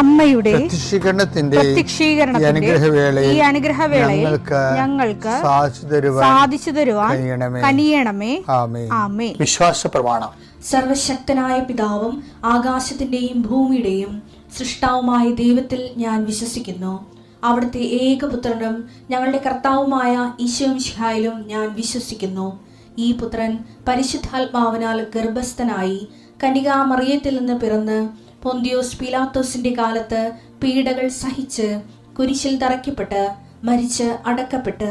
അമ്മയുടെ പ്രത്യക്ഷീകരണത്തിന്റെ ഈ അനുഗ്രഹവേളയിൽ ഞങ്ങൾക്ക് സാധിച്ചു തരുവാൻ കനിയണമേ. ആമേൻ. വിശ്വാസ പ്രമാണം. സർവശക്തനായ പിതാവും ആകാശത്തിന്റെയും ഭൂമിയുടെയും സൃഷ്ടാവുമായ ദൈവത്തിൽ ഞാൻ വിശ്വസിക്കുന്നു. അവിടുത്തെ ഏകപുത്രനും ഞങ്ങളുടെ കർത്താവുമായ ഈശോമിശിഹായിലും ഞാൻ വിശ്വസിക്കുന്നു. ഈ പുത്രൻ പരിശുദ്ധാത്മാവിനാൽ ഗർഭസ്ഥനായി കന്യകാമറിയത്തിൽ നിന്ന് പിറന്ന് പൊന്തിയോസ് പീലാത്തോസിന്റെ കാലത്ത് പീഡകൾ സഹിച്ച് കുരിശിൽ തറയ്ക്കപ്പെട്ട് മരിച്ച് അടക്കപ്പെട്ട്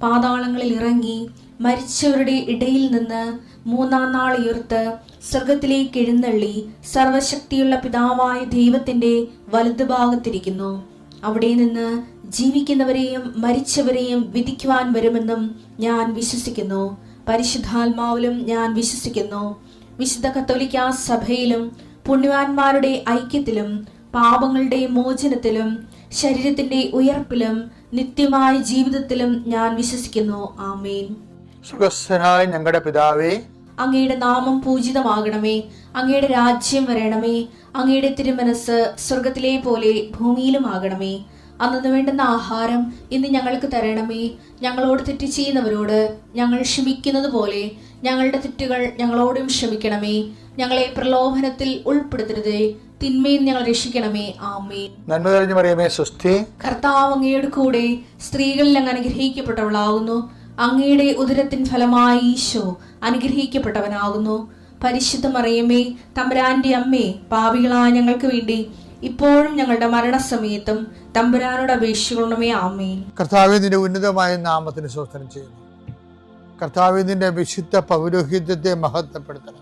പാതാളങ്ങളിൽ ഇറങ്ങി മരിച്ചവരുടെ ഇടയിൽ നിന്ന് മൂന്നാം നാൾ ഉയർത്ത് സ്വർഗത്തിലേക്ക് എഴുന്നള്ളി സർവശക്തിയുള്ള പിതാവായ ദൈവത്തിന്റെ വലതുഭാഗത്തിരിക്കുന്നു. അവിടെ നിന്ന് ജീവിക്കുന്നവരെയും മരിച്ചവരെയും വിധിക്കുവാൻ വരുമെന്നും ഞാൻ വിശ്വസിക്കുന്നു. പരിശുദ്ധാത്മാവിലും ഞാൻ വിശ്വസിക്കുന്നു. വിശുദ്ധ കത്തോലിക്കാ സഭയിലും പുണ്യവാന്മാരുടെ ഐക്യത്തിലും പാപങ്ങളുടെ മോചനത്തിലും ശരീരത്തിന്റെ ഉയർപ്പിലും നിത്യമായ ജീവിതത്തിലും ഞാൻ വിശ്വസിക്കുന്നു. ആമേൻ. സുഖസ്ഥനായ ഞങ്ങളുടെ പിതാവേ, അങ്ങയുടെ നാമം പൂജിതമാകണമേ. അങ്ങയുടെ രാജ്യം വരണമേ. അങ്ങയുടെ തിരുമനസ് സ്വർഗത്തിലെ പോലെ ഭൂമിയിലും ആകണമേ. അന്നു വേണ്ടുന്ന ആഹാരം ഇന്ന് ഞങ്ങൾക്ക് തരണമേ. ഞങ്ങളോട് തെറ്റ് ചെയ്യുന്നവരോട് ഞങ്ങൾ ക്ഷമിക്കുന്നത് പോലെ ഞങ്ങളുടെ തെറ്റുകൾ ഞങ്ങളോടും ക്ഷമിക്കണമേ. ഞങ്ങളെ പ്രലോഭനത്തിൽ ഉൾപ്പെടുത്തരുതേ, തിന്മയിൽ ഞങ്ങൾ രക്ഷിക്കണമേ. ആമേൻ. നന്മ നിറഞ്ഞ മറിയമേ, സ്വസ്തി. കർത്താവ് അങ്ങയുടെ കൂടെ സ്ത്രീകളിൽ അങ്ങ് അനുഗ്രഹിക്കപ്പെട്ടവളാകുന്നു. അങ്ങയുടെ ഉദരത്തിൻ ഫലമായി ഈശോ അനുഗ്രഹിക്കപ്പെട്ടവനാകുന്നു. പരിശുദ്ധ മറിയമേ, തമ്പുരാന്റെ അമ്മേ, പാപികളായ ഞങ്ങൾക്ക് വേണ്ടി ഇപ്പോഴും ഞങ്ങളുടെ മരണസമയത്തും തമ്പുരാനോട് അപേക്ഷിക്കണമേ. ആമേൻ. കർത്താവേ, നിന്റെ ഉന്നതമായ നാമത്തിന് സ്തോത്രം ചെയ്യുന്നു. കർത്താവേ, നിന്റെ വിശുദ്ധ പൗരോഹിത്യത്തെ മഹത്വപ്പെടുത്തണമേ.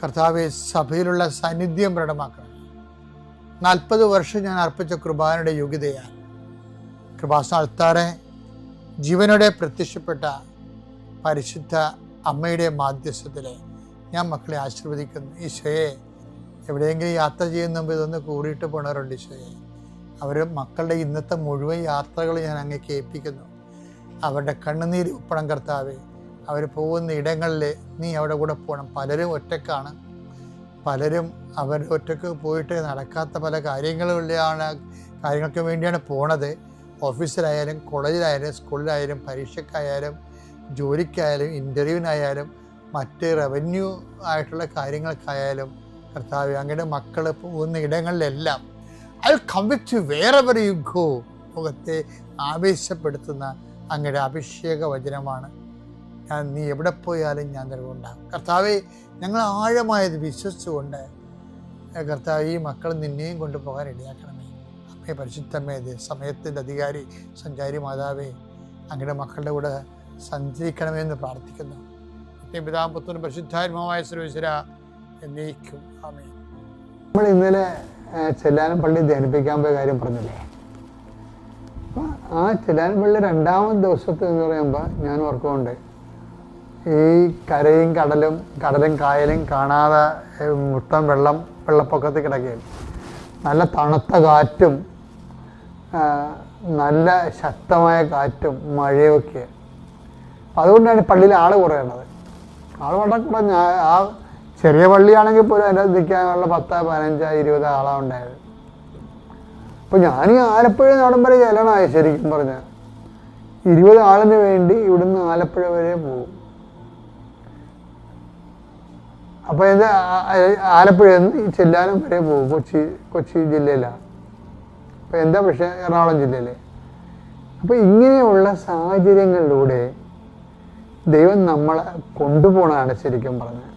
കർത്താവെ, സഭയിലുള്ള സാന്നിധ്യം പ്രകടമാക്കണം. 40 വർഷം ഞാൻ അർപ്പിച്ച കൃപാനയുടെ യോഗ്യതയാണ്. കൃപാസ്ഥാനത്താറെ ജീവനോടെ പ്രത്യക്ഷപ്പെട്ട പരിശുദ്ധ അമ്മയുടെ മാധ്യസ്ഥത്തിലെ ഞാൻ മക്കളെ ആശീർവദിക്കുന്നു. ഈശോയെ, എവിടെയെങ്കിലും യാത്ര ചെയ്യുന്ന മുമ്പ് ഇതൊന്ന് കൂടിയിട്ട് പോണവരുണ്ട്. ഈശോയെ, അവർ മക്കളുടെ ഇന്നത്തെ മുഴുവൻ യാത്രകൾ ഞാൻ അങ്ങേക്ക് ഏൽപ്പിക്കുന്നു. അവരുടെ കണ്ണുനീര് ഉപ്പണം കർത്താവെ. അവർ പോകുന്ന ഇടങ്ങളിൽ നീ അവിടെ കൂടെ പോകണം. പലരും ഒറ്റക്കാണ്. പലരും അവർ ഒറ്റക്ക് പോയിട്ട് നടക്കാത്ത പല കാര്യങ്ങൾക്ക് വേണ്ടിയാണ് പോണത്. ഓഫീസിലായാലും കോളേജിലായാലും സ്കൂളിലായാലും പരീക്ഷയ്ക്കായാലും ജോലിക്കായാലും ഇൻ്റർവ്യൂവിനായാലും മറ്റ് റവന്യൂ ആയിട്ടുള്ള കാര്യങ്ങൾക്കായാലും കർത്താവ് അങ്ങയുടെ മക്കൾ പോകുന്ന ഇടങ്ങളിലെല്ലാം I come with you wherever you go. മുഖത്തെ ആവേശപ്പെടുത്തുന്ന അങ്ങയുടെ അഭിഷേക വചനമാണ്. നീ എവിടെ പോയാലും ഞാൻ നിലകൊണ്ടാകും. കർത്താവെ, ഞങ്ങൾ ആഴമായത് വിശ്വസിച്ചുകൊണ്ട് കർത്താവ് ഈ മക്കൾ നിന്നെയും കൊണ്ടുപോകാൻ ഇടയാക്കണമേ. അമ്മേ, പരിശുദ്ധമേ, സമയത്തിൻ്റെ അധികാരി സഞ്ചാരി മാതാവേ, അങ്ങയുടെ മക്കളുടെ കൂടെ സഞ്ചരിക്കണമെന്ന് പ്രാർത്ഥിക്കുന്നു. പിതാവും പുത്രനും പരിശുദ്ധാത്മാവായ സർവ്വേശ്വര എന്നേക്കും ആമേൻ. നമ്മൾ ഇന്നലെ ചെല്ലാനം പള്ളി ധ്യാനിപ്പിക്കാൻ പോയ കാര്യം പറഞ്ഞില്ലേ? അപ്പം ആ ചെല്ലാനം പള്ളി 2ാമത്തെ ദിവസത്തെ എന്ന് പറയുമ്പോൾ ഞാൻ ഓർക്കുന്നുണ്ട്, ഈ കരയും കടലും കായലും കാണാതെ മൊത്തം വെള്ളപ്പൊക്കത്തിൽ കിടക്കുകയാണ്. നല്ല തണുത്ത കാറ്റും നല്ല ശക്തമായ കാറ്റും മഴയൊക്കെ. അതുകൊണ്ടാണ് പള്ളിയിൽ ആൾ കുറയുന്നത്. ആൾ വളരെ കുറഞ്ഞ ആ ചെറിയ പള്ളിയാണെങ്കിൽ പോലും അതിൻ്റെ നിൽക്കാനുള്ള 10, 15, 20 ആളാണ് ഉണ്ടായത്. അപ്പോൾ ഞാൻ ഈ ആലപ്പുഴ നാടൻ വരെ ചെല്ലണമായി. ശരിക്കും പറഞ്ഞാൽ 20 ആളിന് വേണ്ടി ഇവിടുന്ന് ആലപ്പുഴ വരെ പോകും. അപ്പോൾ ഇത് ആലപ്പുഴയിൽ നിന്ന് ഈ ചെല്ലാനം വരെ പോകും. കൊച്ചി ജില്ലയിലാണ്. അപ്പോൾ എന്താ പക്ഷേ എറണാകുളം ജില്ലയിൽ. അപ്പോൾ ഇങ്ങനെയുള്ള സാഹചര്യങ്ങളിലൂടെ ദൈവം നമ്മളെ കൊണ്ടുപോകണതാണ് ശരിക്കും പറഞ്ഞത്.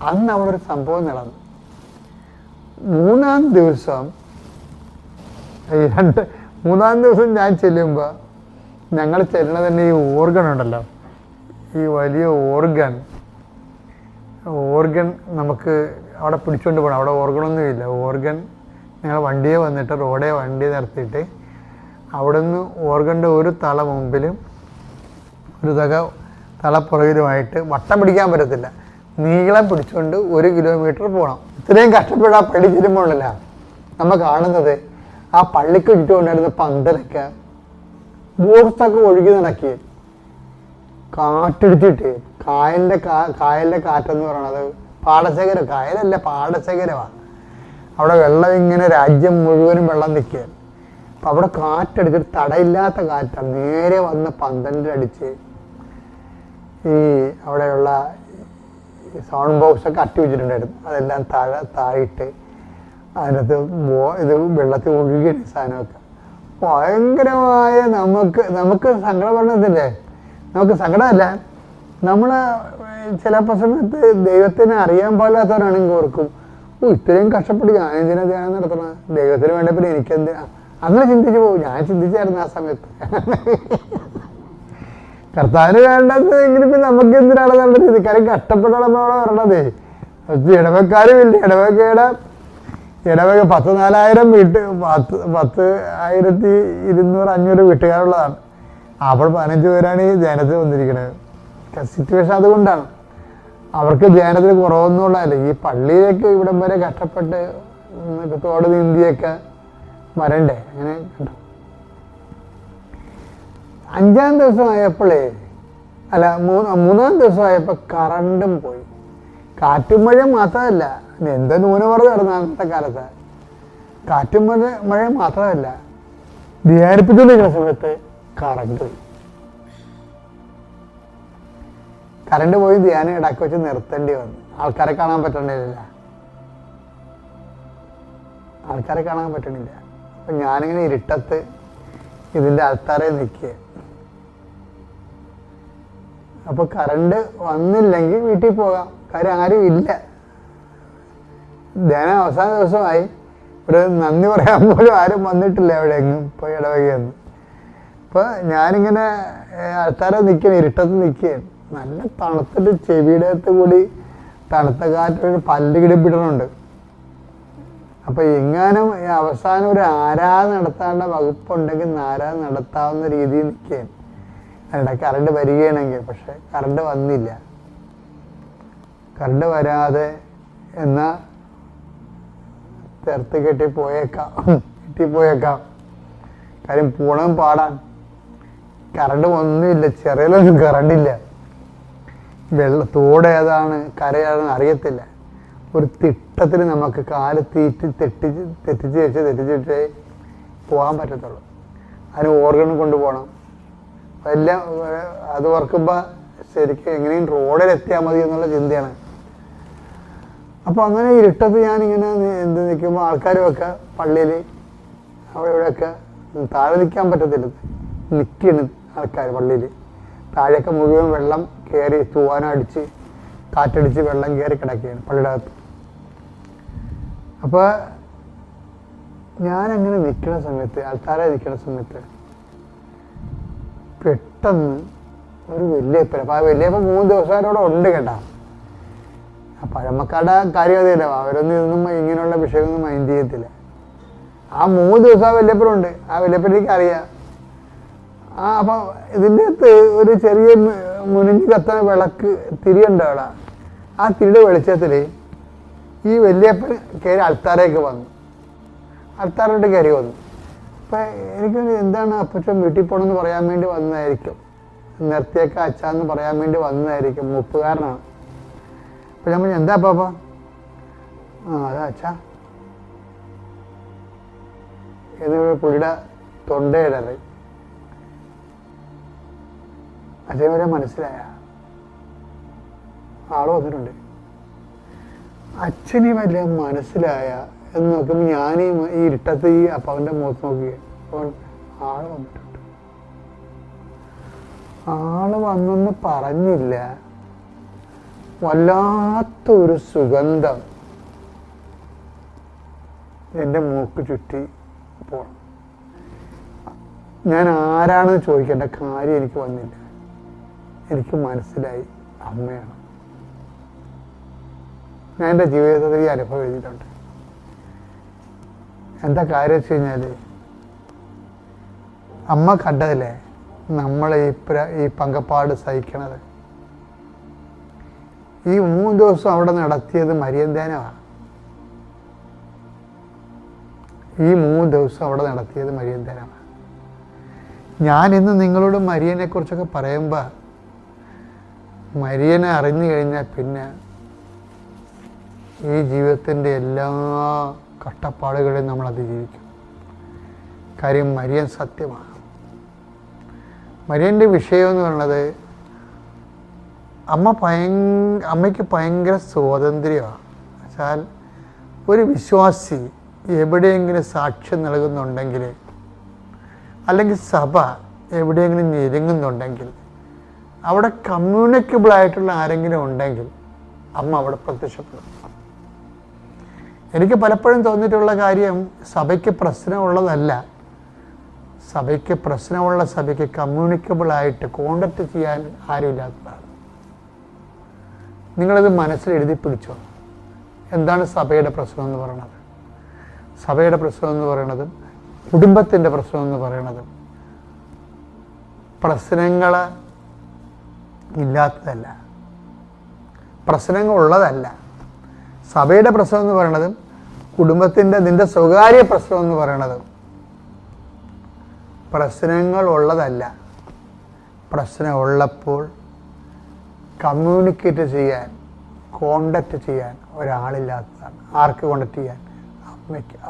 അന്ന് അവിടെ ഒരു സംഭവം നടന്നു. 3-ാം ദിവസം ഞാൻ ചെല്ലുമ്പോൾ ഞങ്ങൾ ചെല്ലുന്നത് തന്നെ ഈ ഓർഗൺ ഉണ്ടല്ലോ, ഈ വലിയ ഓർഗൺ നമുക്ക് അവിടെ പിടിച്ചുകൊണ്ട് പോകണം. അവിടെ ഓർഗണൊന്നുമില്ല. ഓർഗൺ ഞങ്ങൾ വണ്ടിയെ വന്നിട്ട് വണ്ടി നിർത്തിയിട്ട് അവിടെ നിന്ന് ഓർഗൻ്റെ ഒരു തള മുമ്പിലും ഒരു തള പുറകിലുമായിട്ട് വട്ടം പിടിക്കാൻ പറ്റത്തില്ല, നീളം പിടിച്ചുകൊണ്ട് 1 കിലോമീറ്റർ പോകണം. ഇത്രയും കഷ്ടപ്പെട്ട് ആ പള്ളി ചെല്ലുമ്പോഴല്ല നമ്മൾ കാണുന്നത് ആ പള്ളിക്ക് ചുറ്റുമുണ്ടായിരുന്ന പന്തലൊക്കെ ബോക്സൊക്കെ ഒഴുകി നടക്കി കാറ്റെടുത്തിട്ട് കായലിൻ്റെ കാറ്റെന്ന് പറയണത് പാടശേഖരം, കായലല്ല പാടശേഖരമാണ്. അവിടെ വെള്ളം ഇങ്ങനെ രാജ്യം മുഴുവനും വെള്ളം നിൽക്കുകയാണ്. അപ്പം അവിടെ കാറ്റടിച്ചിട്ട് തടയില്ലാത്ത കാറ്റാണ്. നേരെ വന്ന് പന്തലിലടിച്ച് ഈ അവിടെയുള്ള സൗണ്ട് ബോക്സൊക്കെ അട്ടി വെച്ചിട്ടുണ്ടായിരുന്നു. അതെല്ലാം താഴിട്ട് അതിനകത്ത് ഇത് വെള്ളത്തിൽ ഒഴുകിയ സാധനമൊക്കെ ഭയങ്കരമായ നമുക്ക് സങ്കടം പറഞ്ഞതില്ലേ, നമുക്ക് സങ്കടമല്ല, നമ്മൾ ചിലപ്പോൾ സമയത്ത് ദൈവത്തിനെ അറിയാൻ പാടില്ലാത്തവരാണെങ്കിൽ ഓർക്കും, ഇത്രയും കഷ്ടപ്പെട്ട് ഞാൻ എന്തിനാ ധ്യാനം നടത്തണം, ദൈവത്തിന് വേണ്ടപ്പോൾ എനിക്കെന്തിനാ, അങ്ങനെ ചിന്തിച്ചു പോകും. ഞാൻ ചിന്തിച്ചായിരുന്നു ആ സമയത്ത്. കർത്താവിന് വേണ്ടത് എങ്കിലും നമുക്ക് എന്തിനാണ് നല്ല രീതി, കാര്യം കഷ്ടപ്പെട്ടാണ് നമ്മളവിടെ വരണതേ. ഇടവക്കാരും ഇല്ല, ഇടവക 14,000 10,200 വീട്ടുകാരുള്ളതാണ്. അപ്പോൾ 15 പേരാണ് ഈ ധ്യാനത്തിൽ വന്നിരിക്കുന്നത്. സിറ്റുവേഷൻ അതുകൊണ്ടാണ്. അവർക്ക് ധ്യാനത്തിന് കുറവൊന്നുമുള്ളതല്ല. ഈ പള്ളിയിലേക്ക് ഇവിടം വരെ കഷ്ടപ്പെട്ട് തോട് നീന്തിയൊക്കെ വരണ്ടേ. അങ്ങനെ കണ്ടു. 5-ാം ദിവസമായപ്പോഴേ മൂന്നാം ദിവസമായപ്പോൾ കറണ്ടും പോയി. കാറ്റും മഴയും മാത്രമല്ല, എന്താ ന്യൂനമർദ്ദം നടന്ന അന്നത്തെ കാലത്ത്. കാറ്റും മഴയും മാത്രമല്ല, ധ്യാനിപ്പിച്ചു നിൽക്കുന്ന സമയത്ത് കറണ്ട് പോയി. കറണ്ട് പോയി ധ്യാനം ഇടയ്ക്ക് വെച്ച് നിർത്തേണ്ടി വന്നു. ആൾക്കാരെ കാണാൻ പറ്റണില്ല. അപ്പം ഞാനിങ്ങനെ ഇരുട്ടത്ത് ഇതിൻ്റെ ആൾക്കാരെ നിൽക്കുക. അപ്പോൾ കറണ്ട് വന്നില്ലെങ്കിൽ വീട്ടിൽ പോകാം, കാര്യം ആരും ഇല്ല. ധ്യാനം അവസാന ദിവസമായി, ഒരു നന്ദി പറയാൻ പോലും ആരും വന്നിട്ടില്ല അവിടെ എങ്ങും പോയി ഇടവകയെന്ന്. അപ്പോൾ ഞാനിങ്ങനെ ആൾക്കാരെ നിൽക്കുകയാണ്, ഇരുട്ടത്ത് നിൽക്കുകയാണ്. നല്ല തണുത്തിട്ട് ചെവിയുടെ അകത്ത് കൂടി തണുത്ത കാറ്റ് പല്ല് കിടിപ്പിടുന്നുണ്ട്. അപ്പോൾ എങ്ങാനും അവസാനം ഒരു ആരാധന നടത്താനുള്ള വകുപ്പുണ്ടെങ്കിൽ ആരാധന നടത്താവുന്ന രീതിയിൽ നിൽക്കുകയാണ്. അതിനിടെ കറണ്ട് വരികയാണെങ്കിൽ, പക്ഷെ കറണ്ട് വന്നില്ല. കറണ്ട് വരാതെ എന്നാൽ ചേർത്ത് കെട്ടിപ്പോയേക്കാം. കാര്യം പൂണം പാടാൻ കറണ്ട് ഒന്നുമില്ല, ചെറിയൊന്നും കറണ്ടില്ല. തോട് ഏതാണ് കരയാണെന്ന് അറിയത്തില്ല. ഒരു തിട്ടത്തിൽ നമുക്ക് കാല് തെറ്റിച്ചിട്ടേ പോകാൻ പറ്റത്തുള്ളൂ. അതിന് ഓർഗൺ കൊണ്ടുപോകണം. എല്ലാം അത് ഓർക്കുമ്പോൾ ശരിക്കും എങ്ങനെയും റോഡിലെത്തിയാൽ മതി എന്നുള്ള ചിന്തയാണ്. അപ്പോൾ അങ്ങനെ ഇരുട്ടത്ത് ഞാനിങ്ങനെ നിൽക്കുമ്പോൾ ആൾക്കാരുമൊക്കെ പള്ളിയിൽ അവിടെ ഇവിടെയൊക്കെ താഴെ നിൽക്കാൻ പറ്റത്തില്ല, നിൽക്കുകയാണ് ആൾക്കാർ പള്ളിയിൽ. താഴെയൊക്കെ മുഴുവൻ വെള്ളം കയറി, തൂവാനടിച്ച് കാറ്റടിച്ച് വെള്ളം കയറി കിടക്കുകയാണ് പള്ളിയുടെ അകത്ത്. അപ്പോൾ ഞാനങ്ങനെ നിൽക്കുന്ന സമയത്ത്, ആൾക്കാരെ നിൽക്കുന്ന സമയത്ത് പെട്ടെന്ന് ഒരു വല്യപ്പൻ, അപ്പോൾ ആ വല്യപ്പൻ 3 ദിവസം അവിടെ ഉണ്ട് കേട്ടോ. ആ പഴമക്കാരുടെ കാര്യം അതല്ല, അവരൊന്നും ഇതൊന്നും ഇങ്ങനെയുള്ള വിഷയമൊന്നും മൈൻഡ് ചെയ്യത്തില്ല. ആ 3 ദിവസം ആ വല്യപ്പനുണ്ട്. ആ വല്യപ്പൻ എനിക്കറിയാം. അപ്പം ഇതിൻ്റെ അകത്ത് ഒരു ചെറിയ മുനിഞ്ഞ് കത്തുന്ന വിളക്ക് തിരിയുണ്ട് അവിടെ. ആ തിരിയുടെ വെളിച്ചത്തിൽ ഈ വല്യപ്പൻ കയറി അൾത്താരേക്ക് വന്നു. അൾത്താരോട്ട് കയറി വന്നു. അപ്പം എനിക്ക് എന്താണ് അപ്പച്ചൻ വീട്ടിൽ പോകണമെന്ന് പറയാൻ വേണ്ടി വന്നതായിരിക്കും, നിർത്തിയൊക്കെ അച്ഛാന്ന് പറയാൻ വേണ്ടി വന്നതായിരിക്കും. മുപ്പുകാരനാണ്. അപ്പം ഞാൻ പറഞ്ഞു, എന്താ പാപ്പ? അതാ അച്ഛാ എന്നിട്ട് പുള്ളിയുടെ തൊണ്ടയിടറി. അച്ഛൻ വരെ മനസ്സിലായ ആള് വന്നിട്ടുണ്ട്. അച്ഛന് വല്ല മനസ്സിലായ എന്ന് നോക്കുമ്പോൾ ഞാൻ ഈ ഇരുട്ടത്ത് ഈ അപ്പാവൻ്റെ മുഖത്ത് നോക്കി, അപ്പോൾ ആള് വന്നിട്ടുണ്ട്. ആള് വന്നെന്ന് പറഞ്ഞില്ല, വല്ലാത്തൊരു സുഗന്ധം എൻ്റെ മൂക്ക് ചുറ്റി പോണം. ഞാൻ ആരാണെന്ന് ചോദിക്കേണ്ട കാര്യം എനിക്ക് വന്നില്ല. എനിക്ക് മനസ്സിലായി അമ്മയാണ്. ഞാൻ എൻ്റെ ജീവിതത്തിൽ ഈ അനുഭവം എഴുതിയിട്ടുണ്ട്. എന്താ കാര്യം വെച്ച് കഴിഞ്ഞാൽ, അമ്മ കണ്ടതില്ലേ നമ്മളെ ഈ പങ്കപ്പാട് സഹിക്കണത്. ഈ 3 ദിവസം അവിടെ നടത്തിയത് മരിയൻ ധ്യാനമാണ്. ഈ 3 ദിവസം അവിടെ നടത്തിയത് മരിയൻ ധ്യാനമാണ്. ഞാൻ ഇന്ന് നിങ്ങളോട് മരിയനെ കുറിച്ചൊക്കെ പറയുമ്പോൾ, മരിയനെ അറിഞ്ഞു കഴിഞ്ഞാൽ പിന്നെ ഈ ജീവിതത്തിൻ്റെ എല്ലാ കഷ്ടപ്പാടുകളെ നമ്മൾ അതിജീവിക്കും. കാര്യം മരിയൻ സത്യമാണ്. മരിയൻ്റെ വിഷയം എന്ന് പറയുന്നത് അമ്മയ്ക്ക് ഭയങ്കര സ്വാതന്ത്ര്യമാണ്. വെച്ചാൽ ഒരു വിശ്വാസി എവിടെയെങ്കിലും സാക്ഷ്യം നൽകുന്നുണ്ടെങ്കിൽ, അല്ലെങ്കിൽ സഭ എവിടെയെങ്കിലും ഞെരുങ്ങുന്നുണ്ടെങ്കിൽ, അവിടെ കമ്മ്യൂണിക്കബിളായിട്ടുള്ള ആരെങ്കിലും ഉണ്ടെങ്കിൽ അമ്മ അവിടെ പ്രത്യക്ഷപ്പെടും. എനിക്ക് പലപ്പോഴും തോന്നിയിട്ടുള്ള കാര്യം, സഭയ്ക്ക് പ്രശ്നമുള്ളതല്ല, സഭയ്ക്ക് കമ്മ്യൂണിക്കബിളായിട്ട് കോണ്ടാക്ട് ചെയ്യാൻ ആരുമില്ലാത്തതാണ്. നിങ്ങളിത് മനസ്സിൽ എഴുതി പിടിച്ചോ. എന്താണ് സഭയുടെ പ്രശ്നം എന്ന് പറയുന്നത്? സഭയുടെ പ്രശ്നം എന്ന് പറയുന്നതും കുടുംബത്തിൻ്റെ പ്രശ്നം എന്ന് പറയുന്നതും പ്രശ്നങ്ങൾ ഇല്ലാത്തതല്ല, പ്രശ്നങ്ങളുള്ളതല്ല. സഭയുടെ പ്രശ്നം എന്ന് പറയുന്നതും കുടുംബത്തിൻ്റെ നിൻ്റെ സ്വകാര്യ പ്രശ്നം എന്ന് പറയുന്നതും പ്രശ്നങ്ങളുള്ളതല്ല. പ്രശ്നമുള്ളപ്പോൾ കമ്മ്യൂണിക്കേറ്റ് ചെയ്യാൻ, കോണ്ടാക്റ്റ് ചെയ്യാൻ ഒരാളില്ലാത്തതാണ്. ആർക്ക് കോണ്ടാക്ട് ചെയ്യാൻ?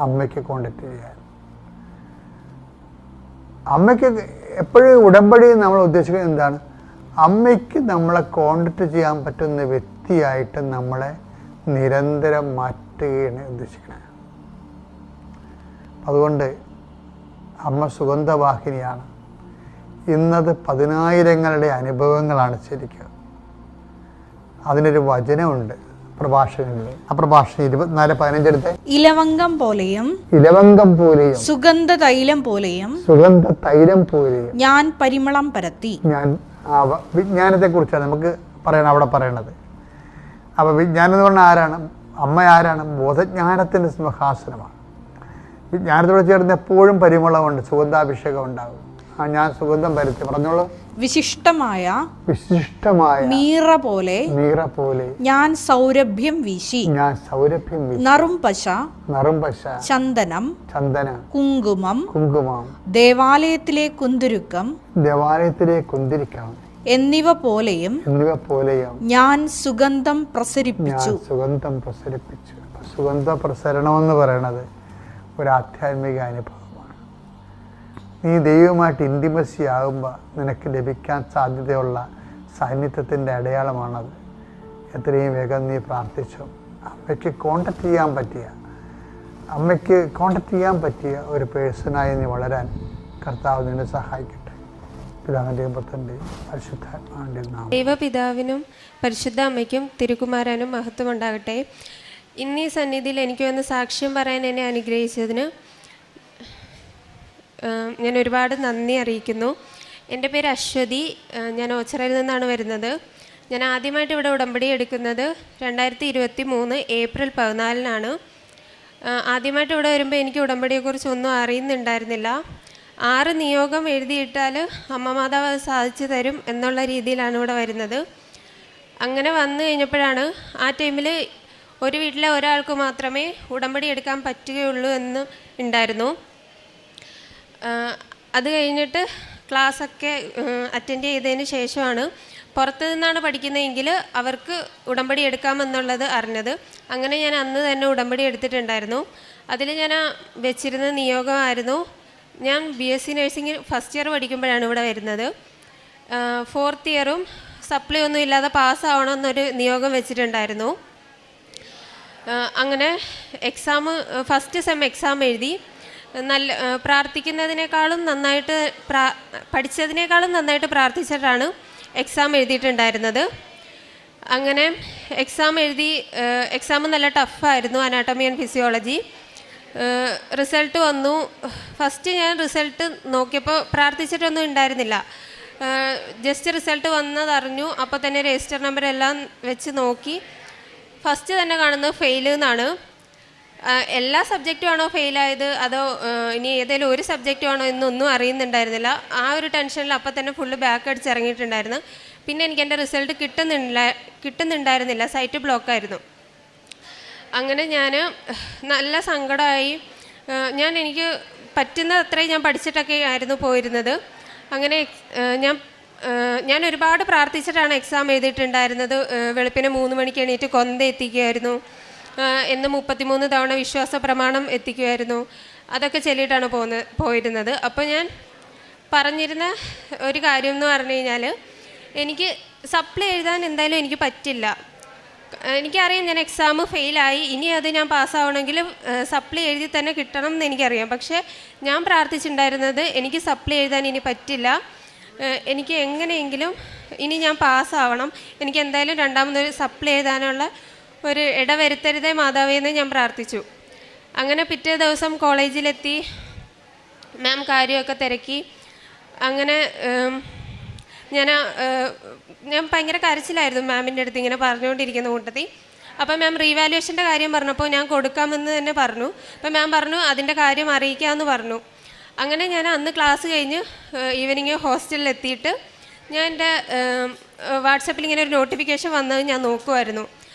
അമ്മയ്ക്ക് കോണ്ടാക്ട് ചെയ്യാൻ. അമ്മയ്ക്ക് എപ്പോഴും ഉടമ്പടി നമ്മൾ ഉദ്ദേശിക്കുന്നത് എന്താണ്? അമ്മയ്ക്ക് നമ്മളെ കോണ്ടാക്ട് ചെയ്യാൻ പറ്റുന്ന വ്യക്തിയായിട്ട് നമ്മളെ നിരന്തരം മാറ്റുകയാണ് ഉദ്ദേശിക്കുന്നത്. അതുകൊണ്ട് അമ്മ സുഗന്ധവാഹിനിയാണ്. ഇന്നത് 10,000ങ്ങളുടെ അനുഭവങ്ങളാണ് ശരിക്കും. അതിനൊരു വചനമുണ്ട് പ്രഭാഷകങ്ങളിൽ. ആ പ്രഭാഷണം 24:15 എടുത്ത്. ഇലവങ്കം പോലെയും സുഗന്ധ തൈലം പോലെയും ഞാൻ പരിമളം പരത്തി. ഞാൻ വിജ്ഞാനത്തെ കുറിച്ചാണ് നമുക്ക് പറയണം അവിടെ പറയണത്. അപ്പൊ വിജ്ഞാനം എന്ന് പറഞ്ഞാൽ ആരാണ്? അമ്മ ആരാണ്? ബോധജ്ഞാനത്തിന്റെ സിംഹാസനമാണ്. വിജ്ഞാനത്തോട് ചേർന്ന് എപ്പോഴും പരിമളമുണ്ട്, സുഗന്ധാഭിഷേകം ഉണ്ടാകും. ഞാൻ സുഗന്ധം പരത്തി. പറഞ്ഞോളൂ. വിശിഷ്ടമായ മീറ പോലെ ഞാൻ സൗരഭ്യം വീശി. നറും പശ ചന്ദനം കുങ്കുമം ദേവാലയത്തിലെ കുന്തുരുക്കം എന്നിവ പോലെയും ഞാൻ സുഗന്ധം പ്രസരിപ്പിച്ചു. സുഗന്ധ പ്രസരണം എന്ന് പറയുന്നത് ഒരു ആധ്യാത്മിക അനുഭവമാണ്. നീ ദൈവമായിട്ട് ഇൻറ്റിമസി ആകുമ്പോൾ നിനക്ക് ലഭിക്കാൻ സാധ്യതയുള്ള സാന്നിധ്യത്തിൻ്റെ അടയാളമാണത്. എത്രയും വേഗം നീ പ്രാർത്ഥിച്ചു. അമ്മയ്ക്ക് കോണ്ടാക്ട് ചെയ്യാൻ പറ്റിയ ഒരു പേഴ്സണായി നീ വളരാൻ കർത്താവ് നിന്നെ സഹായിക്കട്ടെ. പിതാവിൻ്റെയും പുത്രൻ്റെയും പരിശുദ്ധാത്മാവിൻ്റെയും നാമത്തിൽ. ദൈവപിതാവിനും പരിശുദ്ധ അമ്മയ്ക്കും തിരുക്കുമാരനും മഹത്വം ഉണ്ടാകട്ടെ. ഇന്ന് ഈ സന്നിധിയിൽ എനിക്ക് വന്ന് സാക്ഷ്യം പറയാൻ എന്നെ അനുഗ്രഹിച്ചതിന് ഞാൻ ഒരുപാട് നന്ദി അറിയിക്കുന്നു. എൻ്റെ പേര് അശ്വതി. ഞാൻ ഓച്ചിറയിൽ നിന്നാണ് വരുന്നത്. ഞാൻ ആദ്യമായിട്ട് ഇവിടെ ഉടമ്പടി എടുക്കുന്നത് 2023 ഏപ്രിൽ 14 ആദ്യമായിട്ട് ഇവിടെ വരുമ്പോൾ എനിക്ക് ഉടമ്പടിയെക്കുറിച്ച് ഒന്നും അറിയുന്നുണ്ടായിരുന്നില്ല. 6 നിയോഗം എഴുതിയിട്ടാൽ അമ്മ മാതാവ് അത് സാധിച്ചു തരും എന്നുള്ള രീതിയിലാണ് ഇവിടെ വരുന്നത്. അങ്ങനെ വന്നു കഴിഞ്ഞപ്പോഴാണ് ആ ടൈമിൽ ഒരു വീട്ടിലെ ഒരാൾക്ക് മാത്രമേ ഉടമ്പടി എടുക്കാൻ പറ്റുകയുള്ളൂ എന്ന് ഉണ്ടായിരുന്നു. അത് കഴിഞ്ഞിട്ട് ക്ലാസ്സൊക്കെ അറ്റൻഡ് ചെയ്തതിന് ശേഷമാണ് പുറത്തു നിന്നാണ് പഠിക്കുന്നതെങ്കിൽ അവർക്ക് ഉടമ്പടി എടുക്കാമെന്നുള്ളത് അറിഞ്ഞത്. അങ്ങനെ ഞാൻ അന്ന് തന്നെ ഉടമ്പടി എടുത്തിട്ടുണ്ടായിരുന്നു. അതിൽ ഞാൻ വെച്ചിരുന്ന നിയോഗമായിരുന്നു, ഞാൻ BSc നഴ്സിംഗ് ഫസ്റ്റ് ഇയർ പഠിക്കുമ്പോഴാണ് ഇവിടെ വരുന്നത്. 4th ഇയറും സപ്ലി ഒന്നും ഇല്ലാതെ പാസ്സാവണമെന്നൊരു നിയോഗം വെച്ചിട്ടുണ്ടായിരുന്നു. അങ്ങനെ ഫസ്റ്റ് സെം എക്സാം എഴുതി. നല്ല പ്രാർത്ഥിക്കുന്നതിനേക്കാളും നന്നായിട്ട് പഠിച്ചതിനേക്കാളും നന്നായിട്ട് പ്രാർത്ഥിച്ചിട്ടാണ് എക്സാം എഴുതിയിട്ടുണ്ടായിരുന്നത്. അങ്ങനെ എക്സാം നല്ല ടഫായിരുന്നു, അനാട്ടമി ആൻഡ് ഫിസിയോളജി. റിസൾട്ട് വന്നു. ഫസ്റ്റ് ഞാൻ റിസൾട്ട് നോക്കിയപ്പോൾ പ്രാർത്ഥിച്ചിട്ടൊന്നും ഉണ്ടായിരുന്നില്ല. ജസ്റ്റ് റിസൾട്ട് വന്നതറിഞ്ഞു. അപ്പോൾ തന്നെ രജിസ്റ്റർ നമ്പർ എല്ലാം വെച്ച് നോക്കി. ഫസ്റ്റ് തന്നെ കാണുന്നത് ഫെയിൽ എന്നാണ്. എല്ലാ സബ്ജക്റ്റും ആണോ ഫെയിലായത് അതോ ഇനി ഏതെങ്കിലും ഒരു സബ്ജക്റ്റും ആണോ എന്നൊന്നും അറിയുന്നുണ്ടായിരുന്നില്ല. ആ ഒരു ടെൻഷനിൽ അപ്പം തന്നെ ഫുള്ള് ബാക്ക് അടിച്ച് ഇറങ്ങിയിട്ടുണ്ടായിരുന്നു. പിന്നെ എനിക്ക് എൻ്റെ റിസൾട്ട് കിട്ടുന്നുണ്ടായിരുന്നില്ല, സൈറ്റ് ബ്ലോക്കായിരുന്നു. അങ്ങനെ ഞാൻ നല്ല സങ്കടമായി. എനിക്ക് പറ്റുന്ന അത്രയും ഞാൻ പഠിച്ചിട്ടൊക്കെ ആയിരുന്നു പോയിരുന്നത്. അങ്ങനെ ഞാൻ ഒരുപാട് പ്രാർത്ഥിച്ചിട്ടാണ് എക്സാം എഴുതിയിട്ടുണ്ടായിരുന്നത്. വെളുപ്പിന് 3 മണിക്ക് എണീറ്റ് കൊന്ത എത്തിക്കുകയായിരുന്നു. എന്ന് 33 തവണ വിശ്വാസ പ്രമാണം എത്തിക്കുമായിരുന്നു. അതൊക്കെ ചൊല്ലിയിട്ടാണ് പോയിരുന്നത്. അപ്പോൾ ഞാൻ പറഞ്ഞിരുന്ന ഒരു കാര്യം എന്ന് പറഞ്ഞു കഴിഞ്ഞാൽ, എനിക്ക് സപ്ലൈ എഴുതാൻ എന്തായാലും എനിക്ക് പറ്റില്ല. എനിക്കറിയാം ഞാൻ എക്സാം ഫെയിലായി, ഇനി അത് ഞാൻ പാസ്സാവണമെങ്കിൽ സപ്ലൈ എഴുതി തന്നെ കിട്ടണം എന്ന് എനിക്കറിയാം. പക്ഷേ ഞാൻ പ്രാർത്ഥിച്ചിട്ടുണ്ടായിരുന്നത് എനിക്ക് സപ്ലൈ എഴുതാൻ ഇനി പറ്റില്ല, എനിക്ക് എങ്ങനെയെങ്കിലും ഇനി ഞാൻ പാസ്സാവണം, എനിക്ക് എന്തായാലും രണ്ടാമതൊരു സപ്ലൈ എഴുതാനുള്ള ഒരു ഇടവരുത്തരുതേ മാതാവേ എന്ന് ഞാൻ പ്രാർത്ഥിച്ചു. അങ്ങനെ പിറ്റേ ദിവസം കോളേജിലെത്തി, മാം കാര്യമൊക്കെ തിരക്കി. അങ്ങനെ ഞാൻ ഭയങ്കര കരച്ചിലായിരുന്നു മാമിൻ്റെ അടുത്ത് ഇങ്ങനെ പറഞ്ഞുകൊണ്ടിരിക്കുന്ന കൂട്ടത്തിൽ. അപ്പോൾ മാം റീവാലുവേഷൻ്റെ കാര്യം പറഞ്ഞപ്പോൾ ഞാൻ കൊടുക്കാമെന്ന് തന്നെ പറഞ്ഞു. അപ്പോൾ മാം പറഞ്ഞു അതിൻ്റെ കാര്യം അറിയിക്കാമെന്ന് പറഞ്ഞു. അങ്ങനെ ഞാൻ അന്ന് ക്ലാസ് കഴിഞ്ഞ് ഈവനിങ് ഹോസ്റ്റലിൽ എത്തിയിട്ട് ഞാൻ എൻ്റെ വാട്സപ്പിൽ ഇങ്ങനെ ഒരു നോട്ടിഫിക്കേഷൻ വന്നത് ഞാൻ നോക്കുമായിരുന്നു.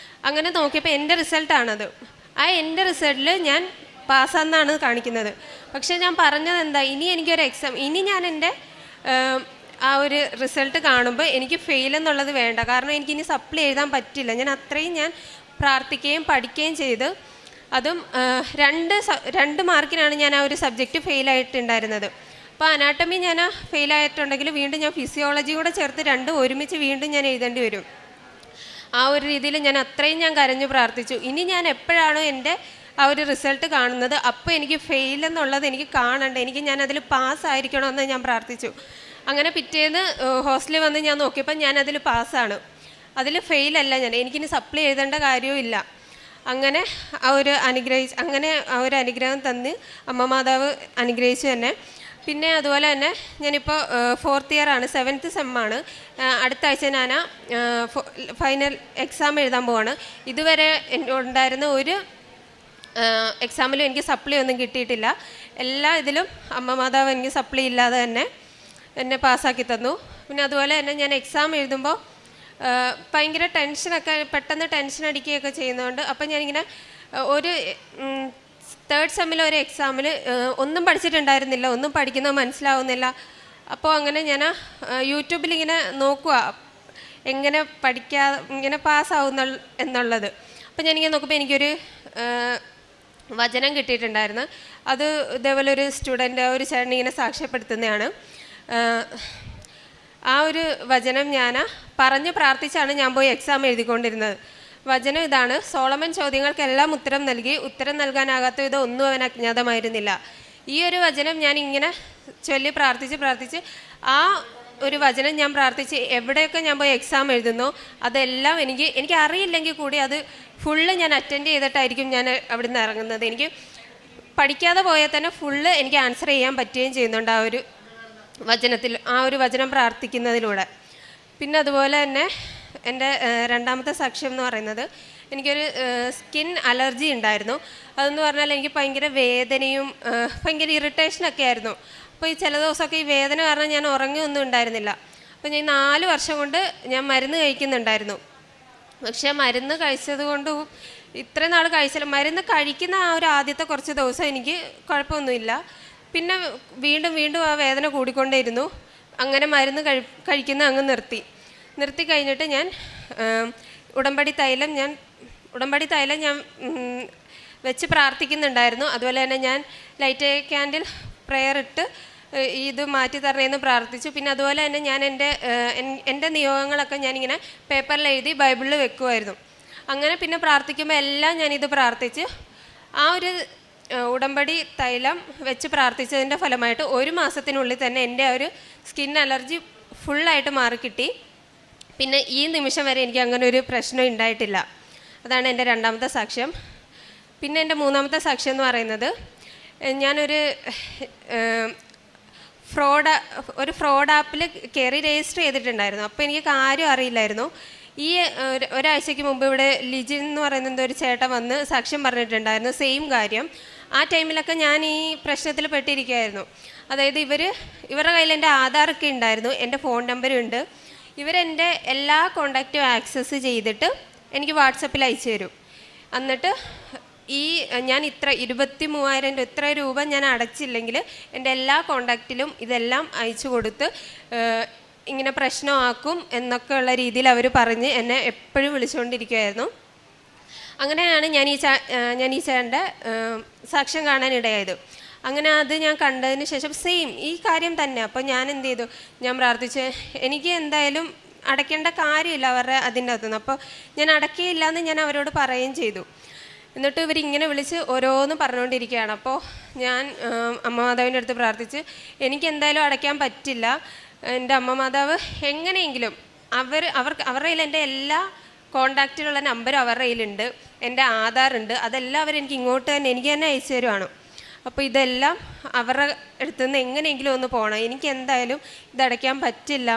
അങ്ങനെ നോക്കിയപ്പോൾ എൻ്റെ റിസൾട്ടാണത്. ആ എൻ്റെ റിസൾട്ടിൽ ഞാൻ പാസ്സാന്നാണ് കാണിക്കുന്നത്. പക്ഷേ ഞാൻ പറഞ്ഞത് എന്താ, ഇനി എനിക്കൊരു എക്സാം, ഇനി ഞാൻ എൻ്റെ ആ ഒരു റിസൾട്ട് കാണുമ്പോൾ എനിക്ക് ഫെയിൽ എന്നുള്ളത് വേണ്ട. കാരണം എനിക്കിനി സപ്ലൈ എഴുതാൻ പറ്റില്ല. ഞാൻ അത്രയും ഞാൻ പ്രാർത്ഥിക്കുകയും പഠിക്കുകയും ചെയ്ത്, അതും 2 മാർക്കിനാണ് ഞാൻ ആ ഒരു സബ്ജക്റ്റ് ഫെയിലായിട്ടുണ്ടായിരുന്നത്. അപ്പോൾ അനാട്ടമി ഞാൻ ഫെയിലായിട്ടുണ്ടെങ്കിൽ വീണ്ടും ഞാൻ ഫിസിയോളജി കൂടെ ചേർത്ത് 2 ഒരുമിച്ച് വീണ്ടും ഞാൻ എഴുതേണ്ടി വരും. ആ ഒരു രീതിയിൽ ഞാൻ അത്രയും ഞാൻ കരഞ്ഞു പ്രാർത്ഥിച്ചു. ഇനി ഞാൻ എപ്പോഴാണോ എൻ്റെ ആ ഒരു റിസൾട്ട് കാണുന്നത് അപ്പോൾ എനിക്ക് ഫെയിൽ എന്നുള്ളത് എനിക്ക് കാണണ്ട, എനിക്ക് ഞാൻ അതിൽ പാസ്സായിരിക്കണമെന്ന് ഞാൻ പ്രാർത്ഥിച്ചു. അങ്ങനെ പിറ്റേന്ന് ഹോസ്റ്റലിൽ വന്ന് ഞാൻ നോക്കിയപ്പോൾ ഞാൻ അതിൽ പാസ്സാണ്, അതിൽ ഫെയിലല്ല ഞാൻ, എനിക്കിനി സപ്ലൈ എഴുതേണ്ട കാര്യവുമില്ല. അങ്ങനെ ആ ഒരു അനുഗ്രഹം തന്ന് അമ്മ മാതാവ് അനുഗ്രഹിച്ചു തന്നെ. പിന്നെ അതുപോലെ തന്നെ ഞാനിപ്പോൾ 4th ഇയർ ആണ്, 7th സെമ്മാണ്. അടുത്ത ആഴ്ച ഞാൻ ഫൈനൽ എക്സാം എഴുതാൻ പോവാണ്. ഇതുവരെ ഉണ്ടായിരുന്ന ഒരു എക്സാമിലും എനിക്ക് സപ്ലൈ ഒന്നും കിട്ടിയിട്ടില്ല. എല്ലാ ഇതിലും അമ്മ മാതാവ് എനിക്ക് സപ്ലൈ ഇല്ലാതെ തന്നെ എന്നെ പാസ്സാക്കി തന്നു. പിന്നെ അതുപോലെ തന്നെ ഞാൻ എക്സാം എഴുതുമ്പോൾ ഭയങ്കര ടെൻഷനൊക്കെ, പെട്ടെന്ന് ടെൻഷൻ അടിക്കുകയൊക്കെ ചെയ്യുന്നതുകൊണ്ട് അപ്പം ഞാനിങ്ങനെ ഒരു 3rd സെമ്മിലെ ഒരു എക്സാമിൽ ഒന്നും പഠിച്ചിട്ടുണ്ടായിരുന്നില്ല, ഒന്നും പഠിക്കുന്നത് മനസ്സിലാവുന്നില്ല. അപ്പോൾ അങ്ങനെ ഞാൻ യൂട്യൂബിൽ ഇങ്ങനെ നോക്കുക എങ്ങനെ ഇങ്ങനെ പാസ്സാവുന്ന എന്നുള്ളത്. അപ്പോൾ ഞാനിങ്ങനെ നോക്കുമ്പോൾ എനിക്കൊരു വചനം കിട്ടിയിട്ടുണ്ടായിരുന്നു. അത് ഇതേപോലെ ഒരു സ്റ്റുഡൻ്റ്, ഒരു ചേട്ടൻ ഇങ്ങനെ സാക്ഷ്യപ്പെടുത്തുന്നതാണ്. ആ ഒരു വചനം ഞാൻ പറഞ്ഞ് പ്രാർത്ഥിച്ചാണ് ഞാൻ പോയി എക്സാം എഴുതിക്കൊണ്ടിരുന്നത്. വചനം ഇതാണ്: സോളമൻ ചോദ്യങ്ങൾക്കെല്ലാം ഉത്തരം നൽകി, ഉത്തരം നൽകാനാകാത്ത വിധം ഒന്നും അവൻ അജ്ഞാതമായിരുന്നില്ല. ഈ ഒരു വചനം ഞാൻ ഇങ്ങനെ ചൊല്ലി പ്രാർത്ഥിച്ച് ആ ഒരു വചനം ഞാൻ പ്രാർത്ഥിച്ച് എവിടെയൊക്കെ ഞാൻ പോയി എക്സാം എഴുതുന്നോ അതെല്ലാം എനിക്ക് അറിയില്ലെങ്കിൽ കൂടി അത് ഫുള്ള് ഞാൻ അറ്റൻഡ് ചെയ്തിട്ടായിരിക്കും ഞാൻ അവിടെ നിന്ന് ഇറങ്ങുന്നത്. എനിക്ക് പഠിക്കാതെ പോയാൽ തന്നെ ഫുള്ള് എനിക്ക് ആൻസർ ചെയ്യാൻ പറ്റുകയും ചെയ്യുന്നുണ്ട് ആ ഒരു വചനത്തിൽ, ആ ഒരു വചനം പ്രാർത്ഥിക്കുന്നതിലൂടെ. പിന്നെ അതുപോലെ തന്നെ എൻ്റെ രണ്ടാമത്തെ സാക്ഷ്യം എന്ന് പറയുന്നത്, എനിക്കൊരു സ്കിൻ അലർജി ഉണ്ടായിരുന്നു. അതെന്ന് പറഞ്ഞാൽ എനിക്ക് ഭയങ്കര വേദനയും ഭയങ്കര ഇറിറ്റേഷനൊക്കെ ആയിരുന്നു. അപ്പോൾ ഈ ചില ദിവസമൊക്കെ ഈ വേദന കാരണം ഞാൻ ഉറങ്ങുകയൊന്നും ഉണ്ടായിരുന്നില്ല. അപ്പോൾ ഞാൻ 4 വർഷം കൊണ്ട് ഞാൻ മരുന്ന് കഴിക്കുന്നുണ്ടായിരുന്നു. പക്ഷേ മരുന്ന് കഴിച്ചത് കൊണ്ട് ഇത്രയും നാൾ കഴിച്ചാലും മരുന്ന് കഴിക്കുന്ന ആ ഒരു ആദ്യത്തെ കുറച്ച് ദിവസം എനിക്ക് കുഴപ്പമൊന്നുമില്ല. പിന്നെ വീണ്ടും ആ വേദന കൂടിക്കൊണ്ടേയിരുന്നു. അങ്ങനെ മരുന്ന് കഴിക്കുന്ന അങ്ങ് നിർത്തി കഴിഞ്ഞിട്ട് ഞാൻ ഉടമ്പടി തൈലം ഞാൻ വെച്ച് പ്രാർത്ഥിക്കുന്നുണ്ടായിരുന്നു. അതുപോലെ തന്നെ ഞാൻ ലൈറ്റ് ക്യാൻഡിൽ പ്രെയർ ഇട്ട് ഇത് മാറ്റി തരണേന്ന് പ്രാർത്ഥിച്ചു. പിന്നെ അതുപോലെ തന്നെ ഞാൻ എൻ്റെ നിയോഗങ്ങളൊക്കെ ഞാനിങ്ങനെ പേപ്പറിൽ എഴുതി ബൈബിളിൽ വെക്കുമായിരുന്നു. അങ്ങനെ പിന്നെ പ്രാർത്ഥിക്കുമ്പോൾ എല്ലാം ഞാനിത് പ്രാർത്ഥിച്ച് ആ ഒരു ഉടമ്പടി തൈലം വെച്ച് പ്രാർത്ഥിച്ചതിൻ്റെ ഫലമായിട്ട് 1 മാസത്തിനുള്ളിൽ തന്നെ എൻ്റെ ആ ഒരു സ്കിൻ അലർജി ഫുള്ളായിട്ട് മാറിക്കിട്ടി. പിന്നെ ഈ നിമിഷം വരെ എനിക്ക് അങ്ങനെ ഒരു പ്രശ്നം ഉണ്ടായിട്ടില്ല. അതാണ് എൻ്റെ രണ്ടാമത്തെ സാക്ഷ്യം. പിന്നെ എൻ്റെ മൂന്നാമത്തെ സാക്ഷ്യം എന്ന് പറയുന്നത്, ഞാനൊരു ഫ്രോഡ് ആപ്പിൽ കയറി രജിസ്റ്റർ ചെയ്തിട്ടുണ്ടായിരുന്നു. അപ്പോൾ എനിക്ക് കാര്യം അറിയില്ലായിരുന്നു. ഈ ഒരാഴ്ചയ്ക്ക് മുമ്പ് ഇവിടെ ലിജിൻ എന്ന് പറയുന്ന ഒരു ചേട്ടൻ വന്ന് സാക്ഷ്യം പറഞ്ഞിട്ടുണ്ടായിരുന്നു, സെയിം കാര്യം. ആ ടൈമിലൊക്കെ ഞാൻ ഈ പ്രശ്നത്തിൽ പെട്ടിരിക്കുകയായിരുന്നു. അതായത് ഇവരുടെ കയ്യിൽ എൻ്റെ ആധാറൊക്കെ ഉണ്ടായിരുന്നു, എൻ്റെ ഫോൺ നമ്പരും ഉണ്ട്. ഇവരെൻ്റെ എല്ലാ കോണ്ടാക്റ്റും ആക്സസ് ചെയ്തിട്ട് എനിക്ക് വാട്സപ്പിൽ അയച്ചു തരും. എന്നിട്ട് ഞാൻ 23,000 ഇത്ര രൂപ ഞാൻ അടച്ചില്ലെങ്കിൽ എൻ്റെ എല്ലാ കോണ്ടാക്റ്റിലും ഇതെല്ലാം അയച്ചു കൊടുത്ത് ഇങ്ങനെ പ്രശ്നമാക്കും എന്നൊക്കെ ഉള്ള രീതിയിൽ അവർ പറഞ്ഞ് എന്നെ എപ്പോഴും വിളിച്ചുകൊണ്ടിരിക്കുമായിരുന്നു. അങ്ങനെയാണ് ഞാൻ ഈ ചേട്ടൻ്റെ സാക്ഷ്യം കാണാനിടയായത്. അങ്ങനെ അത് ഞാൻ കണ്ടതിന് ശേഷം സെയിം ഈ കാര്യം തന്നെ. അപ്പോൾ ഞാൻ എന്ത് ചെയ്തു, ഞാൻ പ്രാർത്ഥിച്ച് എനിക്ക് എന്തായാലും അടയ്ക്കേണ്ട കാര്യമില്ല അവരുടെ അതിൻ്റെ അകത്തുനിന്ന്. അപ്പോൾ ഞാൻ അടയ്ക്കുകയില്ല എന്ന് ഞാൻ അവരോട് പറയുകയും ചെയ്തു. എന്നിട്ട് ഇവരിങ്ങനെ വിളിച്ച് ഓരോന്ന് പറഞ്ഞുകൊണ്ടിരിക്കുകയാണ്. അപ്പോൾ ഞാൻ അമ്മ മാതാവിൻ്റെ അടുത്ത് പ്രാർത്ഥിച്ച് എനിക്ക് എന്തായാലും അടയ്ക്കാൻ പറ്റില്ല, എൻ്റെ അമ്മ മാതാവ് എങ്ങനെയെങ്കിലും അവരുടെ കയ്യിൽ എൻ്റെ എല്ലാ കോണ്ടാക്റ്റിലുള്ള നമ്പരും അവരുടെ കയ്യിലുണ്ട്, എൻ്റെ ആധാറുണ്ട്, അതെല്ലാം അവരെനിക്ക് ഇങ്ങോട്ട് തന്നെ എനിക്ക് തന്നെ അയച്ചു തരുവാണ്. അപ്പോൾ ഇതെല്ലാം അവരുടെ അടുത്തുനിന്ന് എങ്ങനെയെങ്കിലും ഒന്ന് പോകണം, എനിക്ക് എന്തായാലും ഇതടയ്ക്കാൻ പറ്റില്ല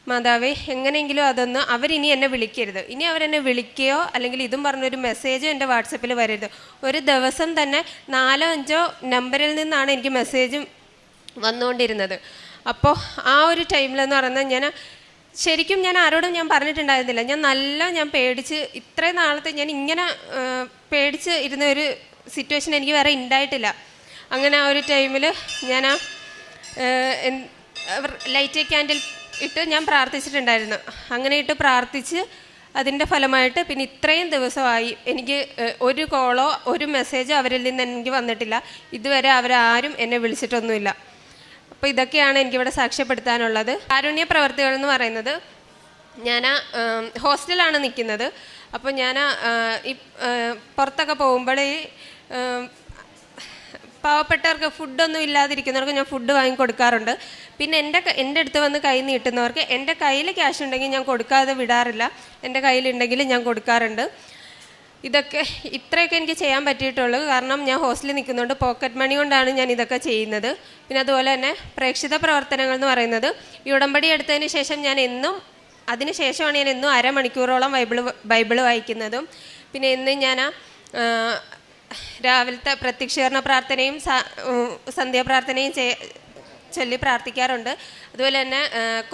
മാതാവേ, എങ്ങനെയെങ്കിലും അതൊന്ന് അവരിനി എന്നെ വിളിക്കരുത്, ഇനി അവരെന്നെ വിളിക്കുകയോ അല്ലെങ്കിൽ ഇതും പറഞ്ഞൊരു മെസ്സേജോ എൻ്റെ വാട്സപ്പിൽ വരരുത്. ഒരു ദിവസം തന്നെ 4-5 നമ്പറിൽ നിന്നാണ് എനിക്ക് മെസ്സേജും വന്നുകൊണ്ടിരുന്നത്. അപ്പോൾ ആ ഒരു ടൈമിലെന്ന് പറയുന്നത് ശരിക്കും ഞാൻ ആരോടും ഞാൻ പറഞ്ഞിട്ടുണ്ടായിരുന്നില്ല. ഞാൻ പേടിച്ച് ഇത്രയും നാളത്തെ ഞാൻ ഇങ്ങനെ പേടിച്ച് ഇരുന്ന ഒരു സിറ്റുവേഷൻ എനിക്ക് വേറെ ഉണ്ടായിട്ടില്ല. അങ്ങനെ ആ ഒരു ടൈമിൽ ഞാൻ ലൈറ്റ് ക്യാൻഡിൽ ഇട്ട് ഞാൻ പ്രാർത്ഥിച്ചിട്ടുണ്ടായിരുന്നു. അങ്ങനെ ഇട്ട് പ്രാർത്ഥിച്ച് അതിൻ്റെ ഫലമായിട്ട് പിന്നെ ഇത്രയും ദിവസമായി എനിക്ക് ഒരു കോളോ ഒരു മെസ്സേജോ അവരിൽ നിന്ന് എനിക്ക് വന്നിട്ടില്ല. ഇതുവരെ അവരാരും എന്നെ വിളിച്ചിട്ടൊന്നുമില്ല. അപ്പോൾ ഇതൊക്കെയാണ് എനിക്കിവിടെ സാക്ഷ്യപ്പെടുത്താനുള്ളത്. കാരുണ്യ പ്രവർത്തികൾ എന്ന് പറയുന്നത്, ഞാൻ ഹോസ്റ്റലാണ് നിൽക്കുന്നത്. അപ്പോൾ ഞാൻ ഈ പുറത്തൊക്കെ പോകുമ്പോൾ പാവപ്പെട്ടവർക്ക് ഫുഡൊന്നും ഇല്ലാതിരിക്കുന്നവർക്ക് ഞാൻ ഫുഡ് വാങ്ങി കൊടുക്കാറുണ്ട്. പിന്നെ എൻ്റെ അടുത്ത് വന്ന് കൈ നീട്ടുന്നവർക്ക് എൻ്റെ കയ്യിൽ ക്യാഷ് ഉണ്ടെങ്കിൽ ഞാൻ കൊടുക്കാതെ വിടാറില്ല, എൻ്റെ കയ്യിലുണ്ടെങ്കിൽ ഞാൻ കൊടുക്കാറുണ്ട്. ഇത്രയൊക്കെ എനിക്ക് ചെയ്യാൻ പറ്റിയിട്ടുള്ളൂ. കാരണം ഞാൻ ഹോസ്റ്റലിൽ നിൽക്കുന്നുണ്ട്, പോക്കറ്റ് മണി കൊണ്ടാണ് ഞാൻ ഇതൊക്കെ ചെയ്യുന്നത്. പിന്നെ അതുപോലെ തന്നെ പ്രേക്ഷിത പ്രവർത്തനങ്ങൾ എന്ന് പറയുന്നത്, ഈ ഉടമ്പടി എടുത്തതിന് ശേഷം അതിന് ശേഷമാണ് ഞാൻ എന്നും 1/2 മണിക്കൂറോളം ബൈബിള് വായിക്കുന്നതും. പിന്നെ എന്നും ഞാൻ രാവിലത്തെ പ്രത്യക്ഷീകരണ പ്രാർത്ഥനയും സന്ധ്യാപ്രാർത്ഥനയും ചൊല്ലി പ്രാർത്ഥിക്കാറുണ്ട്. അതുപോലെ തന്നെ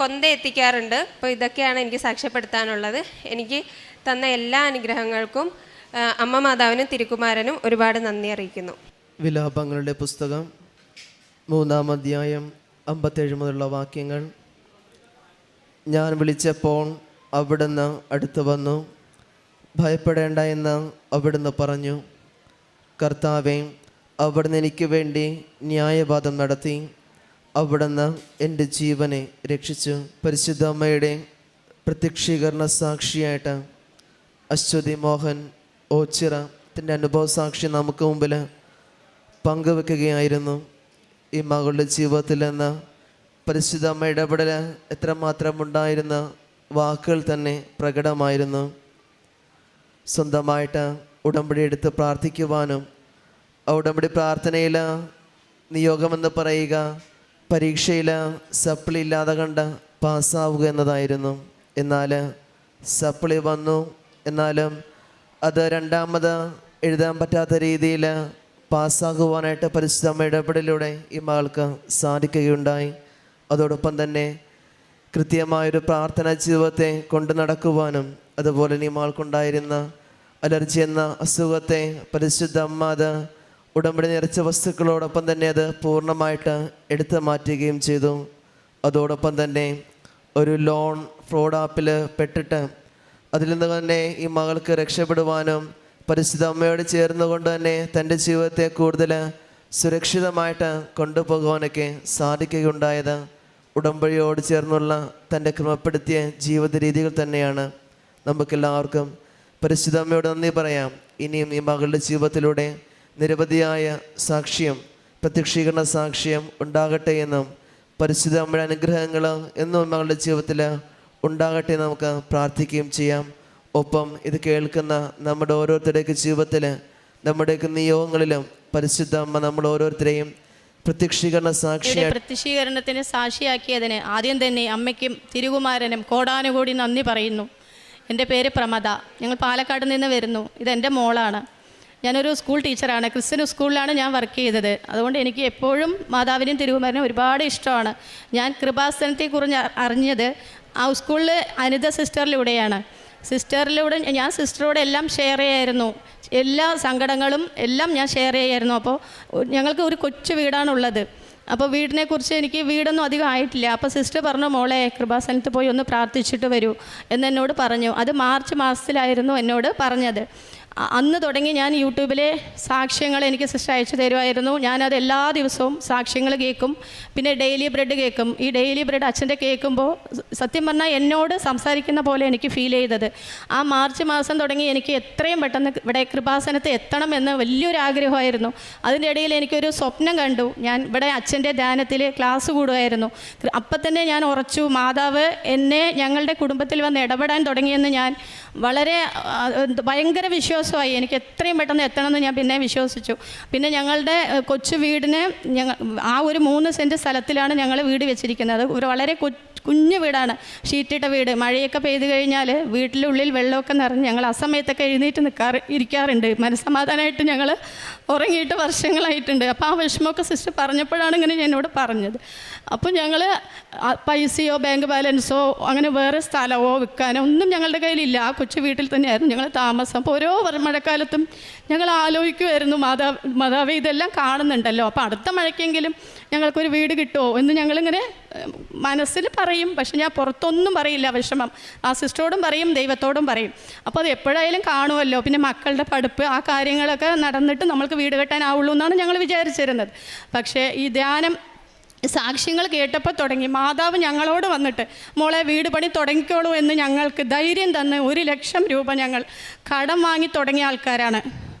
കൊന്ത എത്തിക്കാറുണ്ട്. അപ്പോൾ ഇതൊക്കെയാണ് എനിക്ക് സാക്ഷ്യപ്പെടുത്താനുള്ളത്. എനിക്ക് തന്ന എല്ലാ അനുഗ്രഹങ്ങൾക്കും അമ്മ മാതാവിനും തിരുക്കുമാരനും ഒരുപാട് നന്ദി അറിയിക്കുന്നു. വിലാപങ്ങളുടെ പുസ്തകം 3-ാം അധ്യായം 57 മുതലുള്ള വാക്യങ്ങൾ. ഞാൻ വിളിച്ചപ്പോൾ അവിടുന്ന് അടുത്ത് വന്നു, ഭയപ്പെടേണ്ട എന്ന് അവിടുന്ന് പറഞ്ഞു. കർത്താവേ, അവിടുന്ന് എനിക്ക് വേണ്ടി ന്യായവാദം നടത്തി, അവിടുന്ന് എൻ്റെ ജീവനെ രക്ഷിച്ചു. പരിശുദ്ധ അമ്മയുടെ പ്രത്യക്ഷീകരണ സാക്ഷിയായിട്ട് അശ്വതി മോഹൻ ഓച്ചിറ തൻ്റെ അനുഭവ സാക്ഷി നമുക്ക് മുമ്പിൽ പങ്കുവെക്കുകയായിരുന്നു. ഈ മകളുടെ ജീവിതത്തിൽ നിന്ന് പരിശുദ്ധ അമ്മ ഇടപെടൽ എത്രമാത്രം ഉണ്ടായിരുന്ന വാക്കുകൾ തന്നെ പ്രകടമായിരുന്നു. സ്വന്തമായിട്ട് ഉടമ്പടി എടുത്ത് പ്രാർത്ഥിക്കുവാനും ഉടമ്പടി പ്രാർത്ഥനയിൽ നിയോഗമെന്ന് പറയുക പരീക്ഷയിൽ സപ്ലി ഇല്ലാതെ കണ്ട് പാസ്സാവുക എന്നതായിരുന്നു. എന്നാൽ സപ്ലി വന്നു, എന്നാലും അത് രണ്ടാമത് എഴുതാൻ പറ്റാത്ത രീതിയിൽ പാസ്സാകുവാനായിട്ട് പരിശുദ്ധ ഇടപെടലിലൂടെ ഈ മകൾക്ക് സാധിക്കുകയുണ്ടായി. അതോടൊപ്പം തന്നെ കൃത്യമായൊരു പ്രാർത്ഥനാ ജീവിതത്തെ കൊണ്ടു നടക്കുവാനും, അതുപോലെ ഈ മകൾക്കുണ്ടായിരുന്ന അലർജി എന്ന അസുഖത്തെ പരിശുദ്ധ അമ്മ അത് ഉടമ്പടി നിറച്ച വസ്തുക്കളോടൊപ്പം തന്നെ അത് പൂർണ്ണമായിട്ട് എടുത്തു മാറ്റുകയും ചെയ്തു. അതോടൊപ്പം തന്നെ ഒരു ലോൺ ഫ്രോഡ് ആപ്പിൽ പെട്ടിട്ട് അതിൽ നിന്ന് തന്നെ ഈ മകൾക്ക് രക്ഷപ്പെടുവാനും പരിശുദ്ധ അമ്മയോട് ചേർന്നുകൊണ്ട് തന്നെ തൻ്റെ ജീവിതത്തെ കൂടുതൽ സുരക്ഷിതമായിട്ട് കൊണ്ടുപോകുവാനൊക്കെ സാധിക്കുകയുണ്ടായത് ഉടമ്പടിയോട് ചേർന്നുള്ള തൻ്റെ ക്രമപ്പെടുത്തിയ ജീവിത രീതികൾ തന്നെയാണ്. നമുക്കെല്ലാവർക്കും പരിശുദ്ധ അമ്മയോട് നന്ദി പറയാം. ഇനിയും ഈ മകളുടെ ജീവിതത്തിലൂടെ നിരവധിയായ സാക്ഷ്യം, പ്രത്യക്ഷീകരണ സാക്ഷ്യം ഉണ്ടാകട്ടെ എന്നും പരിശുദ്ധ അമ്മയുടെ അനുഗ്രഹങ്ങൾ എന്നും മകളുടെ ജീവിതത്തിൽ ഉണ്ടാകട്ടെ നമുക്ക് പ്രാർത്ഥിക്കുകയും ചെയ്യാം. ഒപ്പം ഇത് കേൾക്കുന്ന നമ്മുടെ ഓരോരുത്തരുടെയൊക്കെ ജീവിതത്തിൽ, നമ്മുടെയൊക്കെ നിയോഗങ്ങളിലും പരിശുദ്ധ അമ്മ നമ്മൾ ഓരോരുത്തരെയും പ്രത്യക്ഷീകരണത്തിന് സാക്ഷിയാക്കിയതിന് ആദ്യം തന്നെ അമ്മയ്ക്കും തിരുകുമാരനും കോടാനുകൂടി നന്ദി പറയുന്നു. എൻ്റെ പേര് പ്രമദ, ഞങ്ങൾ പാലക്കാട് നിന്ന് വരുന്നു. ഇതെൻ്റെ മോളാണ്. ഞാനൊരു സ്കൂൾ ടീച്ചറാണ്, ക്രിസ്ത്യൻ സ്കൂളിലാണ് ഞാൻ വർക്ക് ചെയ്തത്. അതുകൊണ്ട് എനിക്ക് എപ്പോഴും മാതാവിനെയും തിരുകുമാരനും ഒരുപാട് ഇഷ്ടമാണ്. ഞാൻ കൃപാസനത്തെക്കുറിച്ച് അറിഞ്ഞത് ആ സ്കൂളിൽ അനിത സിസ്റ്ററിലൂടെയാണ്. ഞാൻ സിസ്റ്ററോട് എല്ലാം ഷെയർ ചെയ്യായിരുന്നു, എല്ലാ സങ്കടങ്ങളും എല്ലാം ഞാൻ ഷെയർ ചെയ്യായിരുന്നു. അപ്പോൾ ഞങ്ങൾക്ക് ഒരു കൊച്ചു വീടാണുള്ളത്. അപ്പോൾ വീടിനെക്കുറിച്ച് എനിക്ക് വീടൊന്നും അധികം ആയിട്ടില്ല. അപ്പോൾ സിസ്റ്റർ പറഞ്ഞു, മോളെ കൃപാസനത്ത് പോയി ഒന്ന് പ്രാർത്ഥിച്ചിട്ട് വരൂ എന്നോട് പറഞ്ഞു. അത് മാർച്ച് മാസത്തിലായിരുന്നു എന്നോട് പറഞ്ഞത്. അന്ന് തുടങ്ങി ഞാൻ യൂട്യൂബിലെ സാക്ഷ്യങ്ങൾ എനിക്ക് സിസ്റ്റർ അയച്ചു തരുമായിരുന്നു. ഞാനത് എല്ലാ ദിവസവും സാക്ഷ്യങ്ങൾ കേൾക്കും. പിന്നെ ഡെയിലി ബ്രെഡ് കേൾക്കും. ഈ ഡെയിലി ബ്രെഡ് അച്ഛൻ്റെ കേൾക്കുമ്പോൾ സത്യം പറഞ്ഞാൽ എന്നോട് സംസാരിക്കുന്ന പോലെ എനിക്ക് ഫീൽ ചെയ്തത്. ആ മാർച്ച് മാസം തുടങ്ങി എനിക്ക് എത്രയും പെട്ടെന്ന് ഇവിടെ കൃപാസനത്ത് എത്തണമെന്ന് വലിയൊരു ആഗ്രഹമായിരുന്നു. അതിൻ്റെ ഇടയിൽ എനിക്കൊരു സ്വപ്നം കണ്ടു. ഞാൻ ഇവിടെ അച്ഛൻ്റെ ധ്യാനത്തിൽ ക്ലാസ് കൂടുമായിരുന്നു. അപ്പം തന്നെ ഞാൻ ഉറച്ചു, മാതാവ് എന്നെ ഞങ്ങളുടെ കുടുംബത്തിൽ വന്ന് ഇടപെടാൻ തുടങ്ങിയെന്ന് ഞാൻ വളരെ ഭയങ്കര വിശ്വാസമായി. എനിക്ക് എത്രയും പെട്ടെന്ന് എത്തണമെന്ന് ഞാൻ പിന്നെ വിശ്വസിച്ചു. പിന്നെ ഞങ്ങളുടെ കൊച്ചു വീടിന് ആ ഒരു 3 സെൻറ്റ് സ്ഥലത്തിലാണ് ഞങ്ങൾ വീട് വെച്ചിരിക്കുന്നത്. ഒരു വളരെ കുഞ്ഞു വീടാണ്, ഷീറ്റിട്ട വീട്. മഴയൊക്കെ പെയ്ത് കഴിഞ്ഞാൽ വീട്ടിലുള്ളിൽ വെള്ളമൊക്കെ നിറഞ്ഞ് ഞങ്ങൾ ആ സമയത്തൊക്കെ എഴുന്നേറ്റ് ഇരിക്കാറുണ്ട്. മനസ്സമാധാനമായിട്ട് ഞങ്ങൾ ഉറങ്ങിയിട്ട് വർഷങ്ങളായിട്ടുണ്ട്. അപ്പോൾ ആ വിഷമമൊക്കെ സിസ്റ്റർ പറഞ്ഞപ്പോഴാണ് ഇങ്ങനെ എന്നോട് പറഞ്ഞത്. അപ്പോൾ ഞങ്ങൾ പൈസയോ ബാങ്ക് ബാലൻസോ അങ്ങനെ വേറെ സ്ഥലമോ വിൽക്കാനോ ഒന്നും ഞങ്ങളുടെ കയ്യിലില്ല. ആ കൊച്ചു വീട്ടിൽ തന്നെയായിരുന്നു ഞങ്ങൾ താമസം. അപ്പോൾ ഓരോ മഴക്കാലത്തും ഞങ്ങൾ ആലോചിക്കുമായിരുന്നു, മാതാവേ ഇതെല്ലാം കാണുന്നുണ്ടല്ലോ, അപ്പോൾ അടുത്ത മഴയ്ക്കെങ്കിലും ഞങ്ങൾക്കൊരു വീട് കിട്ടുമോ എന്ന് ഞങ്ങളിങ്ങനെ മനസ്സിൽ പറയും. പക്ഷെ ഞാൻ പുറത്തൊന്നും പറയില്ല വിഷമം. ആ സിസ്റ്ററോടും പറയും, ദൈവത്തോടും പറയും. അപ്പോൾ അത് എപ്പോഴായാലും കാണുമല്ലോ. പിന്നെ മക്കളുടെ പഠിപ്പ്, ആ കാര്യങ്ങളൊക്കെ നടന്നിട്ട് നമ്മൾക്ക് വീട് കെട്ടാനാവുള്ളൂ എന്നാണ് ഞങ്ങൾ വിചാരിച്ചിരുന്നത്. പക്ഷേ ഈ ധ്യാനം സാക്ഷ്യങ്ങൾ കേട്ടപ്പോൾ തുടങ്ങി മാതാവ് ഞങ്ങളോട് വന്നിട്ട് മോളെ വീട് പണി തുടങ്ങിക്കോളൂ എന്ന് ഞങ്ങൾക്ക് ധൈര്യം തന്ന് 1,00,000 രൂപ ഞങ്ങൾ കടം വാങ്ങി തുടങ്ങിയ ആൾക്കാരാണ്.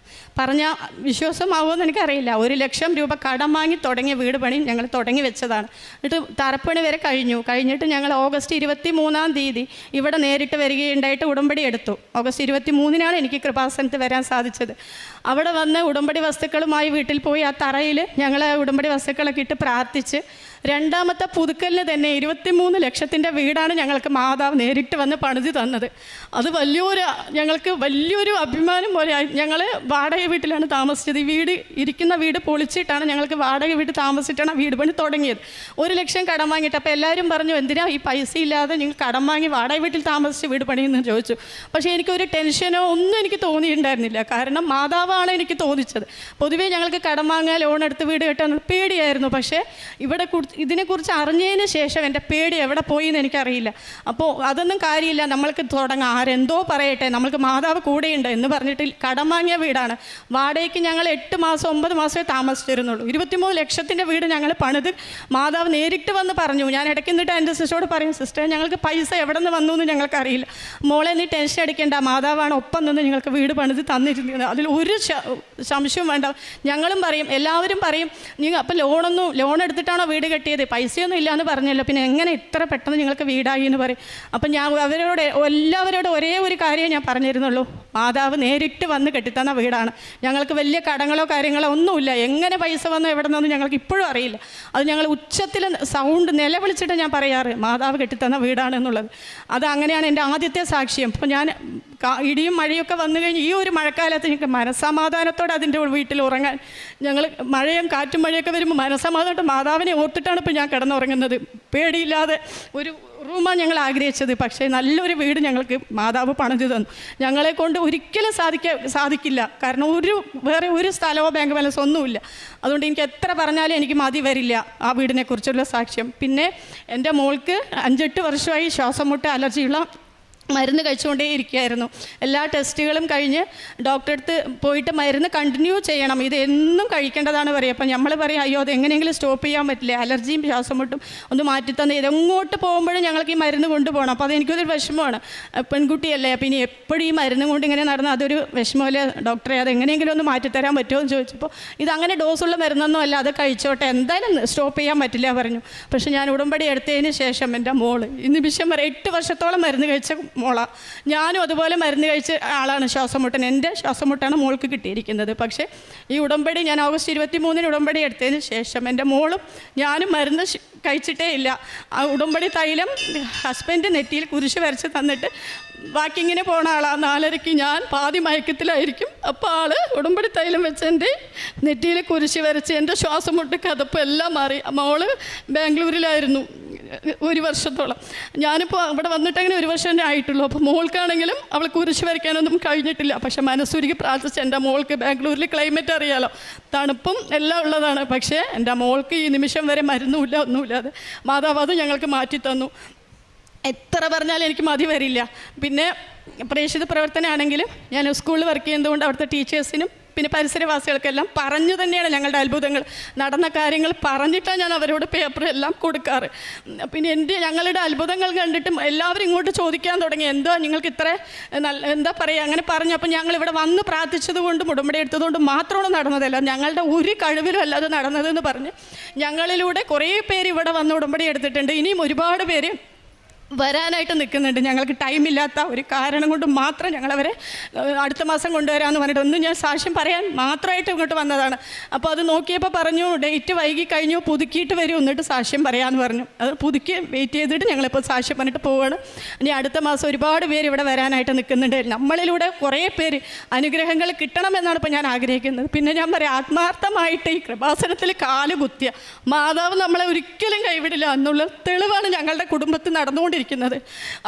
പറഞ്ഞാൽ വിശ്വാസമാവുമെന്ന് എനിക്കറിയില്ല. 1,00,000 രൂപ കടം വാങ്ങി തുടങ്ങിയ വീട് പണി ഞങ്ങൾ തുടങ്ങി വെച്ചതാണ്. എന്നിട്ട് തറപ്പണി വരെ കഴിഞ്ഞിട്ട് ഞങ്ങൾ ഓഗസ്റ്റ് 23-ാം തീയതി ഇവിടെ നേരിട്ട് വരികയുണ്ടായിട്ട് ഉടമ്പടി എടുത്തു. ഓഗസ്റ്റ് 23-നാണ് എനിക്ക് കൃപാസനത്ത് വരാൻ സാധിച്ചത്. അവിടെ വന്ന് ഉടമ്പടി വസ്തുക്കളുമായി വീട്ടിൽ പോയി ആ തറയിൽ ഞങ്ങൾ ഉടമ്പടി വസ്തുക്കളൊക്കെ ഇട്ട് പ്രാർത്ഥിച്ച് രണ്ടാമത്തെ പുതുക്കലിന് തന്നെ 23 ലക്ഷത്തിൻ്റെ വീടാണ് ഞങ്ങൾക്ക് മാതാവ് നേരിട്ട് വന്ന് പണിത് തന്നത്. അത് ഞങ്ങൾക്ക് വലിയൊരു അഭിമാനം പോലെ. ഞങ്ങൾ വാടക വീട്ടിലാണ് താമസിച്ചത്. ഈ ഇരിക്കുന്ന വീട് പൊളിച്ചിട്ടാണ് ഞങ്ങൾക്ക് വാടക വീട് താമസിച്ചിട്ടാണ് വീട് പണി തുടങ്ങിയത്. 1,00,000 കടം വാങ്ങിയിട്ട്. അപ്പോൾ എല്ലാവരും പറഞ്ഞു, എന്തിനാ ഈ പൈസ ഇല്ലാതെ നിങ്ങൾ കടം വാങ്ങി വാടക വീട്ടിൽ താമസിച്ച് വീട് പണിയെന്ന് ചോദിച്ചു. പക്ഷേ എനിക്കൊരു ടെൻഷനോ ഒന്നും എനിക്ക് തോന്നിയിട്ടുണ്ടായിരുന്നില്ല. കാരണം മാതാവാണ് എനിക്ക് തോന്നിച്ചത്. പൊതുവേ ഞങ്ങൾക്ക് കടം വാങ്ങാൻ ലോൺ എടുത്ത് വീട് കെട്ടാൻ പേടിയായിരുന്നു. പക്ഷേ ഇവിടെ ഇതിനെക്കുറിച്ച് അറിഞ്ഞതിന് ശേഷം എൻ്റെ പേടി എവിടെ പോയി എന്ന് എനിക്കറിയില്ല. അപ്പോൾ അതൊന്നും കാര്യമില്ല, നമ്മൾക്ക് തുടങ്ങാം, ആരെന്തോ പറയട്ടെ, നമ്മൾക്ക് മാതാവ് കൂടെയുണ്ട് എന്ന് പറഞ്ഞിട്ട് കടം വാങ്ങിയ വീടാണ്. വാടകയ്ക്ക് ഞങ്ങൾ 8 മാസം 9 മാസമേ താമസിച്ചിരുന്നുള്ളൂ. 23 ലക്ഷത്തിൻ്റെ വീട് ഞങ്ങൾ പണിത് മാതാവ് നേരിട്ട് വന്ന് പറഞ്ഞു. ഞാൻ ഇടയ്ക്ക് നിന്നിട്ട് എൻ്റെ സിസ്റ്ററോട് പറയും, സിസ്റ്റർ ഞങ്ങൾക്ക് പൈസ എവിടെ നിന്ന് വന്നു എന്ന് ഞങ്ങൾക്കറിയില്ല, മോളെ നീ ടെൻഷൻ അടിക്കേണ്ട, മാതാവാണ് ഒപ്പം നിന്ന് നിങ്ങൾക്ക് വീട് പണിത് തന്നിരുന്നത്, അതിൽ ഒരു സംശയവും വേണ്ട. ഞങ്ങളും പറയും, എല്ലാവരും പറയും, നിങ്ങൾ അപ്പോൾ ലോൺ എടുത്തിട്ടാണോ വീട് കെട്ടിയത്, പൈസയൊന്നും ഇല്ലയെന്ന് പറഞ്ഞല്ലോ, പിന്നെ എങ്ങനെ ഇത്ര പെട്ടെന്ന് നിങ്ങൾക്ക് വീടായി എന്ന് പറയും. അപ്പം ഞാൻ എല്ലാവരോടും ഒരേ ഒരു കാര്യമേ ഞാൻ പറഞ്ഞിരുന്നുള്ളൂ, മാതാവ് നേരിട്ട് വന്ന് കെട്ടിത്തന്ന വീടാണ്. ഞങ്ങൾക്ക് വലിയ കടങ്ങളോ കാര്യങ്ങളോ ഒന്നുമില്ല. എങ്ങനെ പൈസ വന്നോ എവിടെ നിന്നൊന്നും ഞങ്ങൾക്ക് ഇപ്പോഴും അറിയില്ല. അത് ഞങ്ങൾ ഉച്ചത്തിൽ സൗണ്ട് നിലവിളിച്ചിട്ട് ഞാൻ പറയാറ് മാതാവ് കെട്ടിത്തന്ന വീടാണ് എന്നുള്ളത്. അത് അങ്ങനെയാണ് എൻ്റെ ആദ്യത്തെ സാക്ഷ്യം. അപ്പോൾ ഞാൻ ഇടിയും മഴയൊക്കെ വന്നു കഴിഞ്ഞ് ഈ ഒരു മഴക്കാലത്ത് ഞങ്ങൾക്ക് മനസ്സമാധാനത്തോടെ അതിൻ്റെ വീട്ടിൽ ഉറങ്ങാൻ, ഞങ്ങൾ കാറ്റും മഴയൊക്കെ വരുമ്പോൾ മനസ്സമാധാനമായിട്ട് മാതാവിനെ ഓർത്തിട്ടാണ് ഇപ്പോൾ ഞാൻ കിടന്നുറങ്ങുന്നത്. പേടിയില്ലാതെ ഒരു റൂമാണ് ഞങ്ങൾ ആഗ്രഹിച്ചത്. പക്ഷേ നല്ലൊരു വീട് ഞങ്ങൾക്ക് മാതാവ് പണിത് തന്നു. ഞങ്ങളെ കൊണ്ട് ഒരിക്കലും സാധിക്കില്ല. കാരണം വേറെ ഒരു സ്ഥലമോ ബാങ്ക് ബാലൻസോ ഒന്നുമില്ല. അതുകൊണ്ട് എനിക്ക് എത്ര പറഞ്ഞാലും എനിക്ക് മതി വരില്ല ആ വീടിനെക്കുറിച്ചുള്ള സാക്ഷ്യം. പിന്നെ എൻ്റെ മോൾക്ക് 5-8 വർഷമായി ശ്വാസം മുട്ട് അലർജിയുള്ള മരുന്ന് കഴിച്ചുകൊണ്ടേ ഇരിക്കുകയായിരുന്നു. എല്ലാ ടെസ്റ്റുകളും കഴിഞ്ഞ് ഡോക്ടറെ അടുത്ത് പോയിട്ട് മരുന്ന് കണ്ടിന്യൂ ചെയ്യണം, ഇത് എന്നും കഴിക്കേണ്ടതാണ് പറയുക. അപ്പം നമ്മൾ പറയും, അയ്യോ അത് എങ്ങനെയെങ്കിലും സ്റ്റോപ്പ് ചെയ്യാൻ പറ്റില്ല, അലർജിയും ശ്വാസം മുട്ടും ഒന്ന് മാറ്റിത്തന്ന് ഇതെങ്ങോട്ട് പോകുമ്പോഴും ഞങ്ങൾക്ക് ഈ മരുന്ന് കൊണ്ടുപോകണം. അപ്പോൾ അതെനിക്കൊരു വിഷമമാണ്. പെൺകുട്ടിയല്ലേ, അപ്പം ഇനി എപ്പോഴും ഈ മരുന്നും കൊണ്ട് ഇങ്ങനെ നടന്ന് അതൊരു വിഷമമല്ലേ ഡോക്ടറെ, അത് എങ്ങനെയെങ്കിലും ഒന്ന് മാറ്റിത്തരാൻ പറ്റുമോ എന്ന് ചോദിച്ചപ്പോൾ ഇതങ്ങനെ ഡോസുള്ള മരുന്നൊന്നും അല്ല, അത് കഴിച്ചോട്ടെ, എന്തായാലും സ്റ്റോപ്പ് ചെയ്യാൻ പറ്റില്ല പറഞ്ഞു. പക്ഷേ ഞാൻ ഉടമ്പടി എടുത്തതിന് ശേഷം എൻ്റെ മോള് ഈ നിമിഷം വരെ 8 വർഷത്തോളം മരുന്ന് കഴിച്ച മോള. ഞാനും അതുപോലെ മരുന്ന് കഴിച്ച ആളാണ്, ശ്വാസം മുട്ടൻ. എൻ്റെ ശ്വാസം മുട്ടാണ് മോൾക്ക് കിട്ടിയിരിക്കുന്നത്. പക്ഷേ ഈ ഉടമ്പടി ഞാൻ ഓഗസ്റ്റ് 23-ന് ഉടമ്പടി എടുത്തതിന് ശേഷം എൻ്റെ മോളും ഞാനും മരുന്ന് കഴിച്ചിട്ടേ ഇല്ല. ആ ഉടമ്പടി തൈലം ഹസ്ബൻഡ് നെറ്റിയിൽ കുരിശ് വരച്ച് തന്നിട്ട് വാക്കിങ്ങിന് പോണ ആളാണ്. 4:30 ഞാൻ പാതി മയക്കത്തിലായിരിക്കും. അപ്പോൾ ആൾ ഉടമ്പടി തൈലം വെച്ച് എൻ്റെ നെറ്റിയിൽ കുരിശ് വരച്ച് എൻ്റെ ശ്വാസം മുട്ട് കഥപ്പ് എല്ലാം മാറി. മോള് ബാംഗ്ലൂരിലായിരുന്നു 1 വർഷത്തോളം. ഞാനിപ്പോൾ അവിടെ വന്നിട്ട് അങ്ങനെ 1 വർഷം ആയിട്ടുള്ളൂ. അപ്പോൾ മോൾക്കാണെങ്കിലും അവൾ കുരിശ് വരയ്ക്കാനൊന്നും കഴിഞ്ഞിട്ടില്ല. പക്ഷേ മനസ്സുരുകി പ്രാർത്ഥിച്ച് എൻ്റെ മോൾക്ക്, ബാംഗ്ലൂരിൽ ക്ലൈമറ്റ് അറിയാലോ, തണുപ്പും എല്ലാം ഉള്ളതാണ്. പക്ഷേ എൻ്റെ മോൾക്ക് ഈ നിമിഷം വരെ മരുന്നുമില്ല, ഒന്നുമില്ലാതെ മാതാവ് അത് ഞങ്ങൾക്ക് മാറ്റി തന്നു. എത്ര പറഞ്ഞാലും എനിക്ക് മതി വരില്ല. പിന്നെ പ്രേക്ഷിത പ്രവർത്തനമാണെങ്കിലും ഞാൻ സ്കൂളിൽ വർക്ക് ചെയ്യുന്നതുകൊണ്ട് അവിടുത്തെ ടീച്ചേഴ്സിനും പിന്നെ പരിസരവാസികൾക്കെല്ലാം പറഞ്ഞു തന്നെയാണ് ഞങ്ങളുടെ അത്ഭുതങ്ങൾ നടന്ന കാര്യങ്ങൾ പറഞ്ഞിട്ടാണ് ഞാൻ അവരോട് പേപ്പറെല്ലാം കൊടുക്കാറ്. പിന്നെ ഞങ്ങളുടെ അത്ഭുതങ്ങൾ കണ്ടിട്ടും എല്ലാവരും ഇങ്ങോട്ട് ചോദിക്കാൻ തുടങ്ങി, എന്തോ നിങ്ങൾക്ക് ഇത്ര എന്താ പറയുക അങ്ങനെ പറഞ്ഞു. അപ്പം ഞങ്ങളിവിടെ വന്ന് പ്രാർത്ഥിച്ചത് കൊണ്ടും ഉടമ്പടി എടുത്തതുകൊണ്ട് മാത്രമാണ് നടന്നതല്ല, ഞങ്ങളുടെ ഒരു കഴിവിലും അല്ല അത് നടന്നതെന്ന് പറഞ്ഞ് ഞങ്ങളിലൂടെ കുറേ പേര് ഇവിടെ വന്ന് ഉടമ്പടി എടുത്തിട്ടുണ്ട്. ഇനിയും ഒരുപാട് പേര് വരാനായിട്ട് നിൽക്കുന്നുണ്ട്. ഞങ്ങൾക്ക് ടൈമില്ലാത്ത ഒരു കാരണം കൊണ്ട് മാത്രം ഞങ്ങളവരെ അടുത്ത മാസം കൊണ്ടുവരാമെന്ന് പറഞ്ഞിട്ട് ഒന്ന് ഞാൻ സാക്ഷ്യം പറയാൻ മാത്രമായിട്ട് ഇങ്ങോട്ട് വന്നതാണ്. അപ്പോൾ അത് നോക്കിയപ്പോൾ പറഞ്ഞു ഡേറ്റ് വൈകി കഴിഞ്ഞു, പുതുക്കിയിട്ട് വരും, എന്നിട്ട് സാക്ഷ്യം പറയാമെന്ന് പറഞ്ഞു. അത് പുതുക്കി വെയിറ്റ് ചെയ്തിട്ട് ഞങ്ങളിപ്പോൾ സാക്ഷ്യം പറഞ്ഞിട്ട് പോവുകയാണ്. ഇനി അടുത്ത മാസം ഒരുപാട് പേര് ഇവിടെ വരാനായിട്ട് നിൽക്കുന്നുണ്ട്. നമ്മളിലൂടെ കുറേ പേര് അനുഗ്രഹങ്ങൾ കിട്ടണമെന്നാണ് ഇപ്പോൾ ഞാൻ ആഗ്രഹിക്കുന്നത്. പിന്നെ ഞാൻ പറയാം, ആത്മാർത്ഥമായിട്ട് ഈ കൃപാസനത്തിൽ കാല് കുത്തിയ മാതാവ് നമ്മളെ ഒരിക്കലും കൈവിടില്ല എന്നുള്ള തെളിവാണ് ഞങ്ങളുടെ കുടുംബത്തിൽ നടന്നുകൊണ്ടിരിക്കുന്നത്.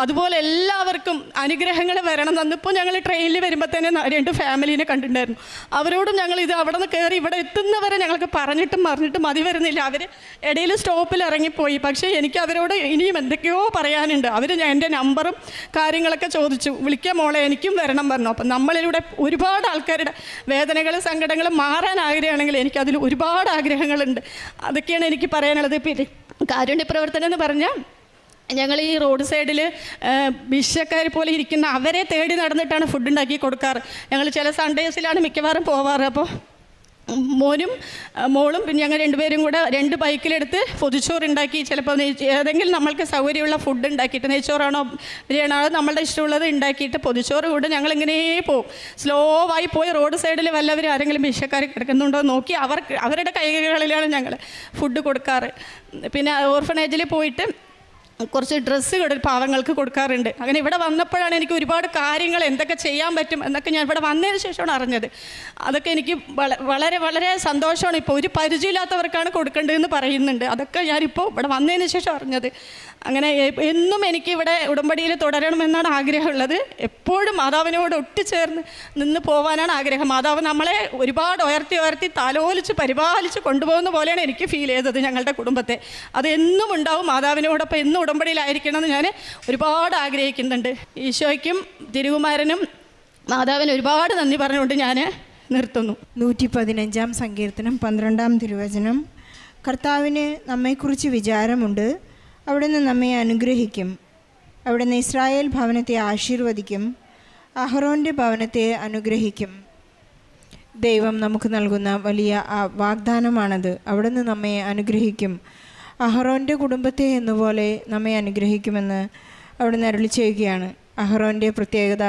അതുപോലെ എല്ലാവർക്കും അനുഗ്രഹങ്ങൾ വരണം. അന്നിപ്പോൾ ഞങ്ങൾ ട്രെയിനിൽ വരുമ്പോൾ തന്നെ 2 ഫാമിലീനെ കണ്ടിട്ടുണ്ടായിരുന്നു. അവരോടും ഞങ്ങൾ ഇത് അവിടെ നിന്ന് കയറി ഇവിടെ എത്തുന്നവരെ ഞങ്ങൾക്ക് പറഞ്ഞിട്ടും മതി വരുന്നില്ല. അവർ ഇടയിൽ സ്റ്റോപ്പിൽ ഇറങ്ങിപ്പോയി. പക്ഷേ എനിക്ക് അവരോട് ഇനിയും എന്തൊക്കെയോ പറയാനുണ്ട്. അവർ എൻ്റെ നമ്പറും കാര്യങ്ങളൊക്കെ ചോദിച്ചു, വിളിക്കാൻ മോളെ എനിക്കും വരണം പറഞ്ഞു. അപ്പം നമ്മളിലൂടെ ഒരുപാട് ആൾക്കാരുടെ വേദനകളും സങ്കടങ്ങളും മാറാൻ ആഗ്രഹമാണെങ്കിൽ എനിക്കതിൽ ഒരുപാട് ആഗ്രഹങ്ങളുണ്ട്. അതൊക്കെയാണ് എനിക്ക് പറയാനുള്ളത്. പിന്നെ കാരുണ്യ പ്രവർത്തനം എന്ന് പറഞ്ഞാൽ ഞങ്ങൾ ഈ റോഡ് സൈഡിൽ ഭിക്ഷക്കാർ പോലെ ഇരിക്കുന്ന അവരെ തേടി നടന്നിട്ടാണ് ഫുഡ് ഉണ്ടാക്കി കൊടുക്കാറ്. ഞങ്ങൾ ചില സൺഡേസിലാണ് മിക്കവാറും പോവാറ്. അപ്പോൾ മോനും മോളും പിന്നെ ഞങ്ങൾ 2 പേരും കൂടെ 2 ബൈക്കിലെടുത്ത് പൊതിച്ചോറുണ്ടാക്കി ചിലപ്പോൾ ഏതെങ്കിലും നമ്മൾക്ക് സൗകര്യമുള്ള ഫുഡ് ഉണ്ടാക്കിയിട്ട് നെയ്ച്ചോറാണോ ബിരിയാണിയാണോ നമ്മളുടെ ഇഷ്ടമുള്ളത് ഉണ്ടാക്കിയിട്ട് പൊതിച്ചോറ് കൂടെ ഞങ്ങളിങ്ങനെ പോവും. സ്ലോവായി പോയി റോഡ് സൈഡിൽ വല്ലവരും ആരെങ്കിലും ഭിക്ഷക്കാർ കിടക്കുന്നുണ്ടോ നോക്കി അവരുടെ കൈകളിലാണ് ഞങ്ങൾ ഫുഡ് കൊടുക്കാറ്. പിന്നെ ഓർഫനേജിൽ പോയിട്ട് കുറച്ച് ഡ്രസ്സ് പാവങ്ങൾക്ക് കൊടുക്കാറുണ്ട്. അങ്ങനെ ഇവിടെ വന്നപ്പോഴാണ് എനിക്ക് ഒരുപാട് കാര്യങ്ങൾ എന്തൊക്കെ ചെയ്യാൻ പറ്റും എന്നൊക്കെ ഞാൻ ഇവിടെ വന്നതിന് ശേഷമാണ് അറിഞ്ഞത്. അതൊക്കെ എനിക്ക് വളരെ വളരെ സന്തോഷമാണ്. ഇപ്പോൾ ഒരു പരിചയമില്ലാത്തവർക്കാണ് കൊടുക്കേണ്ടതെന്ന് പറയുന്നുണ്ട്. അതൊക്കെ ഞാനിപ്പോൾ ഇവിടെ വന്നതിന് ശേഷം അറിഞ്ഞത്. അങ്ങനെ എന്നും എനിക്ക് ഇവിടെ ഉടമ്പടിയിൽ തുടരണമെന്നാണ് ആഗ്രഹമുള്ളത്. എപ്പോഴും മാതാവിനോട് ഒട്ടിച്ചേർന്ന് നിന്ന് പോകാനാണ് ആഗ്രഹം. മാതാവ് നമ്മളെ ഒരുപാട് ഉയർത്തി താലോലിച്ച് പരിപാലിച്ച് കൊണ്ടുപോകുന്ന പോലെയാണ് എനിക്ക് ഫീൽ ചെയ്തത് ഞങ്ങളുടെ കുടുംബത്തെ. അത് എന്നും ഉണ്ടാവും. മാതാവിനോടൊപ്പം എന്നും ഉടമ്പടിയിലായിരിക്കണമെന്ന് ഞാൻ ഒരുപാട് ആഗ്രഹിക്കുന്നുണ്ട്. ഈശോയ്ക്കും തിരുകുമാരനും മാതാവിന് ഒരുപാട് നന്ദി പറഞ്ഞുകൊണ്ട് ഞാൻ നിർത്തുന്നു. 115 സങ്കീർത്തനം 12 തിരുവചനം. കർത്താവിന് നമ്മെക്കുറിച്ച് വിചാരമുണ്ട്, അവിടുന്ന് നമ്മെ അനുഗ്രഹിക്കും. അവിടുന്ന് ഇസ്രായേൽ ഭവനത്തെ ആശീർവദിക്കും, അഹ്റോൻ്റെ ഭവനത്തെ അനുഗ്രഹിക്കും. ദൈവം നമുക്ക് നൽകുന്ന വലിയ വാഗ്ദാനമാണത്. അവിടുന്ന് നമ്മെ അനുഗ്രഹിക്കും, അഹ്റോൻ്റെ കുടുംബത്തെ എന്നുപോലെ നമ്മെ അനുഗ്രഹിക്കുമെന്ന് അവിടുന്ന് അരുളി ചെയ്യുകയാണ്. അഹ്റോൻ്റെ പ്രത്യേകത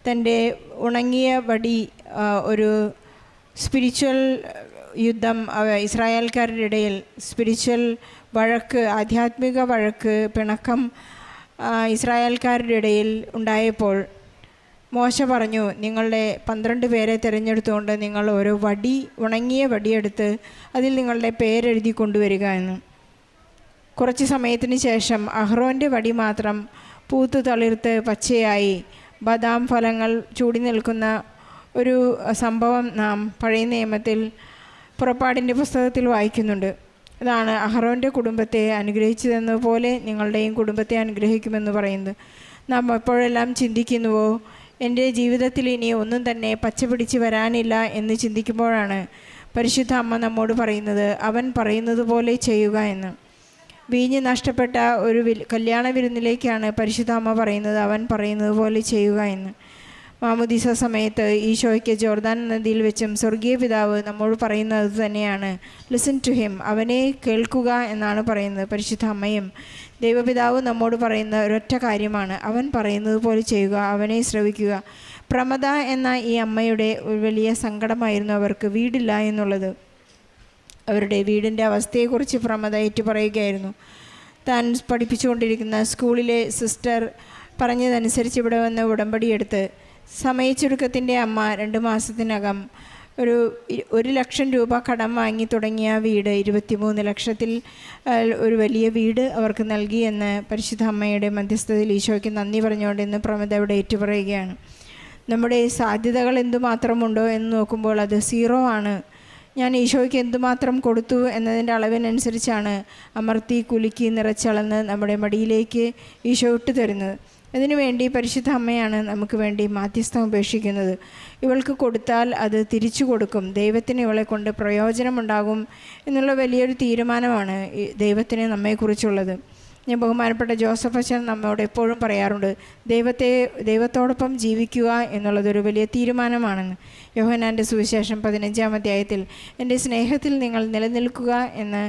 തൻ്റെ ഉണങ്ങിയ വടി ഒരു സ്പിരിച്വൽ യുദ്ധം ഇസ്രായേൽക്കാരുടെ ഇടയിൽ സ്പിരിച്വൽ വഴക്ക്, ആധ്യാത്മിക വഴക്ക്, പിണക്കം ഇസ്രായേൽക്കാരുടെ ഇടയിൽ ഉണ്ടായപ്പോൾ മോശ പറഞ്ഞു, നിങ്ങളുടെ 12 പേരെ തിരഞ്ഞെടുത്തുകൊണ്ട് നിങ്ങൾ ഓരോ ഉണങ്ങിയ വടിയെടുത്ത് അതിൽ നിങ്ങളുടെ പേരെഴുതി കൊണ്ടുവരിക എന്ന്. കുറച്ച് സമയത്തിന് ശേഷം അഹ്റോൻ്റെ വടി മാത്രം പൂത്തു തളിർത്ത് പച്ചയായി ബദാം ഫലങ്ങൾ ചൂടി നിൽക്കുന്ന ഒരു സംഭവം നാം പഴയ നിയമത്തിൽ പുറപ്പാടിൻ്റെ പുസ്തകത്തിൽ വായിക്കുന്നുണ്ട്. അതാണ് അഹ്റോൻ്റെ കുടുംബത്തെ അനുഗ്രഹിച്ചതെന്നപോലെ നിങ്ങളുടെയും കുടുംബത്തെ അനുഗ്രഹിക്കുമെന്ന് പറയുന്നത്. നാം എപ്പോഴെല്ലാം ചിന്തിക്കുന്നുവോ എൻ്റെ ജീവിതത്തിൽ ഇനി ഒന്നും തന്നെ പച്ച പിടിച്ച് വരാനില്ല എന്ന് ചിന്തിക്കുമ്പോഴാണ് പരിശുദ്ധ അമ്മ നമ്മോട് പറയുന്നത് അവൻ പറയുന്നത് പോലെ ചെയ്യുക എന്ന്. വീഞ്ഞ് നഷ്ടപ്പെട്ട ഒരു കല്യാണ വിരുന്നിലേക്കാണ് പരിശുദ്ധ അമ്മ പറയുന്നത് അവൻ പറയുന്നത് പോലെ ചെയ്യുക എന്ന്. മാമുദീസ സമയത്ത് ഈശോയ്ക്ക് ജോർദാൻ നദിയിൽ വെച്ചും സ്വർഗീയ പിതാവ് നമ്മോട് പറയുന്നത് തന്നെയാണ്, ലിസൺ ടു ഹിം, അവനെ കേൾക്കുക എന്നാണ് പറയുന്നത്. പരിശുദ്ധ അമ്മയും ദൈവപിതാവ് നമ്മോട് പറയുന്ന ഒരൊറ്റ കാര്യമാണ്, അവൻ പറയുന്നത് പോലെ ചെയ്യുക, അവനെ ശ്രവിക്കുക. പ്രമദ എന്ന ഈ അമ്മയുടെ ഒരു വലിയ സങ്കടമായിരുന്നു അവർക്ക് വീടില്ല എന്നുള്ളത്. അവരുടെ വീടിൻ്റെ അവസ്ഥയെക്കുറിച്ച് പ്രമദ ഏറ്റുപറയുകയായിരുന്നു. താൻ പഠിപ്പിച്ചുകൊണ്ടിരിക്കുന്ന സ്കൂളിലെ സിസ്റ്റർ പറഞ്ഞതനുസരിച്ച് ഇവിടെ വന്ന് ഉടമ്പടിയെടുത്ത് സമയച്ചുരുക്കത്തിൻ്റെ അമ്മ 2 മാസത്തിനകം 1 ലക്ഷം രൂപ കടം വാങ്ങി തുടങ്ങിയ വീട് 23 ലക്ഷത്തിൽ ഒരു വലിയ വീട് അവർക്ക് നൽകിയെന്ന് പരിശുദ്ധ അമ്മയുടെ മധ്യസ്ഥതയിൽ ഈശോയ്ക്ക് നന്ദി പറഞ്ഞുകൊണ്ട് ഇന്ന് പ്രമദ ഇവിടെ ഏറ്റുപറയുകയാണ്. നമ്മുടെ സാധ്യതകൾ എന്തുമാത്രമുണ്ടോ എന്ന് നോക്കുമ്പോൾ അത് 0 ആണ് ഞാൻ ഈശോയ്ക്ക് എന്തുമാത്രം കൊടുത്തു എന്നതിൻ്റെ അളവിനനുസരിച്ചാണ് അമർത്തി കുലുക്കി നിറച്ചളന്ന് നമ്മുടെ മടിയിലേക്ക് ഈശോ ഇട്ട് തരുന്നത്. അതിനുവേണ്ടി പരിശുദ്ധ അമ്മയാണ് നമുക്ക് വേണ്ടി മാധ്യസ്ഥം ഉപേക്ഷിക്കുന്നത്. ഇവൾക്ക് കൊടുത്താൽ അത് തിരിച്ചു കൊടുക്കും, ദൈവത്തിന് ഇവളെ കൊണ്ട് പ്രയോജനമുണ്ടാകും എന്നുള്ള വലിയൊരു തീരുമാനമാണ് ദൈവത്തിന് നമ്മെക്കുറിച്ചുള്ളത്. ഞാൻ ബഹുമാനപ്പെട്ട ജോസഫ് അച്ഛൻ നമ്മോട് എപ്പോഴും പറയാറുണ്ട്, ദൈവത്തോടൊപ്പം ജീവിക്കുക എന്നുള്ളതൊരു വലിയ തീരുമാനമാണെന്ന്. യോഹന്നാൻ്റെ സുവിശേഷം 15-ാം അധ്യായത്തിൽ എൻ്റെ സ്നേഹത്തിൽ നിങ്ങൾ നിലനിൽക്കുക എന്ന്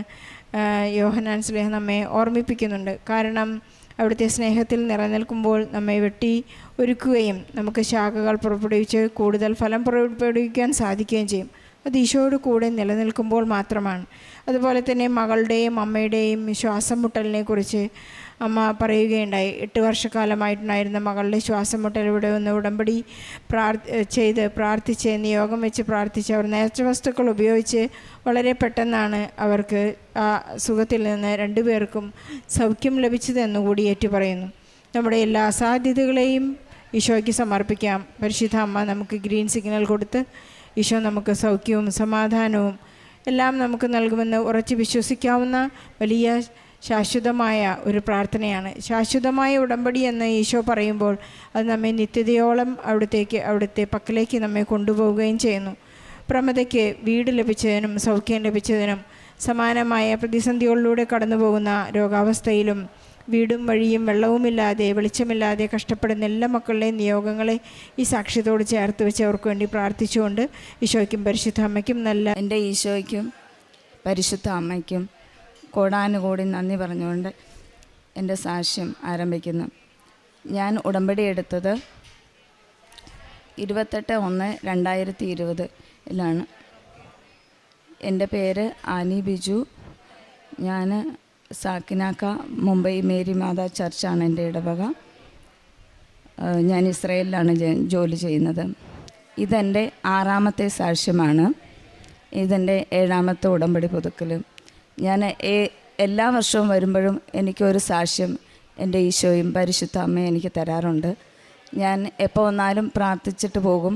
യോഹന്നാൻ സ്ലേഹ നമ്മെ ഓർമ്മിപ്പിക്കുന്നുണ്ട്. കാരണം അവിടുത്തെ സ്നേഹത്തിൽ നിലനിൽക്കുമ്പോൾ നമ്മെ വെട്ടി ഒരുക്കുകയും നമുക്ക് ശാഖകൾ പുറപ്പെടുവിച്ച് കൂടുതൽ ഫലം പുറപ്പെടുവിക്കാൻ സാധിക്കുകയും ചെയ്യും. അത് ഈശോയോട് കൂടെ നിലനിൽക്കുമ്പോൾ മാത്രമാണ്. അതുപോലെ തന്നെ മകളുടെയും അമ്മയുടെയും ശ്വാസം മുട്ടലിനെ കുറിച്ച് അമ്മ പറയുകയുണ്ടായി. 8 വർഷക്കാലമായിട്ടുണ്ടായിരുന്ന മകളുടെ ശ്വാസം മുട്ടൽ ഇവിടെ ഒന്ന് ഉടമ്പടി പ്രാർത്ഥിച്ച് നിയോഗം വെച്ച് പ്രാർത്ഥിച്ച് അവർ നേർച്ച വസ്തുക്കൾ ഉപയോഗിച്ച് വളരെ പെട്ടെന്നാണ് അവർക്ക് ആ സുഖത്തിൽ നിന്ന് 2 പേർക്കും സൗഖ്യം ലഭിച്ചതെന്നുകൂടി ഏറ്റുപറയുന്നു. നമ്മുടെ എല്ലാ അസാധ്യതകളെയും ഈശോയ്ക്ക് സമർപ്പിക്കാം. പരിശുദ്ധ അമ്മ നമുക്ക് ഗ്രീൻ സിഗ്നൽ കൊടുത്ത് ഈശോ നമുക്ക് സൗഖ്യവും സമാധാനവും എല്ലാം നമുക്ക് നൽകുമെന്ന് ഉറച്ച് വിശ്വസിക്കാവുന്ന വലിയ ശാശ്വതമായ ഒരു പ്രാർത്ഥനയാണ്. ശാശ്വതമായ ഉടമ്പടി എന്ന് ഈശോ പറയുമ്പോൾ അത് നമ്മെ നിത്യതയോളം അവിടുത്തെ പക്കലേക്ക് നമ്മെ കൊണ്ടുപോവുകയും ചെയ്യുന്നു. പ്രമദയ്ക്ക് വീട് ലഭിച്ചതിനും സൗഖ്യം ലഭിച്ചതിനും സമാനമായ പ്രതിസന്ധികളിലൂടെ കടന്നു പോകുന്ന രോഗാവസ്ഥയിലും വീടും വഴിയും വെള്ളവുമില്ലാതെ വെളിച്ചമില്ലാതെ കഷ്ടപ്പെടുന്ന എല്ലാ മക്കളുടെയും നിയോഗങ്ങളെ ഈ സാക്ഷ്യത്തോട് ചേർത്ത് വെച്ച് അവർക്ക് വേണ്ടി പ്രാർത്ഥിച്ചുകൊണ്ട് ഈശോയ്ക്കും പരിശുദ്ധ അമ്മയ്ക്കും എൻ്റെ ഈശോയ്ക്കും പരിശുദ്ധ അമ്മയ്ക്കും കോടാനുകൂടി നന്ദി പറഞ്ഞുകൊണ്ട് എൻ്റെ സാക്ഷ്യം ആരംഭിക്കുന്നു. ഞാൻ ഉടമ്പടി എടുത്തത് 28/1/2020 എൻ്റെ പേര് ആനി ബിജു. ഞാൻ സാക്കിനാക്ക മുംബൈ മേരി മാതാ ചർച്ചാണ് എൻ്റെ ഇടവക. ഞാൻ ഇസ്രയേലിലാണ് ജോലി ചെയ്യുന്നത്. ഇതെൻ്റെ 6ാമത്തെ സാക്ഷ്യമാണ്. ഇതെൻ്റെ 7ാമത്തെ ഉടമ്പടി പുതുക്കൽ. ഞാൻ എല്ലാ വർഷവും വരുമ്പോഴും എനിക്കൊരു സാക്ഷ്യം എൻ്റെ ഈശോയും പരിശുദ്ധ അമ്മയും എനിക്ക് തരാറുണ്ട്. ഞാൻ എപ്പോൾ വന്നാലും പ്രാർത്ഥിച്ചിട്ട് പോകും.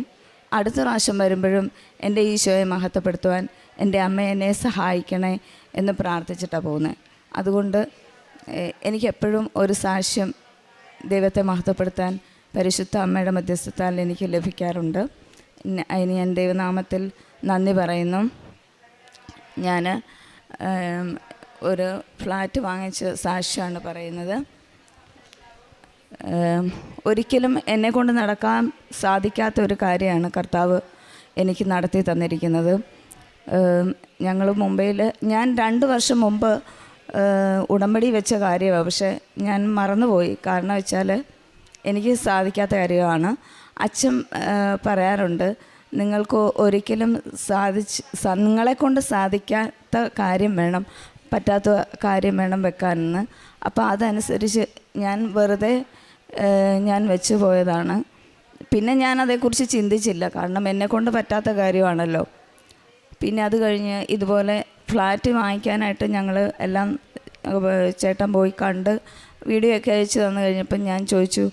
അടുത്ത പ്രാവശ്യം വരുമ്പോഴും എൻ്റെ ഈശോയെ മഹത്വപ്പെടുത്തുവാൻ എൻ്റെ അമ്മ എന്നെ സഹായിക്കണേ എന്ന് പ്രാർത്ഥിച്ചിട്ടാണ് പോകുന്നത്. അതുകൊണ്ട് എനിക്കെപ്പോഴും ഒരു സാക്ഷ്യം ദൈവത്തെ മഹത്വപ്പെടുത്താൻ പരിശുദ്ധ അമ്മയുടെ മധ്യസ്ഥത്താൽ എനിക്ക് ലഭിക്കാറുണ്ട്. അതിന് ഞാൻ ദൈവനാമത്തിൽ നന്ദി പറയുന്നു. ഞാൻ ഒരു ഫ്ലാറ്റ് വാങ്ങിച്ച സാക്ഷ്യമാണ് പറയുന്നത്. ഒരിക്കലും എന്നെക്കൊണ്ട് നടക്കാൻ സാധിക്കാത്ത ഒരു കാര്യമാണ് കർത്താവ് എനിക്ക് നടത്തി തന്നിരിക്കുന്നത്. ഞങ്ങൾ മുംബൈയിൽ ഞാൻ 2 വർഷം മുമ്പ് ഉടമ്പടി വെച്ച കാര്യമാണ്. പക്ഷേ ഞാൻ മറന്നുപോയി. കാരണം വെച്ചാൽ എനിക്ക് സാധിക്കാത്ത കാര്യമാണ്. അച്ഛൻ പറയാറുണ്ട്, നിങ്ങൾക്ക് ഒരിക്കലും നിങ്ങളെക്കൊണ്ട് സാധിക്കാത്ത കാര്യം വേണം, പറ്റാത്ത കാര്യം വേണം വെക്കാനെന്ന്. അപ്പോൾ അതനുസരിച്ച് ഞാൻ വെറുതെ വെച്ച് പോയതാണ്. പിന്നെ ഞാൻ അതേക്കുറിച്ച് ചിന്തിച്ചില്ല, കാരണം എന്നെക്കൊണ്ട് പറ്റാത്ത കാര്യമാണല്ലോ. പിന്നെ അത് കഴിഞ്ഞ് ഇതുപോലെ ഫ്ലാറ്റ് വാങ്ങിക്കാനായിട്ട് ഞങ്ങൾ എല്ലാം ചേട്ടൻ പോയി കണ്ട് വീഡിയോ ഒക്കെ അയച്ചു തന്നു കഴിഞ്ഞപ്പോൾ ഞാൻ ചോദിച്ചു,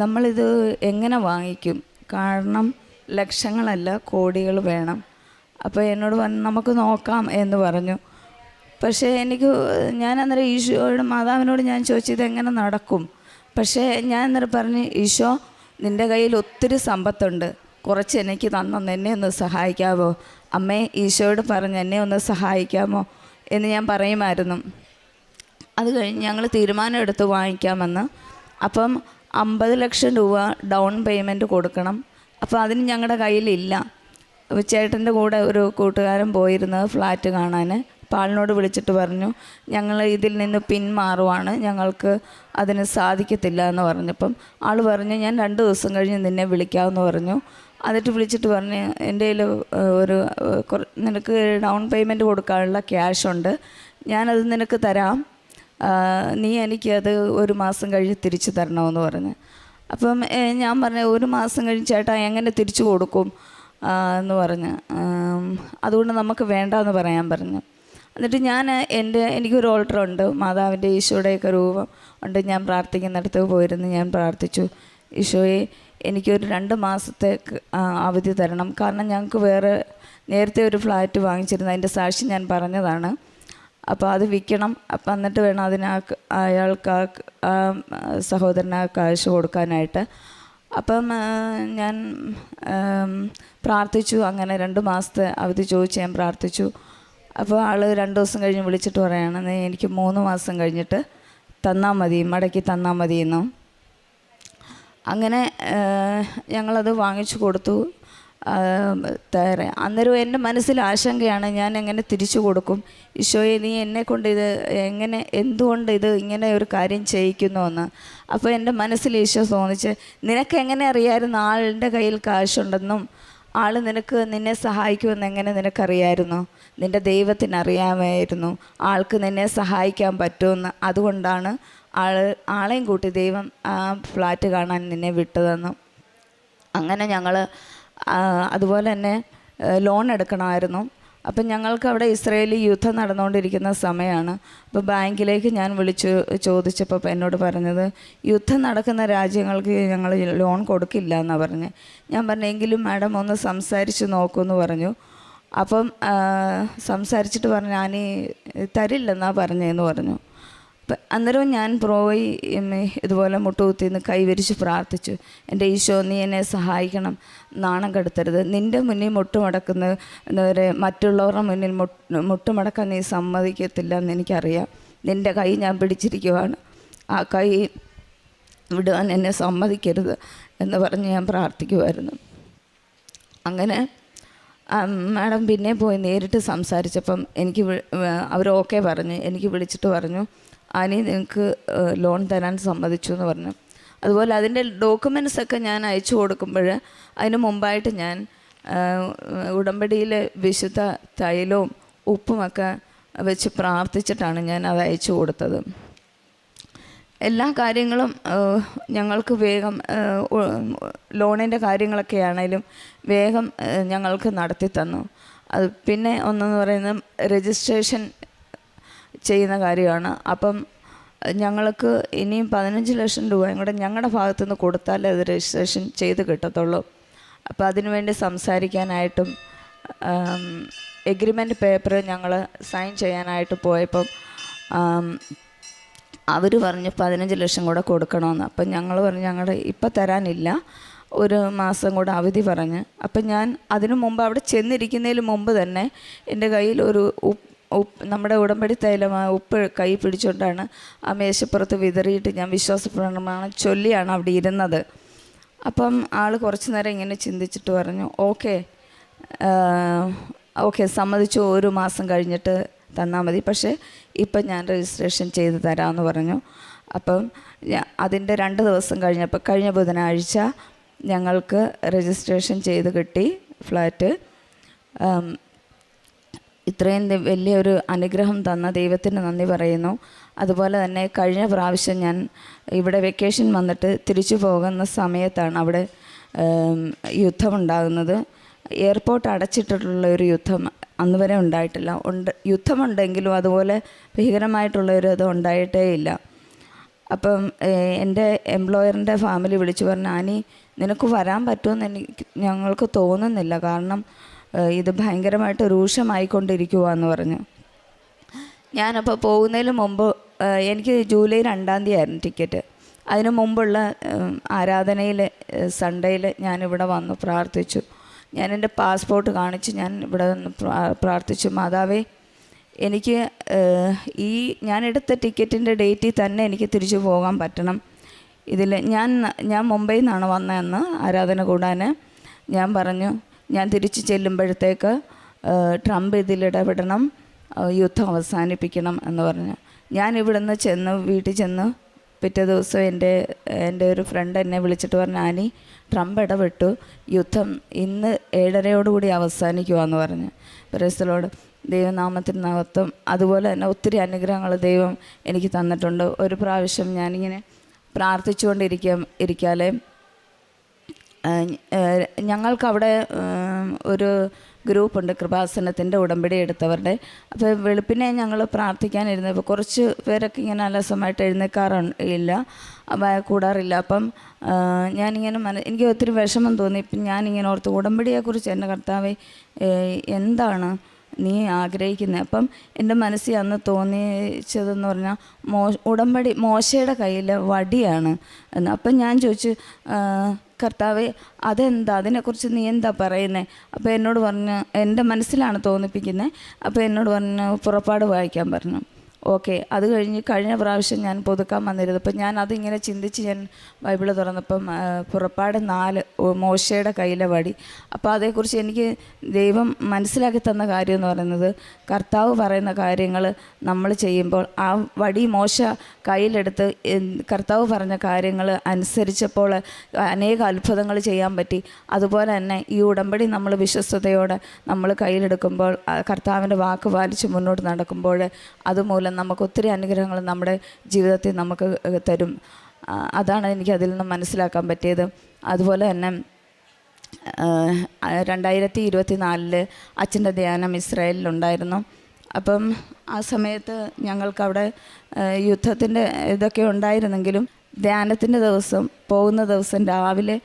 നമ്മളിത് എങ്ങനെ വാങ്ങിക്കും? കാരണം ലക്ഷങ്ങളല്ല കോടികൾ വേണം. അപ്പോൾ എന്നോട് നമുക്ക് നോക്കാം എന്ന് പറഞ്ഞു. പക്ഷേ ഞാൻ അന്നേരം ഈശോയോട് മാതാവിനോട് ഞാൻ ചോദിച്ചു ഇതെങ്ങനെ നടക്കും. പക്ഷേ ഞാൻ അന്നേരം പറഞ്ഞു, ഈശോ നിൻ്റെ കയ്യിൽ ഒത്തിരി സമ്പത്തുണ്ട്, കുറച്ച് എനിക്ക് തന്നൊന്ന് എന്നെ ഒന്ന് സഹായിക്കാമോ? അമ്മേ ഈശോയോട് പറഞ്ഞ് എന്നെ ഒന്ന് സഹായിക്കാമോ എന്ന് ഞാൻ പറയുമായിരുന്നു. അത് കഴിഞ്ഞ് ഞങ്ങൾ തീരുമാനം എടുത്ത് വാങ്ങിക്കാമെന്ന്. അപ്പം 50 ലക്ഷം രൂപ ഡൗൺ പേയ്മെൻറ്റ് കൊടുക്കണം. അപ്പോൾ അതിന് ഞങ്ങളുടെ കയ്യിലില്ല. ചേട്ടൻ്റെ കൂടെ ഒരു കൂട്ടുകാരൻ പോയിരുന്നത് ഫ്ലാറ്റ് കാണാൻ. അപ്പോൾ ആളിനോട് വിളിച്ചിട്ട് പറഞ്ഞു, ഞങ്ങൾ ഇതിൽ നിന്ന് പിന്മാറുവാണ്, ഞങ്ങൾക്ക് അതിന് സാധിക്കത്തില്ല എന്ന് പറഞ്ഞപ്പം ആൾ പറഞ്ഞു, ഞാൻ 2 ദിവസം കഴിഞ്ഞ് നിന്നെ വിളിക്കാമെന്ന് പറഞ്ഞു. എന്നിട്ട് വിളിച്ചിട്ട് പറഞ്ഞ്, എൻ്റെ കയ്യിൽ നിനക്ക് ഡൗൺ പേയ്മെൻറ്റ് കൊടുക്കാനുള്ള ക്യാഷുണ്ട്, ഞാനത് നിനക്ക് തരാം, നീ എനിക്കത് 1 മാസം കഴിഞ്ഞ് തിരിച്ചു തരണമെന്ന് പറഞ്ഞ്. അപ്പം ഞാൻ പറഞ്ഞു, 1 മാസം കഴിഞ്ഞ് ചേട്ടാ എങ്ങനെ തിരിച്ചു കൊടുക്കും എന്ന് പറഞ്ഞ്, അതുകൊണ്ട് നമുക്ക് വേണ്ടെന്ന് പറയാൻ പറഞ്ഞു. എന്നിട്ട് എനിക്കൊരു ഓൾട്ടറുണ്ട്, മാതാവിൻ്റെ ഈശോയുടെയൊക്കെ രൂപം ഉണ്ട്. ഞാൻ പ്രാർത്ഥിക്കുന്നിടത്ത് പോയിരുന്ന് ഞാൻ പ്രാർത്ഥിച്ചു, ഈശോയെ എനിക്കൊരു 2 മാസത്തേക്ക് അവധി തരണം, കാരണം ഞങ്ങൾക്ക് വേറെ നേരത്തെ ഒരു ഫ്ലാറ്റ് വാങ്ങിച്ചിരുന്നു, അതിൻ്റെ സാക്ഷി ഞാൻ പറഞ്ഞതാണ്. അപ്പോൾ അത് വിൽക്കണം. അപ്പം എന്നിട്ട് വേണം അയാൾക്ക് ആ സഹോദരന് കാശ് കൊടുക്കാനായിട്ട്. അപ്പം ഞാൻ പ്രാർത്ഥിച്ചു. അങ്ങനെ 2 മാസത്തെ അവധി ചോദിച്ച് ഞാൻ പ്രാർത്ഥിച്ചു. അപ്പോൾ ആൾ 2 ദിവസം കഴിഞ്ഞ് വിളിച്ചിട്ട് പറയാണ്, നീ എനിക്ക് 3 മാസം കഴിഞ്ഞിട്ട് തന്നാൽ മതി, മടക്കി തന്നാൽ മതി എന്നും. അങ്ങനെ ഞങ്ങളത് വാങ്ങിച്ചു കൊടുത്തു. അന്നേരം എൻ്റെ മനസ്സിൽ ആശങ്കയാണ്, ഞാൻ എങ്ങനെ തിരിച്ചു കൊടുക്കും? ഈശോയെ, നീ എന്നെക്കൊണ്ട് ഇത് എന്തുകൊണ്ട് ഇത് ഇങ്ങനെ ഒരു കാര്യം ചെയ്യിക്കുന്നുവെന്ന്. അപ്പോൾ എൻ്റെ മനസ്സിൽ ഈശോ തോന്നിച്ച്, നിനക്ക് എങ്ങനെ അറിയാമായിരുന്നു ആളുടെ കയ്യിൽ കാശുണ്ടെന്നും ആൾ നിന്നെ സഹായിക്കുമെന്ന് എങ്ങനെ നിനക്കറിയായിരുന്നു? നിൻ്റെ ദൈവത്തിന് അറിയാമായിരുന്നു ആൾക്ക് നിന്നെ സഹായിക്കാൻ പറ്റുമെന്ന്. അതുകൊണ്ടാണ് ആളെയും കൂട്ടി ദൈവം ആ ഫ്ലാറ്റ് കാണാൻ നിന്നെ വിട്ടതെന്നും. അങ്ങനെ ഞങ്ങൾ അതുപോലെ തന്നെ ലോൺ എടുക്കണമായിരുന്നു. അപ്പം ഞങ്ങൾക്ക് അവിടെ ഇസ്രായേലി യുദ്ധം നടന്നുകൊണ്ടിരിക്കുന്ന സമയമാണ്. അപ്പോൾ ബാങ്കിലേക്ക് ഞാൻ വിളിച്ചു ചോദിച്ചപ്പോൾ എന്നോട് പറഞ്ഞത്, യുദ്ധം നടക്കുന്ന രാജ്യങ്ങൾക്ക് ഞങ്ങൾ ലോൺ കൊടുക്കില്ല എന്നാണ് പറഞ്ഞത്. ഞാൻ പറഞ്ഞു, എങ്കിലും മാഡം ഒന്ന് സംസാരിച്ച് നോക്കുമെന്ന് പറഞ്ഞു. അപ്പം സംസാരിച്ചിട്ട് പറഞ്ഞു, ഞാൻ തരില്ലെന്നാണ് പറഞ്ഞതെന്ന് പറഞ്ഞു. അന്നേരം ഞാൻ പോയി ഇതുപോലെ മുട്ടുകുത്തിന്ന് കൈവരിച്ച് പ്രാർത്ഥിച്ചു, എൻ്റെ ഈശോ, നീ എന്നെ സഹായിക്കണം, നാണം കെടുത്തരുത്. നിൻ്റെ മുന്നിൽ മുട്ടുമടക്കുന്നവരെ മറ്റുള്ളവരുടെ മുന്നിൽ മുട്ടുമടക്കാൻ നീ സമ്മതിക്കത്തില്ല എന്ന് എനിക്കറിയാം. നിൻ്റെ കൈ ഞാൻ പിടിച്ചിരിക്കുവാണ്, ആ കൈ വിടുവാൻ എന്നെ സമ്മതിക്കരുത് എന്ന് പറഞ്ഞ് ഞാൻ പ്രാർത്ഥിക്കുമായിരുന്നു. അങ്ങനെ മാഡം പിന്നെ പോയി നേരിട്ട് സംസാരിച്ചപ്പം എനിക്ക് അവർ ഓക്കെ പറഞ്ഞ് എനിക്ക് വിളിച്ചിട്ട് പറഞ്ഞു, ആനി നിങ്ങൾക്ക് ലോൺ തരാൻ സമ്മതിച്ചു എന്ന് പറഞ്ഞു. അതുപോലെ അതിൻ്റെ ഡോക്യുമെൻറ്റ്സൊക്കെ ഞാൻ അയച്ചു കൊടുക്കുമ്പോൾ അതിന് മുമ്പായിട്ട് ഞാൻ ഉടമ്പടിയിലെ വിശുദ്ധ തൈലവും ഉപ്പുമൊക്കെ വെച്ച് പ്രാർത്ഥിച്ചിട്ടാണ് ഞാൻ അത് അയച്ചു കൊടുത്തത്. എല്ലാ കാര്യങ്ങളും ഞങ്ങൾക്ക് വേഗം ലോണിൻ്റെ കാര്യങ്ങളൊക്കെ ആണെങ്കിലും വേഗം ഞങ്ങൾക്ക് നടത്തി തന്നു. അത് പിന്നെ ഒന്നെന്ന് പറയുന്നത് രജിസ്ട്രേഷൻ ചെയ്യുന്ന കാര്യമാണ്. അപ്പം ഞങ്ങൾക്ക് ഇനിയും 15 ലക്ഷം രൂപയും കൂടെ ഞങ്ങളുടെ ഭാഗത്തുനിന്ന് കൊടുത്താലേ അത് രജിസ്ട്രേഷൻ ചെയ്ത് കിട്ടത്തുള്ളൂ. അപ്പോൾ അതിനുവേണ്ടി സംസാരിക്കാനായിട്ടും എഗ്രിമെൻറ്റ് പേപ്പർ ഞങ്ങൾ സൈൻ ചെയ്യാനായിട്ട് പോയപ്പം അവർ പറഞ്ഞ് 15 ലക്ഷം കൂടെ കൊടുക്കണമെന്ന്. അപ്പം ഞങ്ങൾ പറഞ്ഞു, ഞങ്ങളുടെ ഇപ്പം തരാനില്ല, 1 മാസം കൂടെ അവധി പറഞ്ഞ്. അപ്പം ഞാൻ അതിനു മുമ്പ് അവിടെ ചെന്നിരിക്കുന്നതിന് മുമ്പ് തന്നെ എൻ്റെ കയ്യിൽ ഒരു നമ്മുടെ ഉടമ്പടി തൈലമായ ഉപ്പ് കൈ പിടിച്ചുകൊണ്ടാണ് ആ മേശപ്പുറത്ത് വിതറിയിട്ട് ഞാൻ വിശ്വാസപ്രമാണം ചൊല്ലിയാണ് അവിടെ ഇരുന്നത്. അപ്പം ആൾ കുറച്ച് നേരം ഇങ്ങനെ ചിന്തിച്ചിട്ട് പറഞ്ഞു, ഓക്കെ സമ്മതിച്ചു, 1 മാസം കഴിഞ്ഞിട്ട് തന്നാൽ മതി, പക്ഷേ ഇപ്പം ഞാൻ രജിസ്ട്രേഷൻ ചെയ്ത് തരാമെന്ന് പറഞ്ഞു. അപ്പം അതിൻ്റെ 2 ദിവസം കഴിഞ്ഞപ്പോൾ കഴിഞ്ഞ ബുധനാഴ്ച ഞങ്ങൾക്ക് രജിസ്ട്രേഷൻ ചെയ്ത് കിട്ടി ഫ്ലാറ്റ്. ഇത്രയും വലിയൊരു അനുഗ്രഹം തന്ന ദൈവത്തിന് നന്ദി പറയുന്നു. അതുപോലെ തന്നെ കഴിഞ്ഞ പ്രാവശ്യം ഞാൻ ഇവിടെ വെക്കേഷൻ വന്നിട്ട് തിരിച്ചു പോകുന്ന സമയത്താണ് അവിടെ യുദ്ധമുണ്ടാകുന്നത്. എയർപോർട്ട് അടച്ചിട്ടുള്ള ഒരു യുദ്ധം അന്ന് വരെ ഉണ്ടായിട്ടില്ല. യുദ്ധമുണ്ടെങ്കിലും അതുപോലെ ഭീകരമായിട്ടുള്ളൊരു ഇത് ഉണ്ടായിട്ടേ ഇല്ല. അപ്പം എൻ്റെ എംപ്ലോയറിൻ്റെ ഫാമിലി വിളിച്ചു പറഞ്ഞു, ആനി നിനക്ക് വരാൻ പറ്റുമെന്ന് ഞങ്ങൾക്ക് തോന്നുന്നില്ല, കാരണം ഇത് ഭയങ്കരമായിട്ട് രൂക്ഷമായിക്കൊണ്ടിരിക്കുവാന്ന് പറഞ്ഞു. ഞാനപ്പോൾ പോകുന്നതിന് മുമ്പ് എനിക്ക് ജൂലൈ 2-ാം തീയതി ആയിരുന്നു ടിക്കറ്റ്. അതിനു മുമ്പുള്ള ആരാധനയിൽ സൺഡേയിൽ ഞാനിവിടെ വന്നു പ്രാർത്ഥിച്ചു. ഞാൻ എൻ്റെ പാസ്പോർട്ട് കാണിച്ച് ഞാൻ ഇവിടെ വന്ന് പ്രാർത്ഥിച്ചു, മാതാവേ എനിക്ക് ഞാൻ എടുത്ത ടിക്കറ്റിൻ്റെ ഡേറ്റിൽ തന്നെ എനിക്ക് തിരിച്ചു പോകാൻ പറ്റണം. ഇതിൽ ഞാൻ മുംബൈയിൽ നിന്നാണ് വന്നതെന്ന് ആരാധന കൂടാൻ. ഞാൻ പറഞ്ഞു, ഞാൻ തിരിച്ച് ചെല്ലുമ്പോഴത്തേക്ക് ട്രംപ് ഇതിലിടപെടണം, യുദ്ധം അവസാനിപ്പിക്കണം എന്ന് പറഞ്ഞു. ഞാൻ ഇവിടുന്ന് വീട്ടിൽ ചെന്ന് പിറ്റേ ദിവസം എൻ്റെ ഒരു ഫ്രണ്ട് എന്നെ വിളിച്ചിട്ട് പറഞ്ഞു, ആനി ട്രംപ് ഇടപെട്ടു, യുദ്ധം ഇന്ന് 7:30 അവസാനിക്കുവാന്ന് പറഞ്ഞു. പ്രൈസ്തലോട് ദൈവനാമത്തിന് മഹത്വം. അതുപോലെ തന്നെ ഒത്തിരി അനുഗ്രഹങ്ങൾ ദൈവം എനിക്ക് തന്നിട്ടുണ്ട്. ഒരു പ്രാവശ്യം ഞാനിങ്ങനെ പ്രാർത്ഥിച്ചുകൊണ്ടിരിക്കാതെ ഞങ്ങൾക്കവിടെ ഒരു ഗ്രൂപ്പുണ്ട് കൃപാസനത്തിൻ്റെ ഉടമ്പടി എടുത്തവരുടെ. അപ്പോൾ വെളുപ്പിനെ ഞങ്ങൾ പ്രാർത്ഥിക്കാനിരുന്നപ്പോൾ കുറച്ച് പേരൊക്കെ ഇങ്ങനെ അലസമായിട്ട് എഴുന്നേക്കാറില്ല, കൂടാറില്ല. അപ്പം ഞാനിങ്ങനെ എനിക്ക് ഒത്തിരി വിഷമം തോന്നി. ഇപ്പം ഞാനിങ്ങനെ ഓർത്ത് ഉടമ്പടിയെക്കുറിച്ച് എൻ്റെ കർത്താവേ എന്താണ് നീ ആഗ്രഹിക്കുന്നത്? അപ്പം എൻ്റെ മനസ്സിൽ അന്ന് തോന്നിച്ചതെന്ന് പറഞ്ഞാൽ ഉടമ്പടി മോശയുടെ കയ്യിൽ വടിയാണ് എന്ന്. അപ്പം ഞാൻ ചോദിച്ചു, കർത്താവേ അതെന്താ, അതിനെക്കുറിച്ച് നീ എന്താ പറയുന്നത്? അപ്പോൾ എന്നോട് പറഞ്ഞു, എൻ്റെ മനസ്സിലാണ് തോന്നിപ്പിക്കുന്നത്. അപ്പോൾ എന്നോട് പറഞ്ഞു പുറപ്പാട് വായിക്കാൻ പറഞ്ഞു. ഓക്കെ. അത് കഴിഞ്ഞ പ്രാവശ്യം ഞാൻ പുതുക്കാൻ വന്നിരുന്നു. അപ്പം ഞാൻ അതിങ്ങനെ ചിന്തിച്ച് ഞാൻ ബൈബിൾ തുറന്നപ്പം പുറപ്പാട് 4 മോശയുടെ കയ്യിലെ വടി. അപ്പോൾ അതേക്കുറിച്ച് എനിക്ക് ദൈവം മനസ്സിലാക്കി തന്ന കാര്യം എന്ന് പറയുന്നത്, കർത്താവ് പറയുന്ന കാര്യങ്ങൾ നമ്മൾ ചെയ്യുമ്പോൾ ആ വടി മോശ കയ്യിലെടുത്ത് കർത്താവ് പറഞ്ഞ കാര്യങ്ങൾ അനുസരിച്ചപ്പോൾ അനേക അത്ഭുതങ്ങൾ ചെയ്യാൻ പറ്റി. അതുപോലെ തന്നെ ഈ ഉടമ്പടി നമ്മൾ വിശ്വസ്തയോടെ നമ്മൾ കയ്യിലെടുക്കുമ്പോൾ കർത്താവിൻ്റെ വാക്ക് പാലിച്ച് മുന്നോട്ട് നടക്കുമ്പോൾ അതുമൂലം നമുക്ക് ഒത്തിരി അനുഗ്രഹങ്ങൾ നമ്മുടെ ജീവിതത്തിൽ നമുക്ക് തരും. അതാണ് എനിക്ക് അതിൽ നിന്ന് മനസ്സിലാക്കാൻ പറ്റിയത്. അതുപോലെ തന്നെ 2024 അച്ഛൻ്റെ ധ്യാനം ഇസ്രായേലിലുണ്ടായിരുന്നു. അപ്പം ആ സമയത്ത് ഞങ്ങൾക്കവിടെ യുദ്ധത്തിൻ്റെ ഇതൊക്കെ ഉണ്ടായിരുന്നെങ്കിലും ധ്യാനത്തിൻ്റെ ദിവസം പോകുന്ന ദിവസം രാവിലെ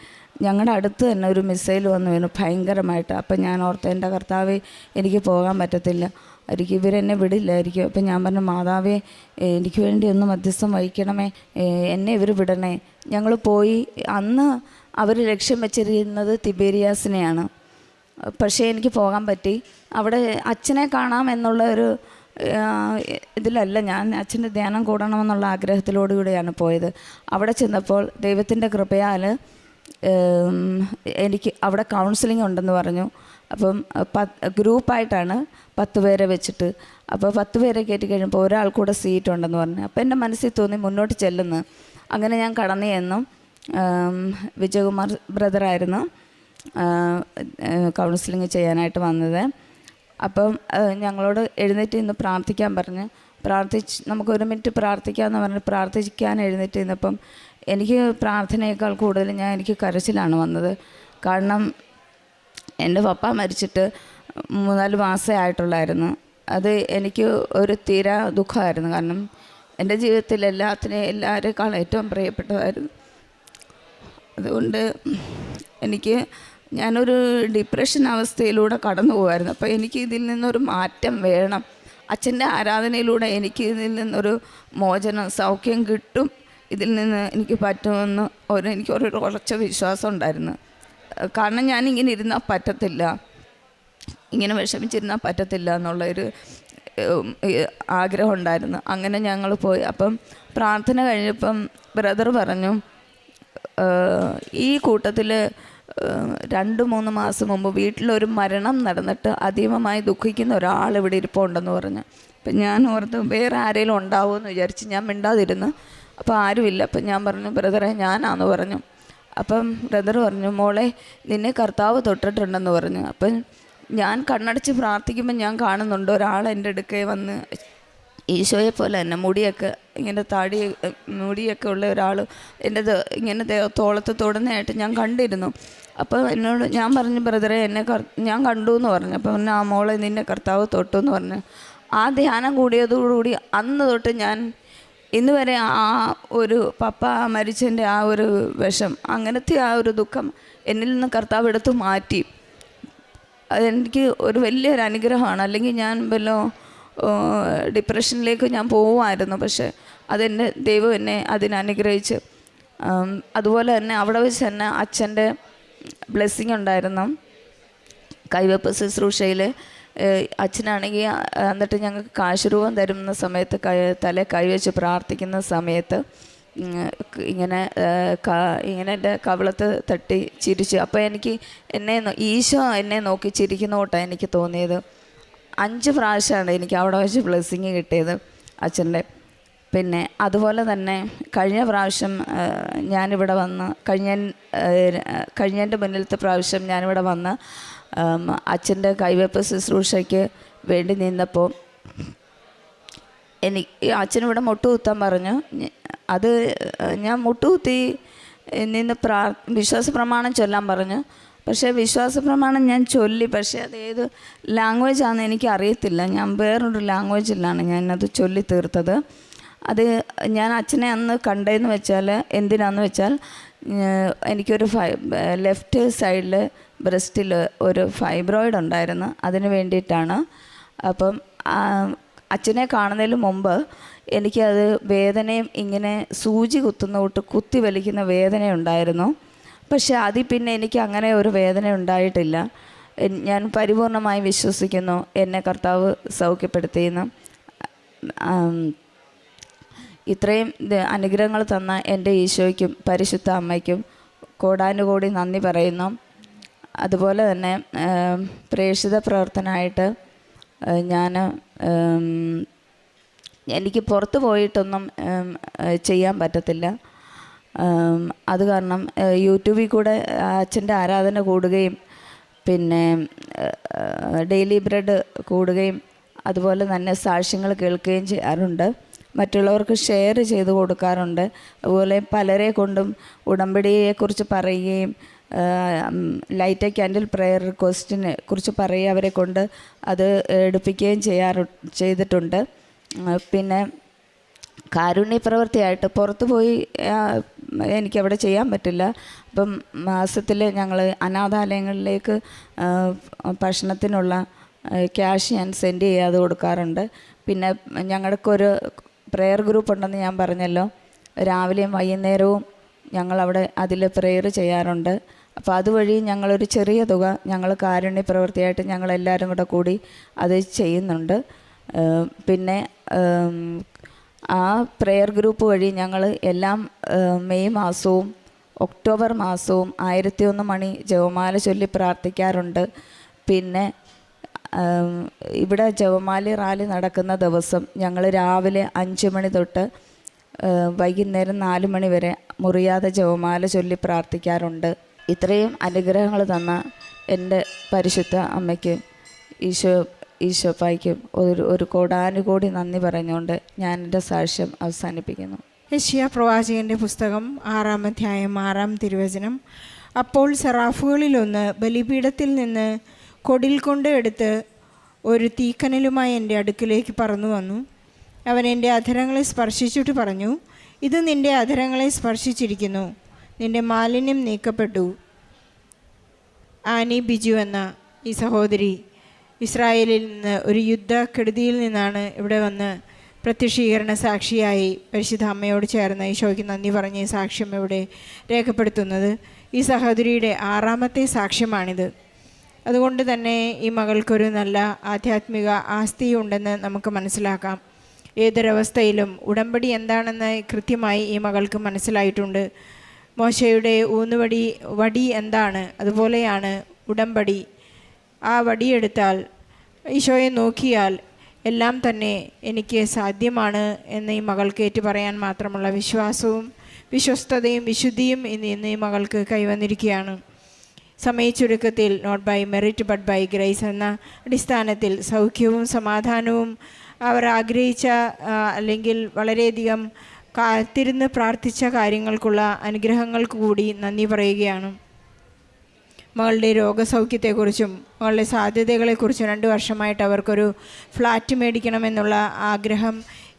ഞങ്ങളുടെ അടുത്ത് തന്നെ ഒരു മിസൈൽ വന്നു വീണു ഭയങ്കരമായിട്ട്. അപ്പം ഞാൻ ഓർത്ത്, എൻ്റെ കർത്താവേ എനിക്ക് പോകാൻ പറ്റത്തില്ല, ആയിരിക്കും ഇവരെന്നെ വിടില്ലായിരിക്കും. അപ്പം ഞാൻ പറഞ്ഞു, മാതാവേ എനിക്ക് വേണ്ടി ഒന്ന് മധ്യസ്ഥം വഹിക്കണമേ, എന്നെ ഇവർ വിടണേ. ഞങ്ങൾ പോയി. അന്ന് അവർ ലക്ഷ്യം വെച്ചിരുന്നത് തിബേരിയാസിനെയാണ്. പക്ഷേ എനിക്ക് പോകാൻ പറ്റി. അവിടെ അച്ഛനെ കാണാം എന്നുള്ള ഒരു ഇതിലല്ല, ഞാൻ അച്ഛൻ്റെ ധ്യാനം കൂടണമെന്നുള്ള ആഗ്രഹത്തിലോടുകൂടിയാണ് പോയത്. അവിടെ ചെന്നപ്പോൾ ദൈവത്തിൻ്റെ കൃപയാൽ എനിക്ക് അവിടെ കൗൺസിലിംഗ് ഉണ്ടെന്ന് പറഞ്ഞു. അപ്പം ഗ്രൂപ്പായിട്ടാണ് 10 പേരെ വെച്ചിട്ട്. അപ്പോൾ 10 പേരെ കയറ്റി കഴിയുമ്പോൾ ഒരാൾ കൂടെ സീറ്റ് ഉണ്ടെന്ന് പറഞ്ഞു. അപ്പോൾ എൻ്റെ മനസ്സിൽ തോന്നി മുന്നോട്ട് ചെല്ലുന്നു. അങ്ങനെ ഞാൻ കടന്നു ചെന്നു. വിജയകുമാർ ബ്രദറായിരുന്നു കൗൺസിലിംഗ് ചെയ്യാനായിട്ട് വന്നത്. അപ്പം ഞങ്ങളോട് എഴുന്നേറ്റ് ഇന്ന് പ്രാർത്ഥിക്കാൻ പറഞ്ഞ് നമുക്ക് 1 മിനിറ്റ് പ്രാർത്ഥിക്കാമെന്ന് പറഞ്ഞ് പ്രാർത്ഥിക്കാൻ എഴുന്നേറ്റ് ഇന്നപ്പം എനിക്ക് പ്രാർത്ഥനയേക്കാൾ കൂടുതൽ എനിക്ക് കരച്ചിലാണ് വന്നത്. കാരണം എൻ്റെ പപ്പ മരിച്ചിട്ട് 3-4 മാസമേ ആയിട്ടുള്ളായിരുന്നു. അത് എനിക്ക് ഒരു തീരാ ദുഃഖമായിരുന്നു. കാരണം എൻ്റെ ജീവിതത്തിൽ എല്ലാവരെക്കാളും ഏറ്റവും പ്രിയപ്പെട്ടതായിരുന്നു. അതുകൊണ്ട് ഞാനൊരു ഡിപ്രഷൻ അവസ്ഥയിലൂടെ കടന്നു പോകുമായിരുന്നു. അപ്പോൾ എനിക്ക് ഇതിൽ നിന്നൊരു മാറ്റം വേണം. അച്ഛൻ്റെ ആരാധനയിലൂടെ എനിക്ക് ഇതിൽ നിന്നൊരു മോചനം, സൗഖ്യം കിട്ടും, ഇതിൽ നിന്ന് എനിക്ക് പറ്റുമെന്ന് എനിക്കൊരു ഉറച്ച വിശ്വാസം ഉണ്ടായിരുന്നു. കാരണം ഞാനിങ്ങനെ ഇരുന്നാൽ പറ്റത്തില്ല, ഇങ്ങനെ വിഷമിച്ചിരുന്നാൽ പറ്റത്തില്ല എന്നുള്ളൊരു ആഗ്രഹം ഉണ്ടായിരുന്നു. അങ്ങനെ ഞങ്ങൾ പോയി. അപ്പം പ്രാർത്ഥന കഴിഞ്ഞപ്പം ബ്രദർ പറഞ്ഞു, ഈ കൂട്ടത്തിൽ 2-3 മാസം മുമ്പ് വീട്ടിലൊരു മരണം നടന്നിട്ട് അതീവമായി ദുഃഖിക്കുന്ന ഒരാൾ ഇവിടെ ഇരിപ്പുണ്ടെന്ന് പറഞ്ഞു. അപ്പം ഞാൻ ഓർത്ത് വേറെ ആരെങ്കിലും ഉണ്ടാവുമെന്ന് വിചാരിച്ച് ഞാൻ മിണ്ടാതിരുന്നു. അപ്പോൾ ആരുമില്ല. അപ്പം ഞാൻ പറഞ്ഞു, ബ്രദറെ ഞാനാന്ന് പറഞ്ഞു. അപ്പം ബ്രദർ പറഞ്ഞു, മോളെ നിന്നെ കർത്താവ് തൊട്ടിട്ടുണ്ടെന്ന് പറഞ്ഞു. അപ്പം ഞാൻ കണ്ണടച്ച് പ്രാർത്ഥിക്കുമ്പോൾ ഞാൻ കാണുന്നുണ്ട് ഒരാൾ എൻ്റെ അടുക്കൽ വന്ന് ഈശോയെ പോലെ തന്നെ മുടിയൊക്കെ ഇങ്ങനെ മുടിയൊക്കെ ഉള്ള ഒരാൾ എൻ്റെ ഇങ്ങനെ തോളത്ത് തൊടുന്നതായിട്ട് ഞാൻ കണ്ടിരുന്നു. അപ്പോൾ എന്നോട് ഞാൻ പറഞ്ഞു, ബ്രദറെ ഞാൻ കണ്ടു എന്ന് പറഞ്ഞു. അപ്പോൾ പിന്നെ ആ മോളെ നിന്നെ കർത്താവ് തൊട്ടു എന്ന് പറഞ്ഞു. ആ ധ്യാനം കൂടിയതോടുകൂടി അന്ന് തൊട്ട് ഞാൻ ഇന്ന് വരെ ആ ഒരു പപ്പ മരിച്ചതിൻ്റെ ആ ഒരു വിഷം, അങ്ങനത്തെ ആ ഒരു ദുഃഖം എന്നിൽ നിന്ന് കർത്താവ് എടുത്തു മാറ്റി. അതെനിക്ക് ഒരു വലിയൊരു അനുഗ്രഹമാണ്. അല്ലെങ്കിൽ ഞാൻ ഡിപ്രഷനിലേക്ക് ഞാൻ പോവുമായിരുന്നു. പക്ഷേ അതെൻ്റെ ദൈവം എന്നെ അതിനനുഗ്രഹിച്ച്. അതുപോലെ തന്നെ അവിടെ വെച്ച് തന്നെ അച്ഛൻ്റെ ബ്ലെസ്സിങ് ഉണ്ടായിരുന്നു. കൈവെപ്പ് ശുശ്രൂഷയിൽ അച്ഛനാണെങ്കിൽ എന്നിട്ട് ഞങ്ങൾക്ക് കാശുരൂപം തരുന്ന സമയത്ത് തല കൈവച്ച് പ്രാർത്ഥിക്കുന്ന സമയത്ത് ഇങ്ങനെ എൻ്റെ കവിളത്ത് തട്ടി ചിരിച്ചു. അപ്പോൾ എനിക്ക് ഈശോ എന്നെ നോക്കി ചിരിക്കുന്നോട്ടാണ് എനിക്ക് തോന്നിയത്. 5 പ്രാവശ്യമാണ് എനിക്ക് അവിടെ വെച്ച് ബ്ലെസ്സിങ് കിട്ടിയത് അച്ഛൻ്റെ. പിന്നെ അതുപോലെ തന്നെ കഴിഞ്ഞ പ്രാവശ്യം ഞാനിവിടെ വന്ന് കഴിഞ്ഞതിൻ്റെ മുന്നിലത്തെ പ്രാവശ്യം ഞാനിവിടെ വന്ന് അച്ഛൻ്റെ കൈവെപ്പ് ശുശ്രൂഷയ്ക്ക് വേണ്ടി നിന്നപ്പോൾ അച്ഛനിവിടെ മുട്ടുകുത്താൻ പറഞ്ഞു. അത് ഞാൻ മുട്ടുകുത്തി നിന്ന് വിശ്വാസ പ്രമാണം ചൊല്ലാൻ പറഞ്ഞു. പക്ഷേ വിശ്വാസ പ്രമാണം ഞാൻ ചൊല്ലി, പക്ഷേ അത് ഏത് ലാംഗ്വേജ് ആണെന്ന് എനിക്ക് അറിയത്തില്ല. ഞാൻ വേറൊരു ലാംഗ്വേജിലാണ് ഞാനത് ചൊല്ലി തീർത്തത്. അത് ഞാൻ അച്ഛനെ അന്ന് കണ്ടതെന്ന് വെച്ചാൽ എന്തിനാന്ന് വെച്ചാൽ എനിക്കൊരു ലെഫ്റ്റ് സൈഡിൽ ബ്രസ്റ്റിൽ ഒരു ഫൈബ്രോയിഡ് ഉണ്ടായിരുന്നു, അതിന് വേണ്ടിയിട്ടാണ്. അപ്പം അച്ഛനെ കാണുന്നതിന് മുമ്പ് എനിക്കത് വേദനയും ഇങ്ങനെ സൂചി കുത്തുന്ന തൊട്ട് കുത്തി വലിക്കുന്ന വേദനയുണ്ടായിരുന്നു. പക്ഷേ അതിൽ പിന്നെ എനിക്ക് അങ്ങനെ ഒരു വേദന ഉണ്ടായിട്ടില്ല. ഞാൻ പരിപൂർണമായി വിശ്വസിക്കുന്നു എന്നെ കർത്താവ് സൗഖ്യപ്പെടുത്തിയെന്ന്. ഇത്രയും അനുഗ്രഹങ്ങൾ തന്ന എൻ്റെ ഈശോയ്ക്കും പരിശുദ്ധ അമ്മയ്ക്കും കോടാനുകോടി നന്ദി പറയുന്നു. അതുപോലെ തന്നെ പ്രേക്ഷിത പ്രവർത്തനമായിട്ട് ഞാൻ എനിക്ക് പുറത്ത് പോയിട്ടൊന്നും ചെയ്യാൻ പറ്റത്തില്ല. അത് കാരണം യൂട്യൂബിൽ കൂടെ അച്ഛൻ്റെ ആരാധന കൂടുകയും പിന്നെ ഡെയിലി ബ്രെഡ് കൂടുകയും അതുപോലെ തന്നെ സാക്ഷ്യങ്ങൾ കേൾക്കുകയും ചെയ്യാറുണ്ട്. മറ്റുള്ളവർക്ക് ഷെയർ ചെയ്ത് കൊടുക്കാറുണ്ട്. അതുപോലെ പലരെ കൊണ്ടും ഉടമ്പടിയെക്കുറിച്ച് പറയുകയും ലൈറ്റ് എ ക്യാൻഡിൽ പ്രെയർ റിക്വസ്റ്റിനെ കുറിച്ച് പറയുക, അവരെ കൊണ്ട് അത് എടുപ്പിക്കുകയും ചെയ്തിട്ടുണ്ട്. പിന്നെ കാരുണ്യ പ്രവൃത്തിയായിട്ട് പുറത്തു പോയി എനിക്കവിടെ ചെയ്യാൻ പറ്റില്ല. അപ്പം മാസത്തിൽ ഞങ്ങൾ അനാഥാലയങ്ങളിലേക്ക് ഭക്ഷണത്തിനുള്ള ക്യാഷ് ഞാൻ സെൻഡ് ചെയ്യാതെ കൊടുക്കാറുണ്ട്. പിന്നെ ഞങ്ങൾക്കൊരു പ്രെയർ ഗ്രൂപ്പ് ഉണ്ടെന്ന് ഞാൻ പറഞ്ഞല്ലോ, രാവിലെയും വൈകുന്നേരവും ഞങ്ങളവിടെ അതിൽ പ്രെയർ ചെയ്യാറുണ്ട്. അപ്പോൾ അതുവഴി ഞങ്ങളൊരു ചെറിയ തുക ഞങ്ങൾ കാരുണ്യ പ്രവൃത്തിയായിട്ട് ഞങ്ങളെല്ലാവരും കൂടെ കൂടി അത് ചെയ്യുന്നുണ്ട്. പിന്നെ ആ പ്രെയർ ഗ്രൂപ്പ് വഴി ഞങ്ങൾ എല്ലാം മെയ് മാസവും ഒക്ടോബർ മാസവും 1001 മണി ജപമാല ചൊല്ലി പ്രാർത്ഥിക്കാറുണ്ട്. പിന്നെ ഇവിടെ ജപമാല റാലി നടക്കുന്ന ദിവസം ഞങ്ങൾ രാവിലെ 5 മണി തൊട്ട് വൈകുന്നേരം 4 മണി വരെ മുറിയാതെ ജപമാല ചൊല്ലി പ്രാർത്ഥിക്കാറുണ്ട്. ഇത്രയും അനുഗ്രഹങ്ങൾ തന്ന എൻ്റെ പരിശുദ്ധ അമ്മയ്ക്ക് ഈശോപ്പായ്ക്കും ഒരു കോടാനുകോടി നന്ദി പറഞ്ഞുകൊണ്ട് ഞാൻ എൻ്റെ സാക്ഷ്യം അവസാനിപ്പിക്കുന്നു. യെശയ്യാ പ്രവാചകൻ്റെ പുസ്തകം 6-ാം അധ്യായം 6-ാം തിരുവചനം. അപ്പോൾ സെറാഫുകളിലൊന്ന് ബലിപീഠത്തിൽ നിന്ന് കൊടിൽ കൊണ്ട് എടുത്ത് ഒരു തീക്കനലുമായി എൻ്റെ അടുക്കിലേക്ക് പറന്നു വന്നു. അവൻ എൻ്റെ അധരങ്ങളെ സ്പർശിച്ചിട്ട് പറഞ്ഞു, ഇത് നിൻ്റെ അധരങ്ങളെ സ്പർശിച്ചിരിക്കുന്നു, നിൻ്റെ മാലിന്യം നീക്കപ്പെട്ടു. ആനി ബിജു എന്ന ഈ സഹോദരി ഇസ്രായേലിൽ നിന്ന് ഒരു യുദ്ധക്കെടുതിയിൽ നിന്നാണ് ഇവിടെ വന്ന് പ്രത്യക്ഷീകരണ സാക്ഷിയായി പരിശുദ്ധ അമ്മയോട് ചേർന്ന് ഈശോയ്ക്ക് നന്ദി പറഞ്ഞ് ഈ സാക്ഷ്യം ഇവിടെ രേഖപ്പെടുത്തുന്നത്. ഈ സഹോദരിയുടെ 6ാമത്തെ സാക്ഷ്യമാണിത്. അതുകൊണ്ട് തന്നെ ഈ മകൾക്കൊരു നല്ല ആധ്യാത്മിക ആസ്തിയുണ്ടെന്ന് നമുക്ക് മനസ്സിലാക്കാം. ഏതൊരവസ്ഥയിലും ഉടമ്പടി എന്താണെന്ന് കൃത്യമായി ഈ മകൾക്ക് മനസ്സിലായിട്ടുണ്ട്. മോശയുടെ വടി എന്താണ്, അതുപോലെയാണ് ഉടമ്പടി. ആ വടിയെടുത്താൽ ഈശോയെ നോക്കിയാൽ എല്ലാം തന്നെ എനിക്ക് സാധ്യമാണ് എന്ന് ഈ മകൾക്ക് ഏറ്റു പറയാൻ മാത്രമുള്ള വിശ്വാസവും വിശ്വസ്തതയും വിശുദ്ധിയും ഇന്ന് ഈ മകൾക്ക് കൈവന്നിരിക്കുകയാണ്. സമയച്ചുരുക്കത്തിൽ not by merit but by grace എന്ന അടിസ്ഥാനത്തിൽ സൗഖ്യവും സമാധാനവും അവർ ആഗ്രഹിച്ച അല്ലെങ്കിൽ വളരെയധികം കാത്തിരുന്ന് പ്രാർത്ഥിച്ച കാര്യങ്ങൾക്കുള്ള അനുഗ്രഹങ്ങൾക്ക് കൂടി നന്ദി പറയുകയാണ്. മകളുടെ രോഗസൗഖ്യത്തെക്കുറിച്ചും മകളുടെ സാധ്യതകളെക്കുറിച്ചും 2 വർഷമായിട്ട് അവർക്കൊരു ഫ്ലാറ്റ് മേടിക്കണമെന്നുള്ള ആഗ്രഹം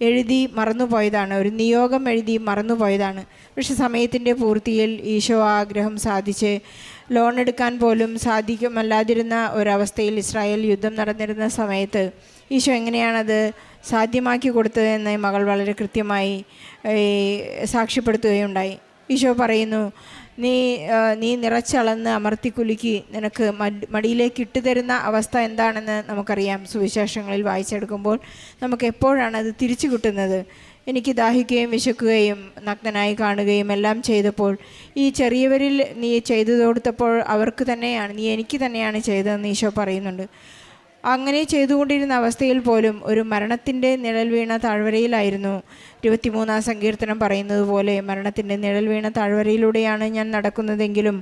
എഴുതി മറന്നുപോയതാണ്, ഒരു നിയോഗം എഴുതി മറന്നുപോയതാണ്. പക്ഷെ സമയത്തിൻ്റെ പൂർത്തിയിൽ ഈശോ ആഗ്രഹം സാധിച്ച് ലോൺ എടുക്കാൻ പോലും സാധിക്കുമല്ലാതിരുന്ന ഒരവസ്ഥയിൽ ഇസ്രായേൽ യുദ്ധം നടന്നിരുന്ന സമയത്ത് ഈശോ എങ്ങനെയാണത് സാധ്യമാക്കി കൊടുത്തതെന്ന് മകൾ വളരെ കൃത്യമായി സാക്ഷ്യപ്പെടുത്തുകയുണ്ടായി. ഈശോ പറയുന്നു, നീ നിറച്ചളന്ന് അമർത്തിക്കുലുക്കി നിനക്ക് മടിയിലേക്ക് ഇട്ടുതരുന്ന അവസ്ഥ എന്താണെന്ന് നമുക്കറിയാം. സുവിശേഷങ്ങളിൽ വായിച്ചെടുക്കുമ്പോൾ നമുക്ക് എപ്പോഴാണ് അത് തിരിച്ചു കിട്ടുന്നത്? എനിക്ക് ദാഹിക്കുകയും വിശക്കുകയും നഗ്നനായി കാണുകയും എല്ലാം ചെയ്തപ്പോൾ ഈ ചെറിയവരിൽ നീ ചെയ്തു കൊടുത്തപ്പോൾ അവർക്ക് തന്നെയാണ്, നീ എനിക്ക് തന്നെയാണ് ചെയ്തതെന്ന് ഈശോ പറയുന്നുണ്ട്. അങ്ങനെ ചെയ്തുകൊണ്ടിരുന്ന അവസ്ഥയിൽ പോലും ഒരു മരണത്തിൻ്റെ നിഴൽ വീണ താഴ്വരയിലായിരുന്നു. 23-ാം സങ്കീർത്തനം പറയുന്നത് പോലെ, മരണത്തിൻ്റെ നിഴൽ വീണ താഴ്വരയിലൂടെയാണ് ഞാൻ നടക്കുന്നതെങ്കിലും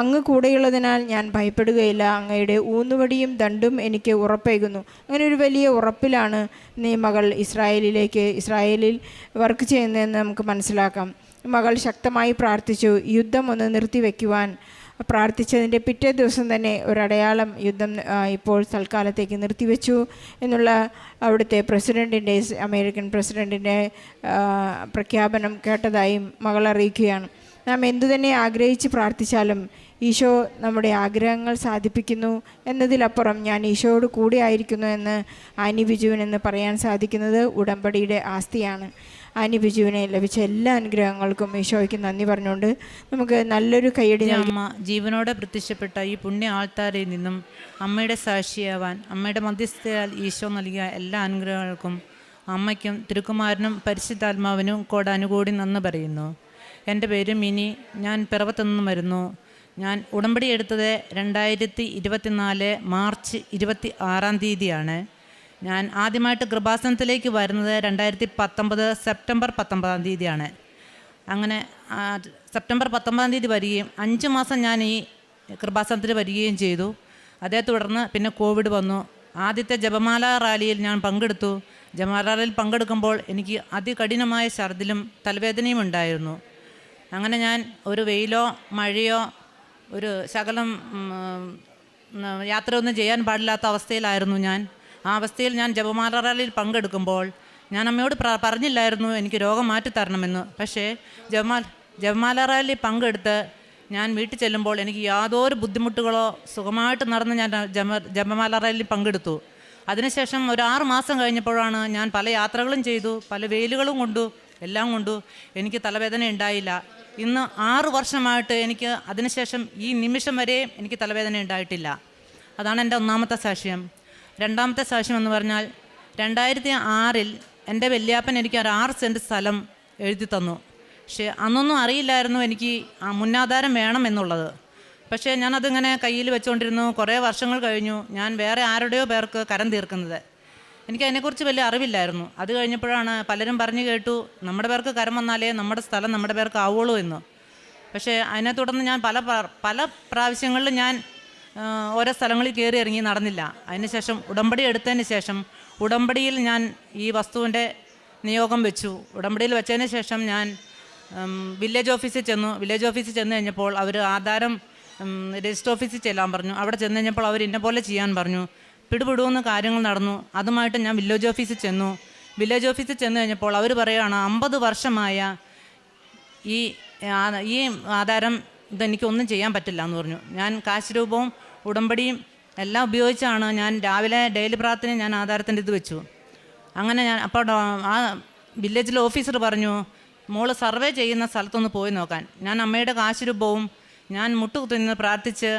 അങ്ങ് കൂടെയുള്ളതിനാൽ ഞാൻ ഭയപ്പെടുകയില്ല, അങ്ങയുടെ ഊന്നുവടിയും ദണ്ടും എനിക്ക് ഉറപ്പേകുന്നു. അങ്ങനെ ഒരു വലിയ ഉറപ്പിലാണ് നീ മകൾ ഇസ്രായേലിൽ വർക്ക് ചെയ്യുന്നതെന്ന് നമുക്ക് മനസ്സിലാക്കാം. മകൾ ശക്തമായി പ്രാർത്ഥിച്ചു, യുദ്ധം ഒന്ന് നിർത്തിവെക്കുവാൻ. പ്രാർത്ഥിച്ചതിൻ്റെ പിറ്റേ ദിവസം തന്നെ ഒരടയാളം യുദ്ധം ഇപ്പോൾ തൽക്കാലത്തേക്ക് നിർത്തിവെച്ചു എന്നുള്ള അവിടുത്തെ പ്രസിഡൻറ്റിൻ്റെ, അമേരിക്കൻ പ്രസിഡൻറ്റിൻ്റെ പ്രഖ്യാപനം കേട്ടതായും മകൾ അറിയിക്കുകയാണ്. നാം എന്തുതന്നെ ആഗ്രഹിച്ച് പ്രാർത്ഥിച്ചാലും ഈശോ നമ്മുടെ ആഗ്രഹങ്ങൾ സാധിപ്പിക്കുന്നു എന്നതിലപ്പുറം ഞാൻ ഈശോയോട് കൂടെ ആയിരിക്കുന്നു എന്ന് ആനി ബിജുവിനെന്ന് പറയാൻ സാധിക്കുന്നത് ഉടമ്പടിയുടെ ആസ്തിയാണ്. ആനി ബിജുവിനെ ലഭിച്ച എല്ലാ അനുഗ്രഹങ്ങൾക്കും ഈശോയ്ക്ക് നന്ദി പറഞ്ഞുകൊണ്ട് നമുക്ക് നല്ലൊരു കയ്യടി നൽകി. അമ്മ ജീവനോടെ പ്രത്യക്ഷപ്പെട്ട ഈ പുണ്യ ആൾത്താരിൽ നിന്നും അമ്മയുടെ സാക്ഷിയാവാൻ അമ്മയുടെ മധ്യസ്ഥയാൽ ഈശോ നൽകിയ എല്ലാ അനുഗ്രഹങ്ങൾക്കും അമ്മയ്ക്കും തിരുക്കുമാരനും പരിശുദ്ധാത്മാവിനും കോടാനുകൂടി നന്ദി പറയുന്നു. എൻ്റെ പേര് മിനി. ഞാൻ പിറവത്തു നിന്നും വരുന്നു. ഞാൻ ഉടമ്പടി എടുത്തത് 2024 മാർച്ച് 26 ഞാൻ ആദ്യമായിട്ട് കൃപാസനത്തിലേക്ക് വരുന്നത് 2019 സെപ്റ്റംബർ 19 അങ്ങനെ സെപ്റ്റംബർ 19 വരികയും 5 മാസം ഞാൻ ഈ കൃപാസനത്തിൽ വരികയും ചെയ്തു. അതേ തുടർന്ന് പിന്നെ കോവിഡ് വന്നു. ആദ്യത്തെ ജപമാല റാലിയിൽ ഞാൻ പങ്കെടുത്തു. ജപമാല റാലിയിൽ പങ്കെടുക്കുമ്പോൾ എനിക്ക് അതികഠിനമായ ഛർദിലും തലവേദനയും ഉണ്ടായിരുന്നു. അങ്ങനെ ഞാൻ ഒരു വെയിലോ മഴയോ ഒരു ശകലം യാത്രയൊന്നും ചെയ്യാൻ പാടില്ലാത്ത അവസ്ഥയിലായിരുന്നു ഞാൻ. ആ അവസ്ഥയിൽ ഞാൻ ജപമാല റാലിയിൽ പങ്കെടുക്കുമ്പോൾ ഞാൻ അമ്മയോട് പറഞ്ഞില്ലായിരുന്നു എനിക്ക് രോഗം മാറ്റിത്തരണമെന്ന്. പക്ഷേ ജപമാല റാലിയിൽ പങ്കെടുത്ത് ഞാൻ വീട്ടിൽ ചെല്ലുമ്പോൾ എനിക്ക് യാതൊരു ബുദ്ധിമുട്ടുകളോ സുഖമായിട്ട് നടന്ന് ഞാൻ ജപമാല റാലിയിൽ പങ്കെടുത്തു. അതിനുശേഷം ഒരു 6 മാസം കഴിഞ്ഞപ്പോഴാണ് ഞാൻ പല യാത്രകളും ചെയ്തു, പല വെയിലുകളും കൊണ്ടു, എല്ലാം കൊണ്ടു എനിക്ക് തലവേദന ഉണ്ടായില്ല. ഇന്ന് 6 വർഷമായിട്ട് എനിക്ക് അതിനുശേഷം ഈ നിമിഷം വരെ എനിക്ക് തലവേദന ഉണ്ടായിട്ടില്ല. അതാണ് എൻ്റെ ഒന്നാമത്തെ സാക്ഷ്യം. രണ്ടാമത്തെ സാക്ഷ്യം എന്ന് പറഞ്ഞാൽ 2006 എൻ്റെ വല്യാപ്പൻ എനിക്ക് ഒരു 6 സെൻറ്റ് സ്ഥലം എഴുതി തന്നു. പക്ഷേ അന്നൊന്നും അറിയില്ലായിരുന്നു എനിക്ക് മുന്നാധാരം വേണം എന്നുള്ളത്. പക്ഷേ ഞാനതിങ്ങനെ കയ്യിൽ വെച്ചുകൊണ്ടിരുന്നു. കുറേ വർഷങ്ങൾ കഴിഞ്ഞു ഞാൻ വേറെ ആരുടെയോ പേർക്ക് കരം തീർക്കുന്നത്. എനിക്കതിനെക്കുറിച്ച് വലിയ അറിവില്ലായിരുന്നു. അത് കഴിഞ്ഞപ്പോഴാണ് പലരും പറഞ്ഞു കേട്ടു നമ്മുടെ പേർക്ക് കരം വന്നാലേ നമ്മുടെ സ്ഥലം നമ്മുടെ പേർക്ക് ആവുള്ളൂ എന്ന്. പക്ഷേ അതിനെ തുടർന്ന് ഞാൻ പല പ്രാവശ്യങ്ങളിലും ഞാൻ ഓരോ സ്ഥലങ്ങളിൽ കയറി ഇറങ്ങി നടന്നില്ല. അതിനുശേഷം ഉടമ്പടി എടുത്തതിന് ശേഷം ഉടമ്പടിയിൽ ഞാൻ ഈ വസ്തുവിൻ്റെ നിയോഗം വെച്ചു. ഉടമ്പടിയിൽ വെച്ചതിന് ശേഷം ഞാൻ വില്ലേജ് ഓഫീസിൽ ചെന്നു. വില്ലേജ് ഓഫീസിൽ ചെന്ന് കഴിഞ്ഞപ്പോൾ അവർ ആധാരം രജിസ്റ്റർ ഓഫീസിൽ ചെല്ലാൻ പറഞ്ഞു. അവിടെ ചെന്ന് കഴിഞ്ഞപ്പോൾ അവർ ഇന്ന പോലെ ചെയ്യാൻ പറഞ്ഞു. പിടിപിടുമെന്ന് കാര്യങ്ങൾ നടന്നു. അതുമായിട്ട് ഞാൻ വില്ലേജ് ഓഫീസിൽ ചെന്നു. വില്ലേജ് ഓഫീസിൽ ചെന്ന് കഴിഞ്ഞപ്പോൾ അവർ പറയുകയാണ് 50 വർഷമായ ഈ ആധാരം ഇതെനിക്കൊന്നും ചെയ്യാൻ പറ്റില്ല എന്ന് പറഞ്ഞു. ഞാൻ കാശ് രൂപവും ഉടമ്പടിയും എല്ലാം ഉപയോഗിച്ചാണ് ഞാൻ രാവിലെ ഡെയിലി പ്രാർത്ഥന ഞാൻ ആധാരത്തിൻ്റെ ഇത് വെച്ചു. അങ്ങനെ ഞാൻ അപ്പോൾ ആ വില്ലേജിലെ ഓഫീസർ പറഞ്ഞു മോള് സർവേ ചെയ്യുന്ന സ്ഥലത്തൊന്ന് പോയി നോക്കാൻ. ഞാൻ അമ്മയുടെ കാശ് രൂപവും ഞാൻ മുട്ടുകുത്തി നിന്ന് പ്രാർത്ഥിച്ച്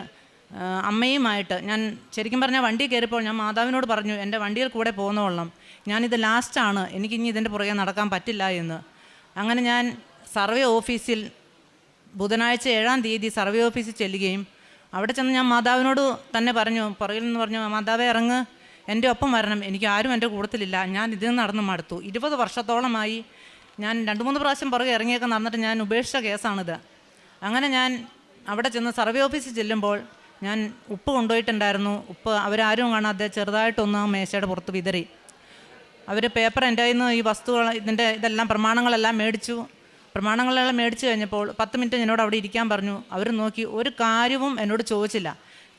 അമ്മയുമായിട്ട് ഞാൻ ശരിക്കും പറഞ്ഞാൽ വണ്ടി കയറിയപ്പോൾ ഞാൻ മാതാവിനോട് പറഞ്ഞു എൻ്റെ വണ്ടിയിൽ കൂടെ പോകുന്നോളണം, ഞാനിത് ലാസ്റ്റാണ്, എനിക്കിനി ഇതിൻ്റെ പുറകെ നടക്കാൻ പറ്റില്ല എന്ന്. അങ്ങനെ ഞാൻ സർവേ ഓഫീസിൽ ബുധനാഴ്ച 7-ാം തീയതി സർവേ ഓഫീസിൽ ചെല്ലുകയും അവിടെ ചെന്ന് ഞാൻ മാതാവിനോട് തന്നെ പറഞ്ഞു, പുറകിൽ നിന്ന് പറഞ്ഞു മാതാവേ ഇറങ്ങ്, എൻ്റെ ഒപ്പം വരണം, എനിക്ക് ആരും എൻ്റെ കൂട്ടത്തിലില്ല, ഞാൻ ഇതിൽ നടന്ന് മടുത്തു. 20 വർഷത്തോളമായി ഞാൻ 2-3 പ്രാവശ്യം പുറകെ ഇറങ്ങിയൊക്കെ നടന്നിട്ട് ഞാൻ ഉപേക്ഷിച്ച കേസാണിത്. അങ്ങനെ ഞാൻ അവിടെ ചെന്ന് സർവേ ഓഫീസിൽ ചെല്ലുമ്പോൾ ഞാൻ ഉപ്പ് കൊണ്ടുപോയിട്ടുണ്ടായിരുന്നു. ഉപ്പ് അവരാരും കാണാതെ ചെറുതായിട്ടൊന്ന് മേശയുടെ പുറത്ത് വിതറി. അവർ പേപ്പർ എൻ്റെ കയ്യിൽ നിന്ന് ഈ വസ്തുക്കൾ ഇതെല്ലാം പ്രമാണങ്ങളെല്ലാം മേടിച്ചു. പ്രമാണങ്ങളെല്ലാം മേടിച്ചു കഴിഞ്ഞപ്പോൾ 10 മിനിറ്റ് എന്നോട് അവിടെ ഇരിക്കാൻ പറഞ്ഞു. അവർ നോക്കി, ഒരു കാര്യവും എന്നോട് ചോദിച്ചില്ല.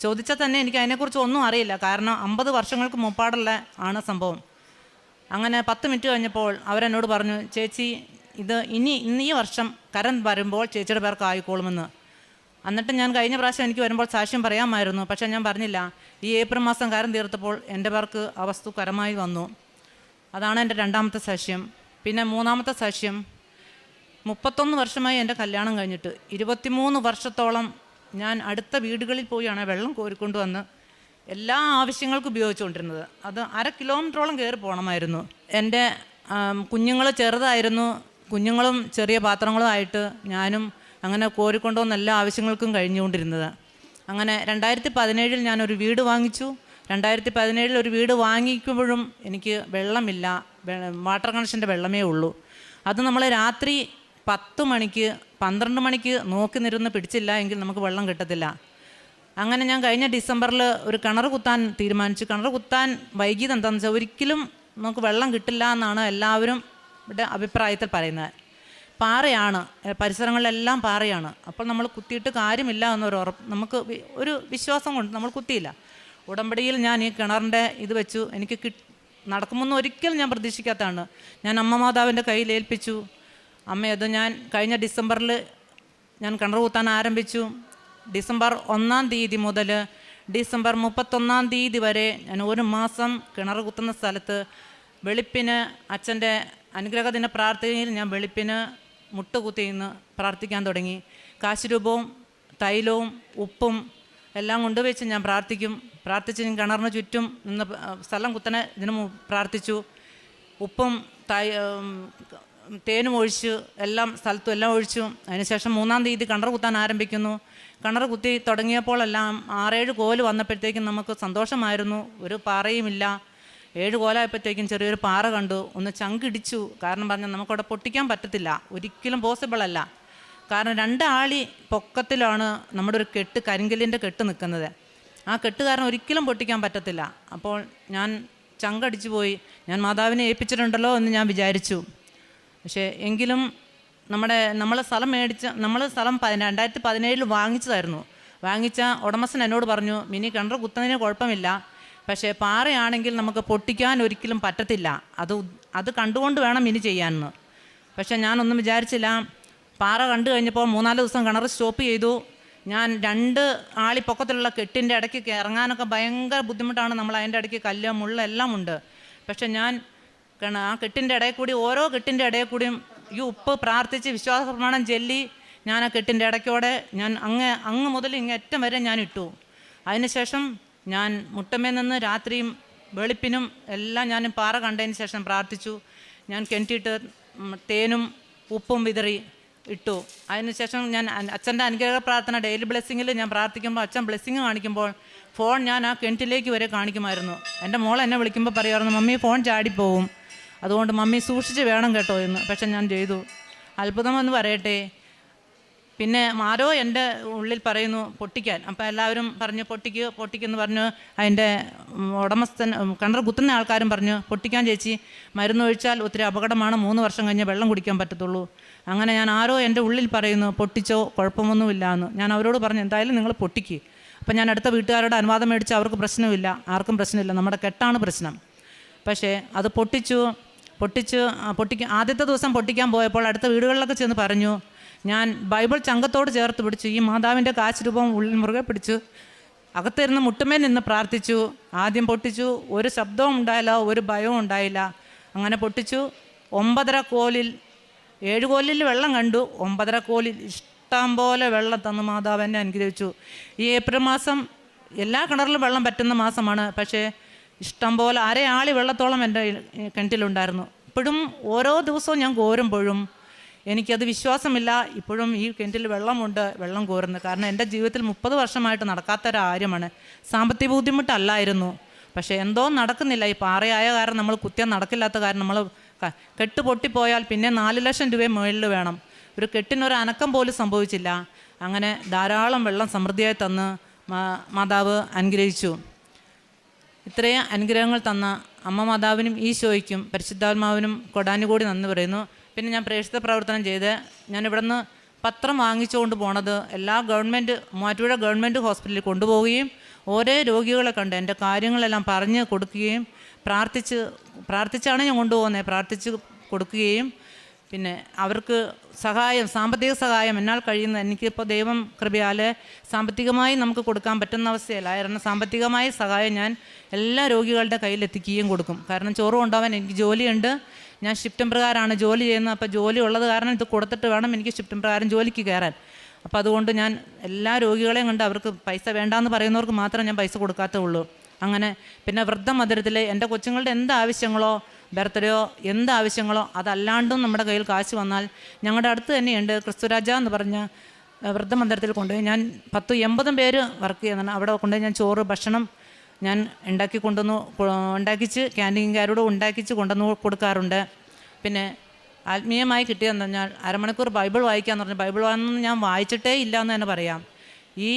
ചോദിച്ചാൽ തന്നെ എനിക്ക് അതിനെക്കുറിച്ച് ഒന്നും അറിയില്ല, കാരണം 50 വർഷങ്ങൾക്ക് മുമ്പാടുള്ള ആണ് സംഭവം. അങ്ങനെ 10 മിനിറ്റ് കഴിഞ്ഞപ്പോൾ അവരെന്നോട് പറഞ്ഞു, ചേച്ചി ഇത് ഇന്ന് ഈ വർഷം കരം വരുമ്പോൾ ചേച്ചിയുടെ പേർക്ക് ആയിക്കോളുമെന്ന്. എന്നിട്ട് ഞാൻ കഴിഞ്ഞ പ്രാവശ്യം എനിക്ക് വരുമ്പോൾ സാക്ഷ്യം പറയാമായിരുന്നു, പക്ഷേ ഞാൻ പറഞ്ഞില്ല. ഈ ഏപ്രിൽ മാസം കരം തീർത്തപ്പോൾ എൻ്റെ പേർക്ക് ആ വസ്തു കരമായി വന്നു. അതാണ് എൻ്റെ രണ്ടാമത്തെ സാക്ഷ്യം. പിന്നെ മൂന്നാമത്തെ സാക്ഷ്യം, 31 വർഷമായി എൻ്റെ കല്യാണം കഴിഞ്ഞിട്ട് 23 വർഷത്തോളം ഞാൻ അടുത്ത വീടുകളിൽ പോയാണ് വെള്ളം കോരിക്കൊണ്ട് വന്ന് എല്ലാ ആവശ്യങ്ങൾക്കും ഉപയോഗിച്ചുകൊണ്ടിരുന്നത്. അത് 1/2 കിലോമീറ്ററോളം കയറി പോകണമായിരുന്നു. എൻ്റെ കുഞ്ഞുങ്ങൾ ചെറുതായിരുന്നു. കുഞ്ഞുങ്ങളും ചെറിയ പാത്രങ്ങളുമായിട്ട് ഞാനും അങ്ങനെ കോരിക്കൊണ്ടുവന്ന എല്ലാ ആവശ്യങ്ങൾക്കും കഴിഞ്ഞുകൊണ്ടിരുന്നത്. അങ്ങനെ 2017 ഞാനൊരു വീട് വാങ്ങിച്ചു. 2017 ഒരു വീട് വാങ്ങിക്കുമ്പോഴും എനിക്ക് വെള്ളമില്ല, വാട്ടർ കണക്ഷൻ്റെ വെള്ളമേ ഉള്ളൂ. അത് നമ്മൾ രാത്രി 10 മണിക്ക് 12 മണിക്ക് നോക്കി നിരുന്ന് പിടിച്ചില്ല എങ്കിൽ നമുക്ക് വെള്ളം കിട്ടത്തില്ല. അങ്ങനെ ഞാൻ കഴിഞ്ഞ ഡിസംബറിൽ ഒരു കിണർ കുത്താൻ തീരുമാനിച്ചു. കിണർ കുത്താൻ വൈകിയത് എന്താണെന്ന് വെച്ചാൽ ഒരിക്കലും നമുക്ക് വെള്ളം കിട്ടില്ല എന്നാണ് എല്ലാവരും ഇവിടെ അഭിപ്രായത്തിൽ പറയുന്നത്. പാറയാണ്, പരിസരങ്ങളിലെല്ലാം പാറയാണ്. അപ്പോൾ നമ്മൾ കുത്തിയിട്ട് കാര്യമില്ല എന്നൊരു നമുക്ക് ഒരു വിശ്വാസം കൊണ്ട് നമ്മൾ കുത്തിയില്ല. ഉടമ്പടിയിൽ ഞാൻ ഈ കിണറിൻ്റെ ഇത് വെച്ചു. എനിക്ക് നടക്കുമെന്ന് ഒരിക്കലും ഞാൻ പ്രതീക്ഷിക്കാത്തതാണ്. ഞാൻ അമ്മ മാതാവിൻ്റെ കയ്യിൽ ഏൽപ്പിച്ചു. അമ്മയത് ഞാൻ കഴിഞ്ഞ ഡിസംബറിൽ ഞാൻ കിണർ കുത്താൻ ആരംഭിച്ചു. ഡിസംബർ 1-ാം തീയതി മുതൽ ഡിസംബർ 31-ാം തീയതി വരെ ഞാൻ 1 മാസം കിണർ കുത്തുന്ന സ്ഥലത്ത് വെളുപ്പിന് അച്ഛൻ്റെ അനുഗ്രഹദിന പ്രാർത്ഥനയിൽ ഞാൻ വെളുപ്പിന് മുട്ടുകുത്തി നിന്ന് പ്രാർത്ഥിക്കാൻ തുടങ്ങി. കാശുരൂപവും തൈലവും ഉപ്പും എല്ലാം കൊണ്ടുവച്ച് ഞാൻ പ്രാർത്ഥിച്ച് ഞാൻ കിണറിന് ചുറ്റും നിന്ന് സ്ഥലം കുത്തണ ഇതിനു പ്രാർത്ഥിച്ചു. ഉപ്പും തേനും ഒഴിച്ചു, എല്ലാം സ്ഥലത്തും എല്ലാം ഒഴിച്ചു. അതിനുശേഷം 3-ാം തീയതി കിണർ കുത്താൻ ആരംഭിക്കുന്നു. കിണർ കുത്തി തുടങ്ങിയപ്പോഴെല്ലാം 6-7 കോല് വന്നപ്പോഴത്തേക്കും നമുക്ക് സന്തോഷമായിരുന്നു. ഒരു പാറയുമില്ല. 7 കോലായപ്പോഴത്തേക്കും ചെറിയൊരു പാറ കണ്ടു. ഒന്ന് ചങ്കിടിച്ചു. കാരണം പറഞ്ഞാൽ നമുക്കവിടെ പൊട്ടിക്കാൻ പറ്റത്തില്ല, ഒരിക്കലും പോസിബിൾ അല്ല. കാരണം 2 ആളി പൊക്കത്തിലാണ് നമ്മുടെ ഒരു കരിങ്കല്ലിൻ്റെ കെട്ട് നിൽക്കുന്നത്. ആ കെട്ട് കാരണം ഒരിക്കലും പൊട്ടിക്കാൻ പറ്റത്തില്ല. അപ്പോൾ ഞാൻ ചങ്കടിച്ചു പോയി. ഞാൻ മാതാവിനെ ഏൽപ്പിച്ചിട്ടുണ്ടല്ലോ എന്ന് ഞാൻ വിചാരിച്ചു. പക്ഷേ എങ്കിലും നമ്മൾ സ്ഥലം 2017 വാങ്ങിച്ചതായിരുന്നു. വാങ്ങിച്ച ഉടമസ്ഥൻ എന്നോട് പറഞ്ഞു, മിനി കിണർ കുത്തുന്നതിന് കുഴപ്പമില്ല, പക്ഷേ പാറയാണെങ്കിൽ നമുക്ക് പൊട്ടിക്കാൻ ഒരിക്കലും പറ്റത്തില്ല, അത് കണ്ടുകൊണ്ട് വേണം മിനി ചെയ്യാമെന്ന്. പക്ഷേ ഞാനൊന്നും വിചാരിച്ചില്ല. പാറ കണ്ടു കഴിഞ്ഞപ്പോൾ 3-4 ദിവസം കിണർ സ്റ്റോപ്പ് ചെയ്തു. ഞാൻ 2 ആളി പൊക്കത്തിലുള്ള കെട്ടിൻ്റെ ഇടയ്ക്ക് ഇറങ്ങാനൊക്കെ ഭയങ്കര ബുദ്ധിമുട്ടാണ്. നമ്മൾ അതിൻ്റെ ഇടയ്ക്ക് കല്ല് മുള്ള എല്ലാം ഉണ്ട്. പക്ഷെ ഞാൻ ആ കെട്ടിൻ്റെ ഇടയിൽ കൂടി, ഓരോ കെട്ടിൻ്റെ ഇടയിൽ കൂടിയും ഈ ഉപ്പ് പ്രാർത്ഥിച്ച് വിശ്വാസ പ്രമാണം ചൊല്ലി ഞാൻ ആ കെട്ടിൻ്റെ ഇടയ്ക്കോടെ ഞാൻ അങ്ങ് മുതൽ ഇങ്ങറ്റം വരെ ഞാൻ ഇട്ടു. അതിനുശേഷം ഞാൻ മുട്ടമ്മയിൽ നിന്ന് രാത്രിയും വെളുപ്പിനും എല്ലാം ഞാൻ പാറ കണ്ടതിന് ശേഷം പ്രാർത്ഥിച്ചു. ഞാൻ കിണറ്റിയിട്ട് തേനും ഉപ്പും വിതറി ഇട്ടു. അതിനുശേഷം ഞാൻ അച്ഛൻ്റെ അനുഗ്രഹ പ്രാർത്ഥന ഡെയിലി ബ്ലെസ്സിങ്ങിൽ ഞാൻ പ്രാർത്ഥിക്കുമ്പോൾ അച്ഛൻ ബ്ലെസ്സിങ് കാണിക്കുമ്പോൾ ഫോൺ ഞാൻ ആ കിണറ്റിലേക്ക് വരെ കാണിക്കുമായിരുന്നു. എൻ്റെ മോൾ എന്നെ വിളിക്കുമ്പോൾ പറയുമായിരുന്നു, മമ്മി ഫോൺ ചാടിപ്പോവും, അതുകൊണ്ട് മമ്മി സൂക്ഷിച്ച് വേണം കേട്ടോ എന്ന്. പക്ഷെ ഞാൻ ചെയ്തു. അത്ഭുതമെന്ന് പറയട്ടെ. പിന്നെ ആരോ എൻ്റെ ഉള്ളിൽ പറയുന്നു പൊട്ടിക്കാൻ. അപ്പോൾ എല്ലാവരും പറഞ്ഞു പൊട്ടിക്കെന്ന് പറഞ്ഞു. അതിൻ്റെ ഉടമസ്ഥൻ കിണർ കുത്തുന്ന ആൾക്കാരും പറഞ്ഞു, പൊട്ടിക്കാൻ ചേച്ചി, മരുന്നൊഴിച്ചാൽ ഒത്തിരി അപകടമാണ്, 3 വർഷം കഴിഞ്ഞ് വെള്ളം കുടിക്കാൻ പറ്റത്തുള്ളൂ. അങ്ങനെ ഞാൻ ആരോ എൻ്റെ ഉള്ളിൽ പറയുന്നു പൊട്ടിച്ചോ കുഴപ്പമൊന്നുമില്ല എന്ന്. ഞാൻ അവരോട് പറഞ്ഞു, എന്തായാലും നിങ്ങൾ പൊട്ടിക്കുക. അപ്പം ഞാൻ അടുത്ത വീട്ടുകാരുടെ അനുവാദം മേടിച്ച് അവർക്ക് പ്രശ്നമില്ല, ആർക്കും പ്രശ്നമില്ല, നമ്മുടെ കെട്ടാണ് പ്രശ്നം. പക്ഷേ അത് ആദ്യത്തെ ദിവസം പൊട്ടിക്കാൻ പോയപ്പോൾ അടുത്ത വീടുകളിലൊക്കെ ചെന്ന് പറഞ്ഞു, ഞാൻ ബൈബിൾ ചങ്കത്തോട് ചേർത്ത് പിടിച്ചു, ഈ മാതാവിൻ്റെ കാശ് രൂപം ഉള്ളിൽ മുറുകെ പിടിച്ചു, അകത്തിരുന്ന് മുട്ടുമേൽ നിന്ന് പ്രാർത്ഥിച്ചു. ആദ്യം പൊട്ടിച്ചു, ഒരു ശബ്ദവും ഉണ്ടായില്ല, ഒരു ഭയവും ഉണ്ടായില്ല. അങ്ങനെ പൊട്ടിച്ചു. 9.5 കോലിൽ 7 കോലിൽ വെള്ളം കണ്ടു, 9.5 കോലിൽ ഇഷ്ടം പോലെ വെള്ളം തന്നു മാതാവ് എന്നെ അനുഗ്രഹിച്ചു. ഈ ഏപ്രിൽ മാസം എല്ലാ കിണറിലും വെള്ളം പറ്റുന്ന മാസമാണ്. പക്ഷേ ഇഷ്ടം പോലെ 1/2 ആളി വെള്ളത്തോളം എൻ്റെ കിണറ്റിലുണ്ടായിരുന്നു. ഇപ്പോഴും ഓരോ ദിവസവും ഞാൻ കോരുമ്പോഴും എനിക്കത് വിശ്വാസമില്ല. ഇപ്പോഴും ഈ കിണറ്റിൽ വെള്ളമുണ്ട്, വെള്ളം കോരുന്നു. കാരണം എൻ്റെ ജീവിതത്തിൽ 30 വർഷമായിട്ട് നടക്കാത്തൊരു കാര്യമാണ്. സാമ്പത്തിക ബുദ്ധിമുട്ടല്ലായിരുന്നു, പക്ഷേ എന്തോ നടക്കുന്നില്ല. ഈ പാറയായ കാരണം നമ്മൾ കുത്തിയാൽ നടക്കില്ലാത്ത കാരണം നമ്മൾ കെട്ട് പൊട്ടിപ്പോയാൽ പിന്നെ 4 ലക്ഷം രൂപ മുകളിൽ വേണം. ഒരു കെട്ടിനൊരു അനക്കം പോലും സംഭവിച്ചില്ല. അങ്ങനെ ധാരാളം വെള്ളം സമൃദ്ധിയായി തന്ന് മാതാവ് അനുഗ്രഹിച്ചു. ഇത്രയും അനുഗ്രഹങ്ങൾ തന്ന അമ്മ മാതാവിനും ഈശോയ്ക്കും പരിശുദ്ധാത്മാവിനും കൊടാനുകൂടി നന്ദി പറയുന്നു. പിന്നെ ഞാൻ പ്രേക്ഷിത പ്രവർത്തനം ചെയ്ത് ഞാൻ ഇവിടുന്ന് പത്രം വാങ്ങിച്ചുകൊണ്ട് പോണത് എല്ലാ മൂവാറ്റുപുഴ ഗവൺമെൻറ് ഹോസ്പിറ്റലിൽ കൊണ്ടുപോവുകയും ഓരോ രോഗികളെ കണ്ട് എൻ്റെ കാര്യങ്ങളെല്ലാം പറഞ്ഞ് കൊടുക്കുകയും പ്രാർത്ഥിച്ചാണ് ഞാൻ കൊണ്ടുപോകുന്നത്. പ്രാർത്ഥിച്ച് കൊടുക്കുകയും പിന്നെ അവർക്ക് സാമ്പത്തിക സഹായം എന്നാൽ കഴിയുന്ന, എനിക്കിപ്പോൾ ദൈവം കൃപയാൽ സാമ്പത്തികമായി നമുക്ക് കൊടുക്കാൻ പറ്റുന്ന അവസ്ഥയല്ലായിരുന്നു. സാമ്പത്തികമായ സഹായം ഞാൻ എല്ലാ രോഗികളുടെ കയ്യിലെത്തിക്കുകയും കൊടുക്കും. കാരണം ചോറ് കൊണ്ടുപോകാൻ എനിക്ക് ജോലിയുണ്ട്. ഞാൻ ഷിഫ്റ്റും പ്രകാരമാണ് ജോലി ചെയ്യുന്നത്. അപ്പോൾ ജോലി ഉള്ളത് കാരണം ഇത് കൊടുത്തിട്ട് വേണം എനിക്ക് ഷിഫ്റ്റും പ്രകാരം ജോലിക്ക് കയറാൻ. അപ്പോൾ അതുകൊണ്ട് ഞാൻ എല്ലാ രോഗികളെയും കണ്ട് അവർക്ക് പൈസ വേണ്ടാന്ന് പറയുന്നവർക്ക് മാത്രമേ ഞാൻ പൈസ കൊടുക്കാത്തേ ഉള്ളൂ. അങ്ങനെ പിന്നെ വൃദ്ധമന്ദിരത്തിൽ എൻ്റെ കൊച്ചുങ്ങളുടെ എന്ത് ആവശ്യങ്ങളോ ബർത്ത്ഡേയോ എന്ത് ആവശ്യങ്ങളോ അതല്ലാണ്ടും നമ്മുടെ കയ്യിൽ കാശ് വന്നാൽ ഞങ്ങളുടെ അടുത്ത് തന്നെയുണ്ട് ക്രിസ്തുരാജ എന്ന് പറഞ്ഞ വൃദ്ധമന്ദിരത്തിൽ കൊണ്ടുപോയി ഞാൻ 10-80 പേര് വർക്ക് ചെയ്യുന്നതാണ്. അവിടെ കൊണ്ടുപോയി ഞാൻ ചോറ് ഭക്ഷണം ഞാൻ ഉണ്ടാക്കിച്ച് ക്യാൻറ്റീൻകാരോട് കൊണ്ടുവന്ന് കൊടുക്കാറുണ്ട്. പിന്നെ ആത്മീയമായി കിട്ടിയതെന്ന് പറഞ്ഞാൽ അരമണിക്കൂർ ബൈബിൾ വായിക്കാമെന്ന് പറഞ്ഞാൽ ബൈബിൾ വായിക്കുന്നത് ഞാൻ വായിച്ചിട്ടേ ഇല്ല എന്ന് തന്നെ പറയാം. ഈ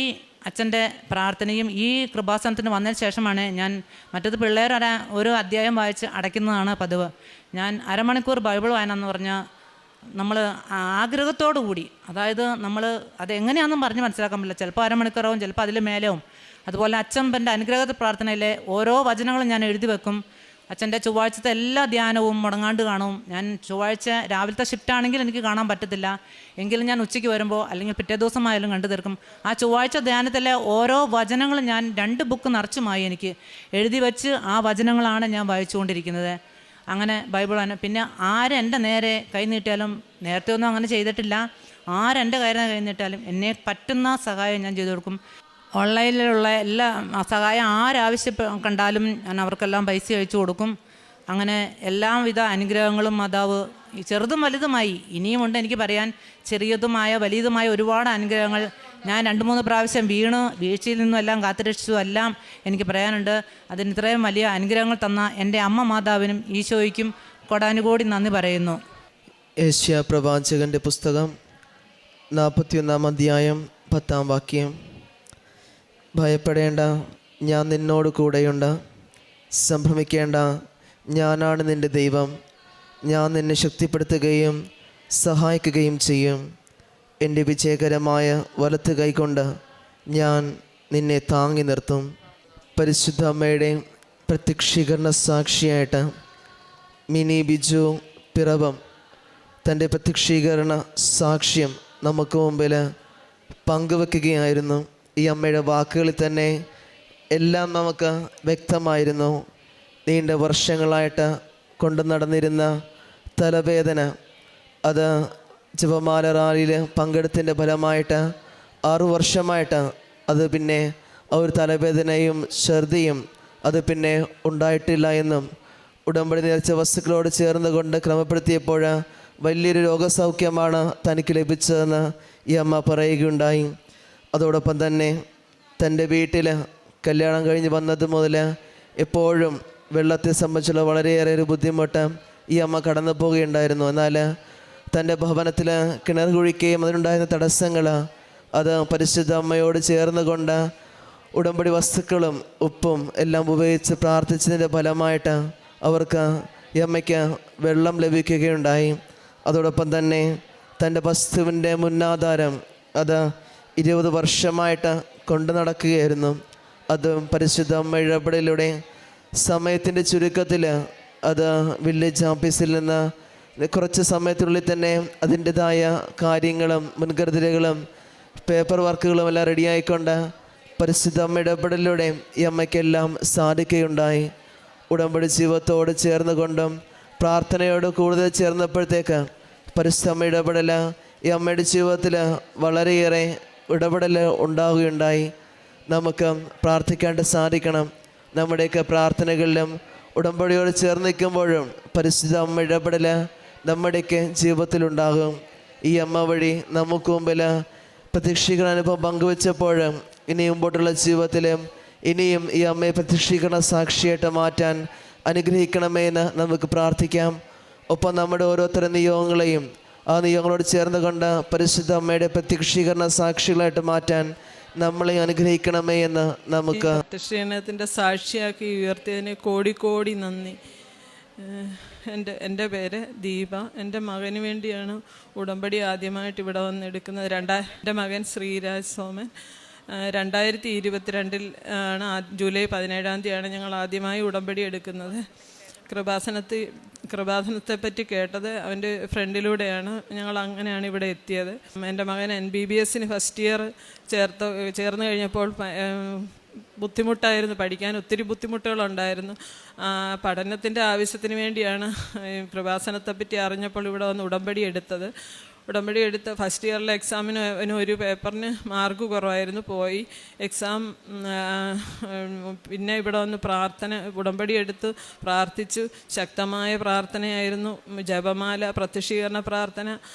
അച്ഛൻ്റെ പ്രാർത്ഥനയും ഈ കൃപാസനത്തിന് വന്നതിന് ശേഷമാണ് ഞാൻ മറ്റത് പിള്ളേർ ഒരു അധ്യായം വായിച്ച് അടയ്ക്കുന്നതാണ് പതിവ്. ഞാൻ അരമണിക്കൂർ ബൈബിൾ വായന എന്ന് പറഞ്ഞാൽ നമ്മൾ ആഗ്രഹത്തോടു കൂടി, അതായത് നമ്മൾ അതെങ്ങനെയാണെന്നും പറഞ്ഞ് മനസ്സിലാക്കാൻ പറ്റില്ല. ചിലപ്പോൾ അരമണിക്കൂറാവും, ചിലപ്പോൾ അതിൽ മേലെയാവും. അതുപോലെ അച്ഛൻ്റെ അനുഗ്രഹ പ്രാർത്ഥനയിലെ ഓരോ വചനങ്ങളും ഞാൻ എഴുതി വെക്കും. അച്ഛൻ്റെ ചൊവ്വാഴ്ചത്തെ എല്ലാ ധ്യാനവും മുടങ്ങാണ്ട് കാണും. ഞാൻ ചൊവ്വാഴ്ച രാവിലത്തെ ഷിഫ്റ്റാണെങ്കിൽ എനിക്ക് കാണാൻ പറ്റത്തില്ല, എങ്കിലും ഞാൻ ഉച്ചയ്ക്ക് വരുമ്പോൾ അല്ലെങ്കിൽ പിറ്റേ ദിവസമായാലും കണ്ടു തീർക്കും. ആ ചൊവ്വാഴ്ച ധ്യാനത്തിലെ ഓരോ വചനങ്ങളും ഞാൻ 2 ബുക്ക് നിറച്ചുമായി എനിക്ക് എഴുതി വെച്ച് ആ വചനങ്ങളാണ് ഞാൻ വായിച്ചുകൊണ്ടിരിക്കുന്നത്. അങ്ങനെ ബൈബിളാണ്. പിന്നെ ആരെൻ്റെ നേരെ കൈ നീട്ടിയാലും, നേരത്തെ ഒന്നും അങ്ങനെ ചെയ്തിട്ടില്ല, ആരെൻ്റെ കൈ നീട്ടിയാലും എന്നെ പറ്റുന്ന സഹായം ഞാൻ ചെയ്തു കൊടുക്കും. ഓൺലൈനിലുള്ള എല്ലാ സഹായം ആരാവശ്യം കണ്ടാലും ഞാൻ അവർക്കെല്ലാം പൈസ അയച്ചു കൊടുക്കും. അങ്ങനെ എല്ലാവിധ അനുഗ്രഹങ്ങളും മാതാവ് ചെറുതും വലുതുമായി ഇനിയുമുണ്ട് എനിക്ക് പറയാൻ. ചെറിയതുമായ വലിയതുമായ ഒരുപാട് അനുഗ്രഹങ്ങൾ. ഞാൻ 2-3 പ്രാവശ്യം വീഴ്ചയിൽ നിന്നും എല്ലാം കാത്തുരക്ഷിച്ചു എല്ലാം എനിക്ക് പറയാനുണ്ട്. അതിന് ഇത്രയും വലിയ അനുഗ്രഹങ്ങൾ തന്ന എൻ്റെ അമ്മ മാതാവിനും ഈശോയ്ക്കും കോടാനുകോടി നന്ദി പറയുന്നു. ഏഷ്യ പ്രവാചകൻ്റെ പുസ്തകം 41-ാം അധ്യായം 10-ാം വാക്യം. ഭയപ്പെടേണ്ട, ഞാൻ നിന്നോട് കൂടെയുണ്ട്. സംഭ്രമിക്കേണ്ട, ഞാനാണ് നിൻ്റെ ദൈവം. ഞാൻ നിന്നെ ശക്തിപ്പെടുത്തുകയും സഹായിക്കുകയും ചെയ്യും. എൻ്റെ വിജയകരമായ വലത്ത് കൈകൊണ്ട് ഞാൻ നിന്നെ താങ്ങി നിർത്തും. പരിശുദ്ധ അമ്മയുടെ പ്രത്യക്ഷീകരണ സാക്ഷിയായിട്ട് മിനി ബിജു പിറവം തൻ്റെ പ്രത്യക്ഷീകരണ സാക്ഷ്യം നമുക്ക് മുമ്പിൽ പങ്കുവെക്കുകയായിരുന്നു. ഈ അമ്മയുടെ വാക്കുകളിൽ തന്നെ എല്ലാം നമുക്ക് വ്യക്തമായിരുന്നു. നീണ്ട വർഷങ്ങളായിട്ട് കൊണ്ടു നടന്നിരുന്ന തലവേദന, അത് ജപമാല റാലിയിൽ പങ്കെടുത്തതിൻ്റെ ഫലമായിട്ട് 6 വർഷമായിട്ട് അത് പിന്നെ ഒരു തലവേദനയും ഛർദിയും അത് പിന്നെ ഉണ്ടായിട്ടില്ല എന്നും, ഉടമ്പടി നേർച്ച വസ്തുക്കളോട് ചേർന്നുകൊണ്ട് ക്രമപ്പെടുത്തിയപ്പോൾ വലിയൊരു രോഗസൗഖ്യമാണ് തനിക്ക് ലഭിച്ചതെന്ന് ഈ അമ്മ പറയുകയുണ്ടായി. അതോടൊപ്പം തന്നെ തൻ്റെ വീട്ടിൽ കല്യാണം കഴിഞ്ഞ് വന്നത് മുതൽ എപ്പോഴും വെള്ളത്തെ സംബന്ധിച്ചുള്ള വളരെയേറെ ഒരു ബുദ്ധിമുട്ട് ഈ അമ്മ കടന്നു പോവുകയുണ്ടായിരുന്നു. എന്നാൽ തൻ്റെ ഭവനത്തിൽ കിണർ കുഴിക്കുകയും അതിനുണ്ടായിരുന്ന തടസ്സങ്ങൾ അത് പരിശുദ്ധ അമ്മയോട് ചേർന്നുകൊണ്ട് ഉടമ്പടി വസ്തുക്കളും ഉപ്പും എല്ലാം ഉപയോഗിച്ച് പ്രാർത്ഥിച്ചതിൻ്റെ ഫലമായിട്ട് അവർക്ക് ഈ അമ്മയ്ക്ക് വെള്ളം ലഭിക്കുകയുണ്ടായി. അതോടൊപ്പം തന്നെ തൻ്റെ വസ്തുവിൻ്റെ മുന്നാധാരം അത് 20 വർഷമായിട്ട് കൊണ്ടു നടക്കുകയായിരുന്നു. അത് പരിശുദ്ധ അമ്മ ഇടപെടലിലൂടെ സമയത്തിൻ്റെ ചുരുക്കത്തിൽ അത് വില്ലേജ് ഓഫീസിൽ നിന്ന് കുറച്ച് സമയത്തിനുള്ളിൽ തന്നെ അതിൻ്റെതായ കാര്യങ്ങളും മുൻകരുതലുകളും പേപ്പർ വർക്കുകളും എല്ലാം റെഡിയായിക്കൊണ്ട് പരിശുദ്ധ അമ്മ ഇടപെടലിലൂടെ ഈ അമ്മയ്ക്കെല്ലാം സാധിക്കുകയുണ്ടായി. ഉടമ്പടി ജീവിതത്തോട് ചേർന്നുകൊണ്ടും പ്രാർത്ഥനയോട് കൂടുതൽ ചേർന്നപ്പോഴത്തേക്ക് പരിശുദ്ധ അമ്മ ഇടപെടൽ ഈ അമ്മയുടെ ജീവിതത്തിൽ വളരെയേറെ ഇടപെടൽ ഉണ്ടാവുകയുണ്ടായി. നമുക്ക് പ്രാർത്ഥിക്കാണ്ട് സാധിക്കണം. നമ്മുടെയൊക്കെ പ്രാർത്ഥനകളിലും ഉടമ്പടിയോട് ചേർന്ന് നിൽക്കുമ്പോഴും പരിശുദ്ധ അമ്മ ഇടപെടൽ നമ്മുടെയൊക്കെ ജീവിതത്തിലുണ്ടാകും. ഈ അമ്മ വഴി നമുക്ക് മുമ്പിൽ പ്രത്യക്ഷീകരണ അനുഭവം പങ്കുവെച്ചപ്പോൾ ഇനി മുമ്പോട്ടുള്ള ജീവിതത്തിലും ഇനിയും ഈ അമ്മയെ പ്രത്യക്ഷീകരണ സാക്ഷിയായിട്ട് മാറ്റാൻ അനുഗ്രഹിക്കണമേ എന്ന് നമുക്ക് പ്രാർത്ഥിക്കാം. ഒപ്പം നമ്മുടെ ഓരോരുത്തരുടെ നിയോഗങ്ങളെയും ആ നിയോഗങ്ങളോട് ചേർന്ന് കൊണ്ട് പരിശുദ്ധ അമ്മയുടെ പ്രത്യക്ഷീകരണ സാക്ഷികളായിട്ട് മാറ്റാൻ നമ്മളെ അനുഗ്രഹിക്കണമേ എന്ന് നമുക്ക് പ്രത്യക്ഷീകരണത്തിൻ്റെ സാക്ഷിയാക്കി ഉയർത്തിയതിന് കോടി നന്ദി. എൻ്റെ പേര് ദീപ. എൻ്റെ മകന് വേണ്ടിയാണ് ഉടമ്പടി ആദ്യമായിട്ട് ഇവിടെ വന്നെടുക്കുന്നത്. എൻ്റെ മകൻ ശ്രീരാജ് സോമൻ 2022 ആണ് ജൂലൈ 17-ാം തീയതിയാണ് ഞങ്ങൾ ആദ്യമായി ഉടമ്പടി എടുക്കുന്നത്. കൃപാസനത്തെ പറ്റി കേട്ടത് അവൻ്റെ ഫ്രണ്ടിലൂടെയാണ്. ഞങ്ങൾ അങ്ങനെയാണ് ഇവിടെ എത്തിയത്. എൻ്റെ മകൻ NBBSന് ഫസ്റ്റ് ഇയർ ചേർന്ന് കഴിഞ്ഞപ്പോൾ ബുദ്ധിമുട്ടായിരുന്നു, പഠിക്കാൻ ഒത്തിരി ബുദ്ധിമുട്ടുകളുണ്ടായിരുന്നു. പഠനത്തിൻ്റെ ആവശ്യത്തിന് വേണ്ടിയാണ് കൃപാസനത്തെപ്പറ്റി അറിഞ്ഞപ്പോൾ ഇവിടെ വന്ന് ഉടമ്പടി എടുത്തത്. ഉടമ്പടി എടുത്ത് ഫസ്റ്റ് ഇയറിലെ എക്സാമിന് ഒരു പേപ്പറിന് മാർക്ക് കുറവായിരുന്നു, പോയി എക്സാം. പിന്നെ ഇവിടെ വന്ന് ഉടമ്പടി എടുത്ത് പ്രാർത്ഥിച്ചു. ശക്തമായ പ്രാർത്ഥനയായിരുന്നു. ജപമാല, പ്രത്യക്ഷീകരണ പ്രാർത്ഥന,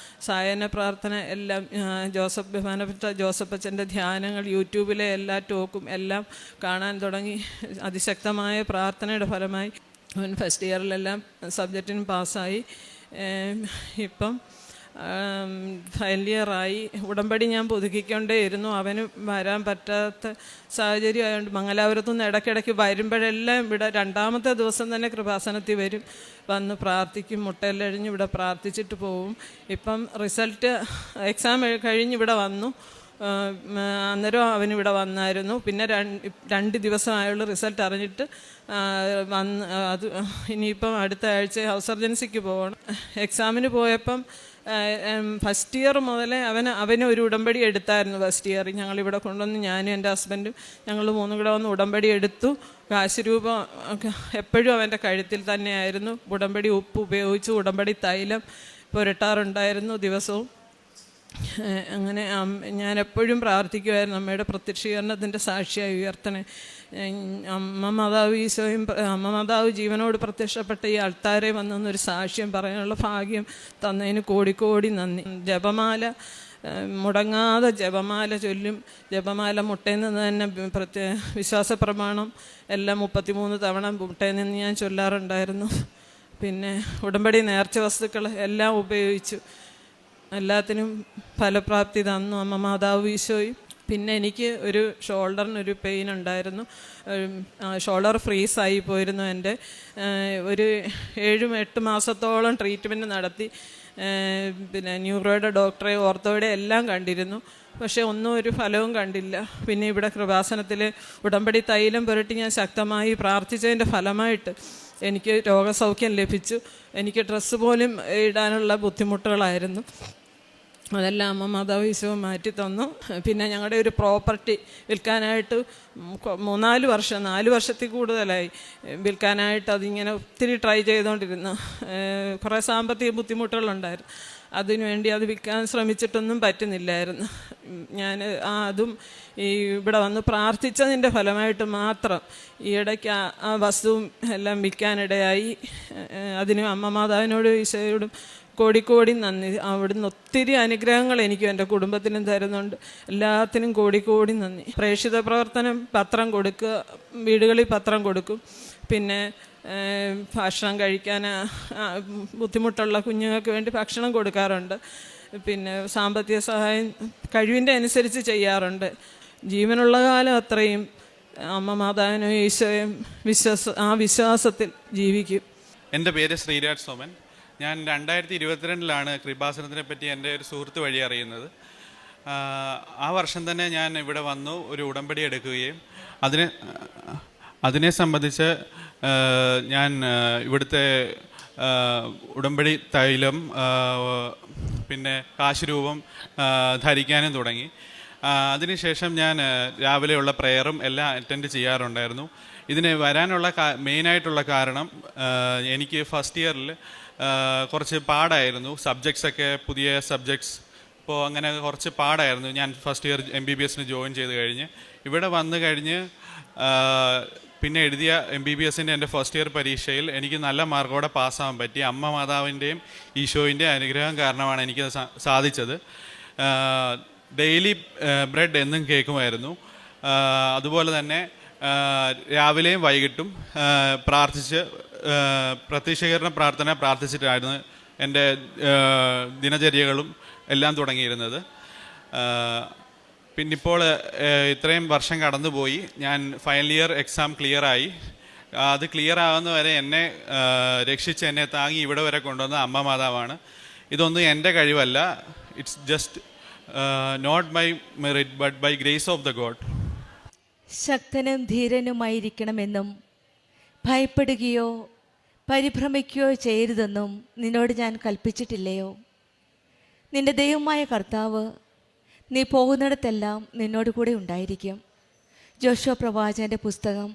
സായന പ്രാർത്ഥന എല്ലാം, ബഹുമാനപ്പെട്ട ജോസഫ് അച്ഛൻ്റെ ധ്യാനങ്ങൾ, യൂട്യൂബിലെ എല്ലാ ടോക്കും എല്ലാം കാണാൻ തുടങ്ങി. അതിശക്തമായ പ്രാർത്ഥനയുടെ ഫലമായി അവൻ ഫസ്റ്റ് ഇയറിലെല്ലാം സബ്ജക്റ്റിന് പാസ്സായി. ഇപ്പം ഫെയിലിയറായി. ഉടമ്പടി ഞാൻ പുതുക്കിക്കൊണ്ടേയിരുന്നു. അവന് വരാൻ പറ്റാത്ത സാഹചര്യം ആയതുകൊണ്ട് മംഗലാപുരത്തു നിന്ന് ഇടയ്ക്കിടയ്ക്ക് വരുമ്പോഴെല്ലാം ഇവിടെ രണ്ടാമത്തെ ദിവസം തന്നെ കൃപാസനത്തിൽ വരും, വന്ന് പ്രാർത്ഥിക്കും, മുട്ടയിലഴിഞ്ഞ് ഇവിടെ പ്രാർത്ഥിച്ചിട്ട് പോവും. ഇപ്പം റിസൾട്ട് എക്സാം കഴിഞ്ഞ് ഇവിടെ വന്നു. അന്നേരം അവനിവിടെ വന്നായിരുന്നു. പിന്നെ 2 ദിവസമായുള്ള റിസൾട്ട് അറിഞ്ഞിട്ട് വന്ന് അത് ഇനിയിപ്പം അടുത്ത ആഴ്ച ഹൗസ് സർജൻസിക്ക് പോകണം. എക്സാമിന് പോയപ്പം ഫസ്റ്റ് ഇയർ മുതലേ അവന് ഒരു ഉടമ്പടി എടുത്തായിരുന്നു. ഫസ്റ്റ് ഇയർ ഞങ്ങളിവിടെ കൊണ്ടുവന്ന് ഞാനും എൻ്റെ ഹസ്ബൻഡും ഞങ്ങൾ 3 കൂടെ വന്ന് ഉടമ്പടി എടുത്തു. കാശ് രൂപം എപ്പോഴും അവൻ്റെ കഴുത്തിൽ തന്നെയായിരുന്നു. ഉടമ്പടി ഉപ്പ് ഉപയോഗിച്ച് ഉടമ്പടി തൈലം പുരട്ടാറുണ്ടായിരുന്നു ദിവസവും. അങ്ങനെ ഞാൻ എപ്പോഴും പ്രാർത്ഥിക്കുമായിരുന്നു, അമ്മയുടെ പ്രത്യക്ഷീകരണത്തിൻ്റെ സാക്ഷിയായി ഉയർത്തണേ. അമ്മ മാതാവ് ജീവനോട് പ്രത്യക്ഷപ്പെട്ട ഈ അൾത്താരെ വന്നൊരു സാക്ഷ്യം പറയാനുള്ള ഭാഗ്യം തന്നതിന് കോടി നന്ദി. ജപമാല മുടങ്ങാതെ ജപമാല ചൊല്ലും. ജപമാല മുട്ടയിൽ നിന്ന് തന്നെ വിശ്വാസ പ്രമാണം എല്ലാം 33 തവണ മുട്ടയിൽ നിന്ന് ഞാൻ ചൊല്ലാറുണ്ടായിരുന്നു. പിന്നെ ഉടമ്പടി നേർച്ച വസ്തുക്കൾ എല്ലാം ഉപയോഗിച്ചു. എല്ലാത്തിനും ഫലപ്രാപ്തി തന്നു അമ്മ മാതാവ് ഈശോയും. പിന്നെ എനിക്ക് ഒരു ഷോൾഡറിനൊരു പെയിൻ ഉണ്ടായിരുന്നു. ഷോൾഡർ ഫ്രീസായി പോയിരുന്നു എൻ്റെ. ഒരു 7-8 മാസത്തോളം ട്രീറ്റ്മെൻറ്റ് നടത്തി. പിന്നെ ന്യൂറോയുടെ ഡോക്ടറെ, ഓർത്തോയുടെ എല്ലാം കണ്ടിരുന്നു. പക്ഷേ ഒന്നും ഒരു ഫലവും കണ്ടില്ല. പിന്നെ ഇവിടെ കൃപാസനത്തിൽ ഉടമ്പടി തൈലം പുരട്ടി ഞാൻ ശക്തമായി പ്രാർത്ഥിച്ചതിൻ്റെ ഫലമായിട്ട് എനിക്ക് രോഗസൗഖ്യം ലഭിച്ചു. എനിക്ക് ഡ്രസ്സ് പോലും ഇടാനുള്ള ബുദ്ധിമുട്ടുകളായിരുന്നു. അതെല്ലാം അമ്മ മാതാവ് ഈശോ മാറ്റി തന്നു. പിന്നെ ഞങ്ങളുടെ ഒരു പ്രോപ്പർട്ടി വിൽക്കാനായിട്ട് 4 വർഷത്തിൽ കൂടുതലായി വിൽക്കാനായിട്ട് അതിങ്ങനെ ഒത്തിരി ട്രൈ ചെയ്തുകൊണ്ടിരുന്നു. കുറേ സാമ്പത്തിക ബുദ്ധിമുട്ടുകളുണ്ടായിരുന്നു. അതിനുവേണ്ടി അത് വിൽക്കാൻ ശ്രമിച്ചിട്ടൊന്നും പറ്റുന്നില്ലായിരുന്നു. ഞാൻ അതും ഇവിടെ വന്ന് പ്രാർത്ഥിച്ചതിൻ്റെ ഫലമായിട്ട് മാത്രം ഈ ഇടയ്ക്ക് ആ വസ്തുവും എല്ലാം വിൽക്കാനിടയായി. അതിന് അമ്മ മാതാവിനോടും ഈശോയോടും കോടി നന്ദി. അവിടുന്ന് ഒത്തിരി അനുഗ്രഹങ്ങൾ എനിക്കും എൻ്റെ കുടുംബത്തിനും തരുന്നുണ്ട്. എല്ലാത്തിനും കോടി നന്ദി. പ്രേക്ഷിത പ്രവർത്തനം, പത്രം കൊടുക്കുക, വീടുകളിൽ പത്രം കൊടുക്കും. പിന്നെ ഭക്ഷണം കഴിക്കാൻ ബുദ്ധിമുട്ടുള്ള കുഞ്ഞുങ്ങൾക്ക് വേണ്ടി ഭക്ഷണം കൊടുക്കാറുണ്ട്. പിന്നെ സാമ്പത്തിക സഹായം കഴിവിൻ്റെ അനുസരിച്ച് ചെയ്യാറുണ്ട്. ജീവനുള്ള കാലം അത്രയും അമ്മ മാതാവിനും ഈശോയും വിശ്വാസത്തിൽ ജീവിക്കും. എൻ്റെ പേര് ശ്രീരാജ് സോമൻ. ഞാൻ 2022 കൃപാസനത്തിനെ പറ്റി എൻ്റെ ഒരു സുഹൃത്ത് വഴി അറിയുന്നത്. ആ വർഷം തന്നെ ഞാൻ ഇവിടെ വന്നു ഒരു ഉടമ്പടി എടുക്കുകയും അതിനെ സംബന്ധിച്ച് ഞാൻ ഇവിടുത്തെ ഉടമ്പടി തൈലം പിന്നെ കാശുരൂപം ധരിക്കാനും തുടങ്ങി. അതിനുശേഷം ഞാൻ രാവിലെയുള്ള പ്രെയറും എല്ലാം അറ്റൻഡ് ചെയ്യാറുണ്ടായിരുന്നു. ഇതിന് വരാനുള്ള മെയിനായിട്ടുള്ള കാരണം എനിക്ക് ഫസ്റ്റ് ഇയറിൽ കുറച്ച് പാടായിരുന്നു. സബ്ജക്ട്സൊക്കെ പുതിയ സബ്ജക്ട്സ്, അപ്പോൾ അങ്ങനെ കുറച്ച് പാടായിരുന്നു. ഞാൻ ഫസ്റ്റ് ഇയർ MBBSന് ജോയിൻ ചെയ്ത് കഴിഞ്ഞ് ഇവിടെ വന്നു കഴിഞ്ഞ് പിന്നെ എഴുതിയ MBBSൻ്റെ എൻ്റെ ഫസ്റ്റ് ഇയർ പരീക്ഷയിൽ എനിക്ക് നല്ല മാർക്കോടെ പാസ്സാകാൻ പറ്റി. അമ്മ മാതാവിൻ്റെയും ഈശോയിൻ്റെയും അനുഗ്രഹം കാരണമാണ് എനിക്ക് സാധിച്ചത്. ഡെയിലി ബ്രെഡ് എന്നും കേൾക്കുമായിരുന്നു. അതുപോലെ തന്നെ രാവിലെയും വൈകിട്ടും പ്രാർത്ഥിച്ച് പ്രത്യക്ഷീകരണ പ്രാർത്ഥിച്ചിട്ടായിരുന്നു എൻ്റെ ദിനചര്യകളും എല്ലാം തുടങ്ങിയിരുന്നത്. പിന്നിപ്പോൾ ഇത്രയും വർഷം കടന്നുപോയി. ഞാൻ ഫൈനൽ ഇയർ എക്സാം ക്ലിയറായി. അത് ക്ലിയർ ആകുന്നവരെ എന്നെ രക്ഷിച്ച് എന്നെ താങ്ങി ഇവിടെ വരെ കൊണ്ടുവന്ന അമ്മ മാതാവാണ്. ഇതൊന്നും എൻ്റെ കഴിവല്ല. It's just not by merit but by grace of the God. ശക്തനും ധീരനുമായിരിക്കണമെന്നും ഭയപ്പെടുകയോ പരിഭ്രമിക്കുകയോ ചെയ്യരുതെന്നും നിന്നോട് ഞാൻ കൽപ്പിച്ചിട്ടില്ലയോ? നിന്റെ ദൈവമായ കർത്താവ് നീ പോകുന്നിടത്തെല്ലാം നിന്നോട് കൂടെ ഉണ്ടായിരിക്കും. ജോഷുവ പ്രവാചകൻ്റെ പുസ്തകം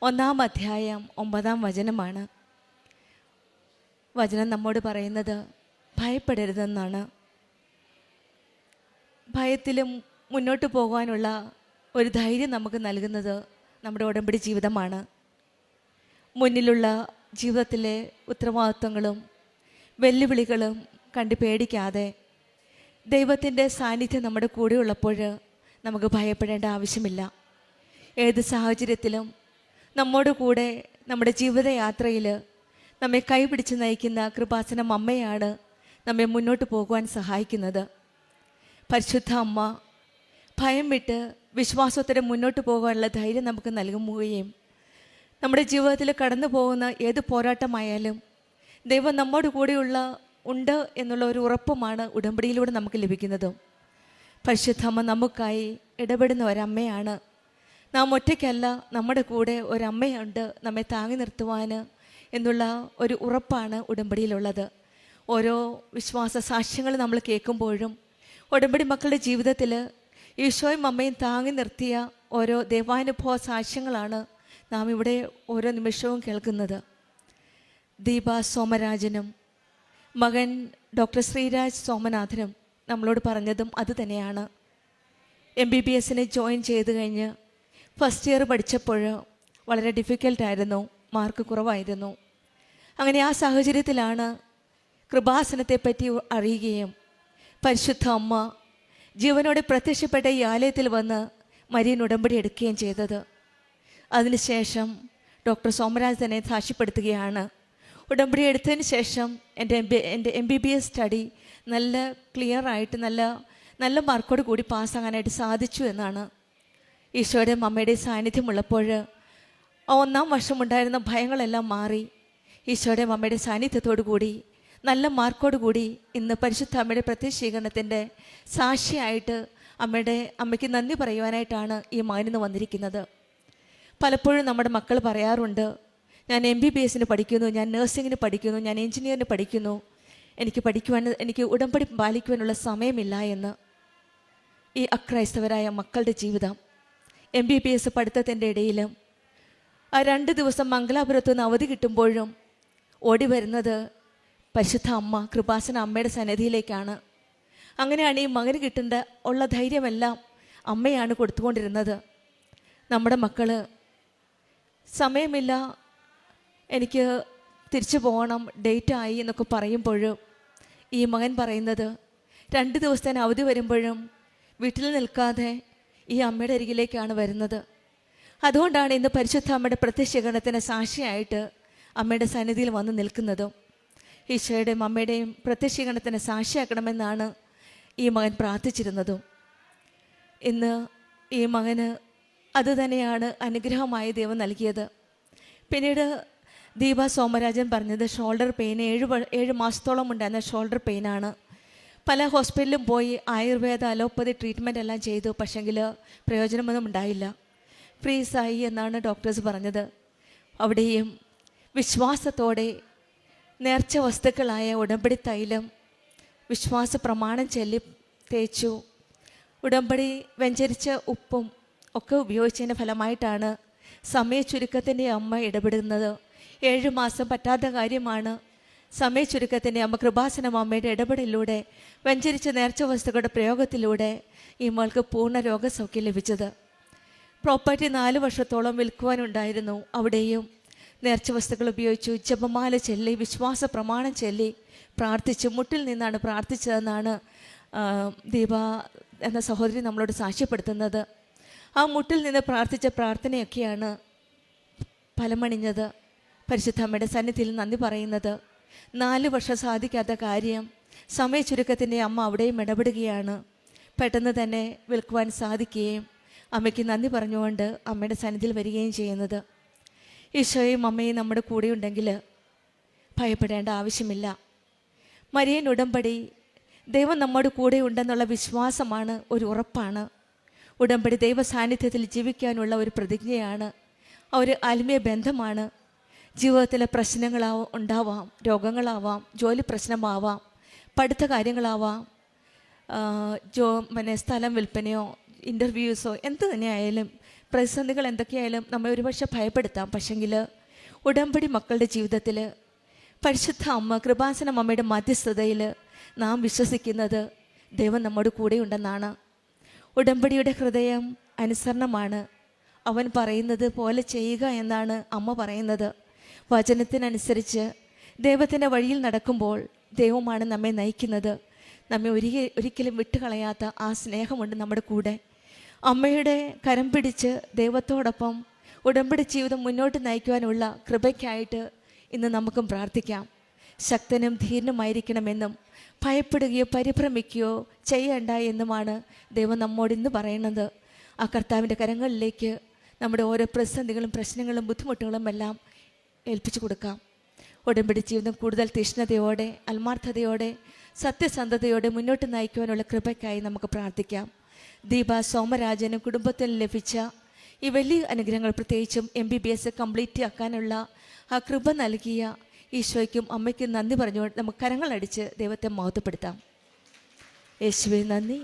1-ാം അധ്യായം 9-ാം വചനമാണ്. വചനം നമ്മോട് പറയുന്നത് ഭയപ്പെടരുതെന്നാണ്. ഭയത്തിലും മുന്നോട്ട് പോകാനുള്ള ഒരു ധൈര്യം നമുക്ക് നൽകുന്നത് നമ്മുടെ ഉടമ്പടി ജീവിതമാണ്. മുന്നിലുള്ള ജീവിതത്തിലെ ഉത്തരവാദിത്വങ്ങളും വെല്ലുവിളികളും കണ്ട് പേടിക്കാതെ ദൈവത്തിൻ്റെ സാന്നിധ്യം നമ്മുടെ കൂടെ ഉള്ളപ്പോൾ നമുക്ക് ഭയപ്പെടേണ്ട ആവശ്യമില്ല. ഏത് സാഹചര്യത്തിലും നമ്മോട് കൂടെ നമ്മുടെ ജീവിതയാത്രയിൽ നമ്മെ കൈപിടിച്ച് നയിക്കുന്ന കൃപാസനം അമ്മയാണ് നമ്മെ മുന്നോട്ട് പോകുവാൻ സഹായിക്കുന്നത്. പരിശുദ്ധ അമ്മ ഭയം വിട്ട് വിശ്വാസത്തോടെ മുന്നോട്ട് പോകാനുള്ള ധൈര്യം നമുക്ക് നൽകുകയും നമ്മുടെ ജീവിതത്തിൽ കടന്നു പോകുന്ന ഏത് പോരാട്ടമായാലും ദൈവം നമ്മോട് കൂടെയുള്ള ഉണ്ട് എന്നുള്ള ഒരു ഉറപ്പുമാണ് ഉടമ്പടിയിലൂടെ നമുക്ക് ലഭിക്കുന്നതും. പരിശുദ്ധ അമ്മ നമുക്കായി ഇടപെടുന്ന ഒരമ്മയാണ്. നാം ഒറ്റയ്ക്കല്ല, നമ്മുടെ കൂടെ ഒരമ്മയുണ്ട് നമ്മെ താങ്ങി നിർത്തുവാൻ എന്നുള്ള ഒരു ഉറപ്പാണ് ഉടമ്പടിയിലുള്ളത്. ഓരോ വിശ്വാസ സാക്ഷ്യങ്ങൾ നമ്മൾ കേൾക്കുമ്പോഴും ഉടമ്പടി മക്കളുടെ ജീവിതത്തിൽ ഈശോയും അമ്മയും താങ്ങി നിർത്തിയ ഓരോ ദൈവാനുഭവ സാക്ഷ്യങ്ങളാണ് നാം ഇവിടെ ഓരോ നിമിഷവും കേൾക്കുന്നത്. ദീപ സോമരാജനും മകൻ ഡോക്ടർ ശ്രീരാജ് സോമനാഥനും നമ്മളോട് പറഞ്ഞതും അത് തന്നെയാണ്. MBBS ജോയിൻ ചെയ്ത് കഴിഞ്ഞ് ഫസ്റ്റ് ഇയർ പഠിച്ചപ്പോൾ വളരെ ഡിഫിക്കൽട്ടായിരുന്നു, മാർക്ക് കുറവായിരുന്നു. അങ്ങനെ ആ സാഹചര്യത്തിലാണ് കൃപാസനത്തെപ്പറ്റി അറിയുകയും പരിശുദ്ധ അമ്മ ജീവനോടെ പ്രത്യക്ഷപ്പെട്ട ഈ ആലയത്തിൽ വന്ന് മരിയൻ ഉടമ്പടി എടുക്കുകയും ചെയ്തത്. അതിനുശേഷം ഡോക്ടർ സോമരാജ് തന്നെ സാക്ഷ്യപ്പെടുത്തുകയാണ്, ഉടമ്പടി എടുത്തതിന് ശേഷം എൻ്റെ MBBS സ്റ്റഡി നല്ല ക്ലിയറായിട്ട് നല്ല മാർക്കോട് കൂടി പാസ്സാകാനായിട്ട് സാധിച്ചു എന്നാണ്. ഈശോയുടെയും അമ്മയുടെയും സാന്നിധ്യമുള്ളപ്പോൾ ആ 1-ാം വർഷമുണ്ടായിരുന്ന ഭയങ്ങളെല്ലാം മാറി ഈശോയുടെയും അമ്മയുടെ സാന്നിധ്യത്തോടു കൂടി നല്ല മാർക്കോട് കൂടി ഇന്ന് പരിശുദ്ധ അമ്മയുടെ പ്രത്യക്ഷീകരണത്തിൻ്റെ സാക്ഷിയായിട്ട് അമ്മയ്ക്ക് നന്ദി പറയുവാനായിട്ടാണ് ഈ മകനിന്ന് വന്നിരിക്കുന്നത്. പലപ്പോഴും നമ്മുടെ മക്കൾ പറയാറുണ്ട്, ഞാൻ MBBS പഠിക്കുന്നു, ഞാൻ നഴ്സിങ്ങിന് പഠിക്കുന്നു, ഞാൻ എഞ്ചിനീയറിന് പഠിക്കുന്നു, എനിക്ക് ഉടമ്പടി പാലിക്കുവാനുള്ള സമയമില്ല എന്ന്. ഈ അക്രൈസ്തവരായ മക്കളുടെ ജീവിതം MBBS പഠിത്തത്തിൻ്റെ ഇടയിലും ആ 2 ദിവസം മംഗലാപുരത്തു നിന്ന് അവധി കിട്ടുമ്പോഴും ഓടി വരുന്നത് പരിശുദ്ധ അമ്മ കൃപാസന അമ്മയുടെ സന്നിധിയിലേക്കാണ്. അങ്ങനെയാണ് ഈ മകന് ഉള്ള ധൈര്യമെല്ലാം അമ്മയാണ് കൊടുത്തുകൊണ്ടിരുന്നത്. നമ്മുടെ മക്കൾ സമയമില്ല, എനിക്ക് തിരിച്ചു പോകണം, ഡേറ്റ് ആയി എന്നൊക്കെ പറയുമ്പോഴും ഈ മകൻ പറയുന്നത് 2 ദിവസത്തേന് അവധി വരുമ്പോഴും വീട്ടിൽ നിൽക്കാതെ ഈ അമ്മയുടെ അരികിലേക്കാണ് വരുന്നത്. അതുകൊണ്ടാണ് ഇന്ന് പരിശുദ്ധ അമ്മയുടെ പ്രത്യക്ഷീകരണത്തിന് സാക്ഷിയായിട്ട് അമ്മയുടെ സന്നിധിയിൽ വന്ന് നിൽക്കുന്നതും. ഈശോയുടെയും അമ്മയുടെയും പ്രത്യക്ഷീകരണത്തിന് സാക്ഷിയാക്കണമെന്നാണ് ഈ മകൻ പ്രാർത്ഥിച്ചിരുന്നതും. ഇന്ന് ഈ മകന് അതുതന്നെയാണ് അനുഗ്രഹമായി ദൈവം നൽകിയത്. പിന്നീട് ദീപ സോമരാജൻ പറഞ്ഞത് ഷോൾഡർ പെയിൻ 7 മാസത്തോളം ഉണ്ടായിരുന്ന ഷോൾഡർ പെയിനാണ്. പല ഹോസ്പിറ്റലിലും പോയി ആയുർവേദ അലോപ്പതി ട്രീറ്റ്മെൻ്റ് എല്ലാം ചെയ്തു, പക്ഷെങ്കിൽ പ്രയോജനമൊന്നും ഉണ്ടായില്ല. ഫ്രീസായി എന്നാണ് ഡോക്ടേഴ്സ് പറഞ്ഞത്. അവിടെയും വിശ്വാസത്തോടെ നേർച്ച വസ്തുക്കളായ ഉടമ്പടി തൈലം വിശ്വാസ പ്രമാണം ചൊല്ലി തേച്ചു. ഉടമ്പടി വെഞ്ചരിച്ച ഉപ്പും ഒക്കെ ഉപയോഗിച്ചതിൻ്റെ ഫലമായിട്ടാണ് സമയച്ചുരുക്കത്തിൻ്റെ അമ്മ ഇടപെടുന്നത്. 7 മാസം പറ്റാത്ത കാര്യമാണ്. സമയച്ചുരുക്കത്തിൻ്റെ അമ്മ കൃപാസനം അമ്മയുടെ ഇടപെടലിലൂടെ വെഞ്ചരിച്ച നേർച്ച വസ്തുക്കളുടെ പ്രയോഗത്തിലൂടെ ഈ മകൾക്ക് പൂർണ്ണ രോഗസൗഖ്യം ലഭിച്ചത്. പ്രോപ്പർട്ടി 4 വർഷത്തോളം വിൽക്കുവാനുണ്ടായിരുന്നു. അവിടെയും നേർച്ച വസ്തുക്കൾ ഉപയോഗിച്ചു, ജപമാല ചൊല്ലി, വിശ്വാസ പ്രമാണം ചൊല്ലി പ്രാർത്ഥിച്ചു. മുട്ടിൽ നിന്നാണ് പ്രാർത്ഥിച്ചതെന്നാണ് ദീപ എന്ന സഹോദരി നമ്മളോട് സാക്ഷ്യപ്പെടുത്തുന്നത്. ആ മുട്ടിൽ നിന്ന് പ്രാർത്ഥിച്ച പ്രാർത്ഥനയൊക്കെയാണ് ഫലമണിഞ്ഞത്. പരിശുദ്ധ അമ്മയുടെ സന്നിധിയിൽ നന്ദി പറയുന്നത്. 4 വർഷം സാധിക്കാത്ത കാര്യം സമയച്ചുരുക്കത്തിൻ്റെ അമ്മ അവിടെയും ഇടപെടുകയാണ്. പെട്ടെന്ന് തന്നെ വിൽക്കുവാൻ സാധിക്കുകയും അമ്മയ്ക്ക് നന്ദി പറഞ്ഞുകൊണ്ട് അമ്മയുടെ സന്നിധിയിൽ വരികയും ചെയ്യുന്നത്. ഈശോയും അമ്മയും നമ്മുടെ കൂടെയുണ്ടെങ്കിൽ ഭയപ്പെടേണ്ട ആവശ്യമില്ല. മരിയൻ ഉടമ്പടി ദൈവം നമ്മുടെ കൂടെ ഉണ്ടെന്നുള്ള വിശ്വാസമാണ്, ഒരു ഉറപ്പാണ്. ഉടമ്പടി ദൈവ സാന്നിധ്യത്തിൽ ജീവിക്കാനുള്ള ഒരു പ്രതിജ്ഞയാണ്, ഒരു ആത്മീയ ബന്ധമാണ്. ജീവിതത്തിലെ ഉണ്ടാവാം, രോഗങ്ങളാവാം, ജോലി പ്രശ്നമാവാം, പഠിത്ത കാര്യങ്ങളാവാം, സ്ഥലം വിൽപ്പനയോ ഇൻ്റർവ്യൂസോ എന്ത് തന്നെയായാലും പ്രതിസന്ധികൾ എന്തൊക്കെയായാലും നമ്മെ ഒരുപക്ഷെ ഭയപ്പെടുത്താം. പക്ഷെങ്കിൽ ഉടമ്പടി മക്കളുടെ ജീവിതത്തിൽ പരിശുദ്ധ അമ്മ കൃപാസനം അമ്മയുടെ മധ്യസ്ഥതയിൽ നാം വിശ്വസിക്കുന്നത് ദൈവം നമ്മുടെ കൂടെയുണ്ടെന്നാണ്. ഉടമ്പടിയുടെ ഹൃദയം അനുസരണമാണ്. അവൻ പറയുന്നത് പോലെ ചെയ്യുക എന്നാണ് അമ്മ പറയുന്നത്. വചനത്തിനനുസരിച്ച് ദൈവത്തിൻ്റെ വഴിയിൽ നടക്കുമ്പോൾ ദൈവമാണ് നമ്മെ നയിക്കുന്നത്. നമ്മെ ഒരിക്കലും വിട്ടുകളയാത്ത ആ സ്നേഹമുണ്ട് നമ്മുടെ കൂടെ. അമ്മയുടെ കരം പിടിച്ച് ദൈവത്തോടൊപ്പം ഉടമ്പടി ജീവിതം മുന്നോട്ട് നയിക്കുവാനുള്ള കൃപയ്ക്കായിട്ട് ഇന്ന് നമുക്കും പ്രാർത്ഥിക്കാം. ശക്തനും ധീരനുമായിരിക്കണമെന്നും ഭയപ്പെടുകയോ പരിഭ്രമിക്കുകയോ ചെയ്യണ്ട എന്നുമാണ് ദൈവം നമ്മോട് ഇന്ന് പറയുന്നത്. ആ കർത്താവിൻ്റെ കരങ്ങളിലേക്ക് നമ്മുടെ ഓരോ പ്രതിസന്ധികളും പ്രശ്നങ്ങളും ബുദ്ധിമുട്ടുകളും എല്ലാം ഏൽപ്പിച്ചു കൊടുക്കാം. ഉടമ്പടി ജീവിതം കൂടുതൽ തീഷ്ണതയോടെ, ആത്മാർത്ഥതയോടെ, സത്യസന്ധതയോടെ മുന്നോട്ട് നയിക്കുവാനുള്ള കൃപയ്ക്കായി നമുക്ക് പ്രാർത്ഥിക്കാം. ദീപ സോമരാജനും കുടുംബത്തിൽ ലഭിച്ച ഈ വലിയ അനുഗ്രഹങ്ങൾ, പ്രത്യേകിച്ചും MBBS കംപ്ലീറ്റ് ആക്കാനുള്ള ആ കൃപ നൽകിയ ഈശോയ്ക്കും അമ്മയ്ക്കും നന്ദി പറഞ്ഞുകൊണ്ട് നമുക്ക് കരങ്ങളടിച്ച് ദൈവത്തെ മഹത്വപ്പെടുത്താം. യേശുവേ നന്ദി.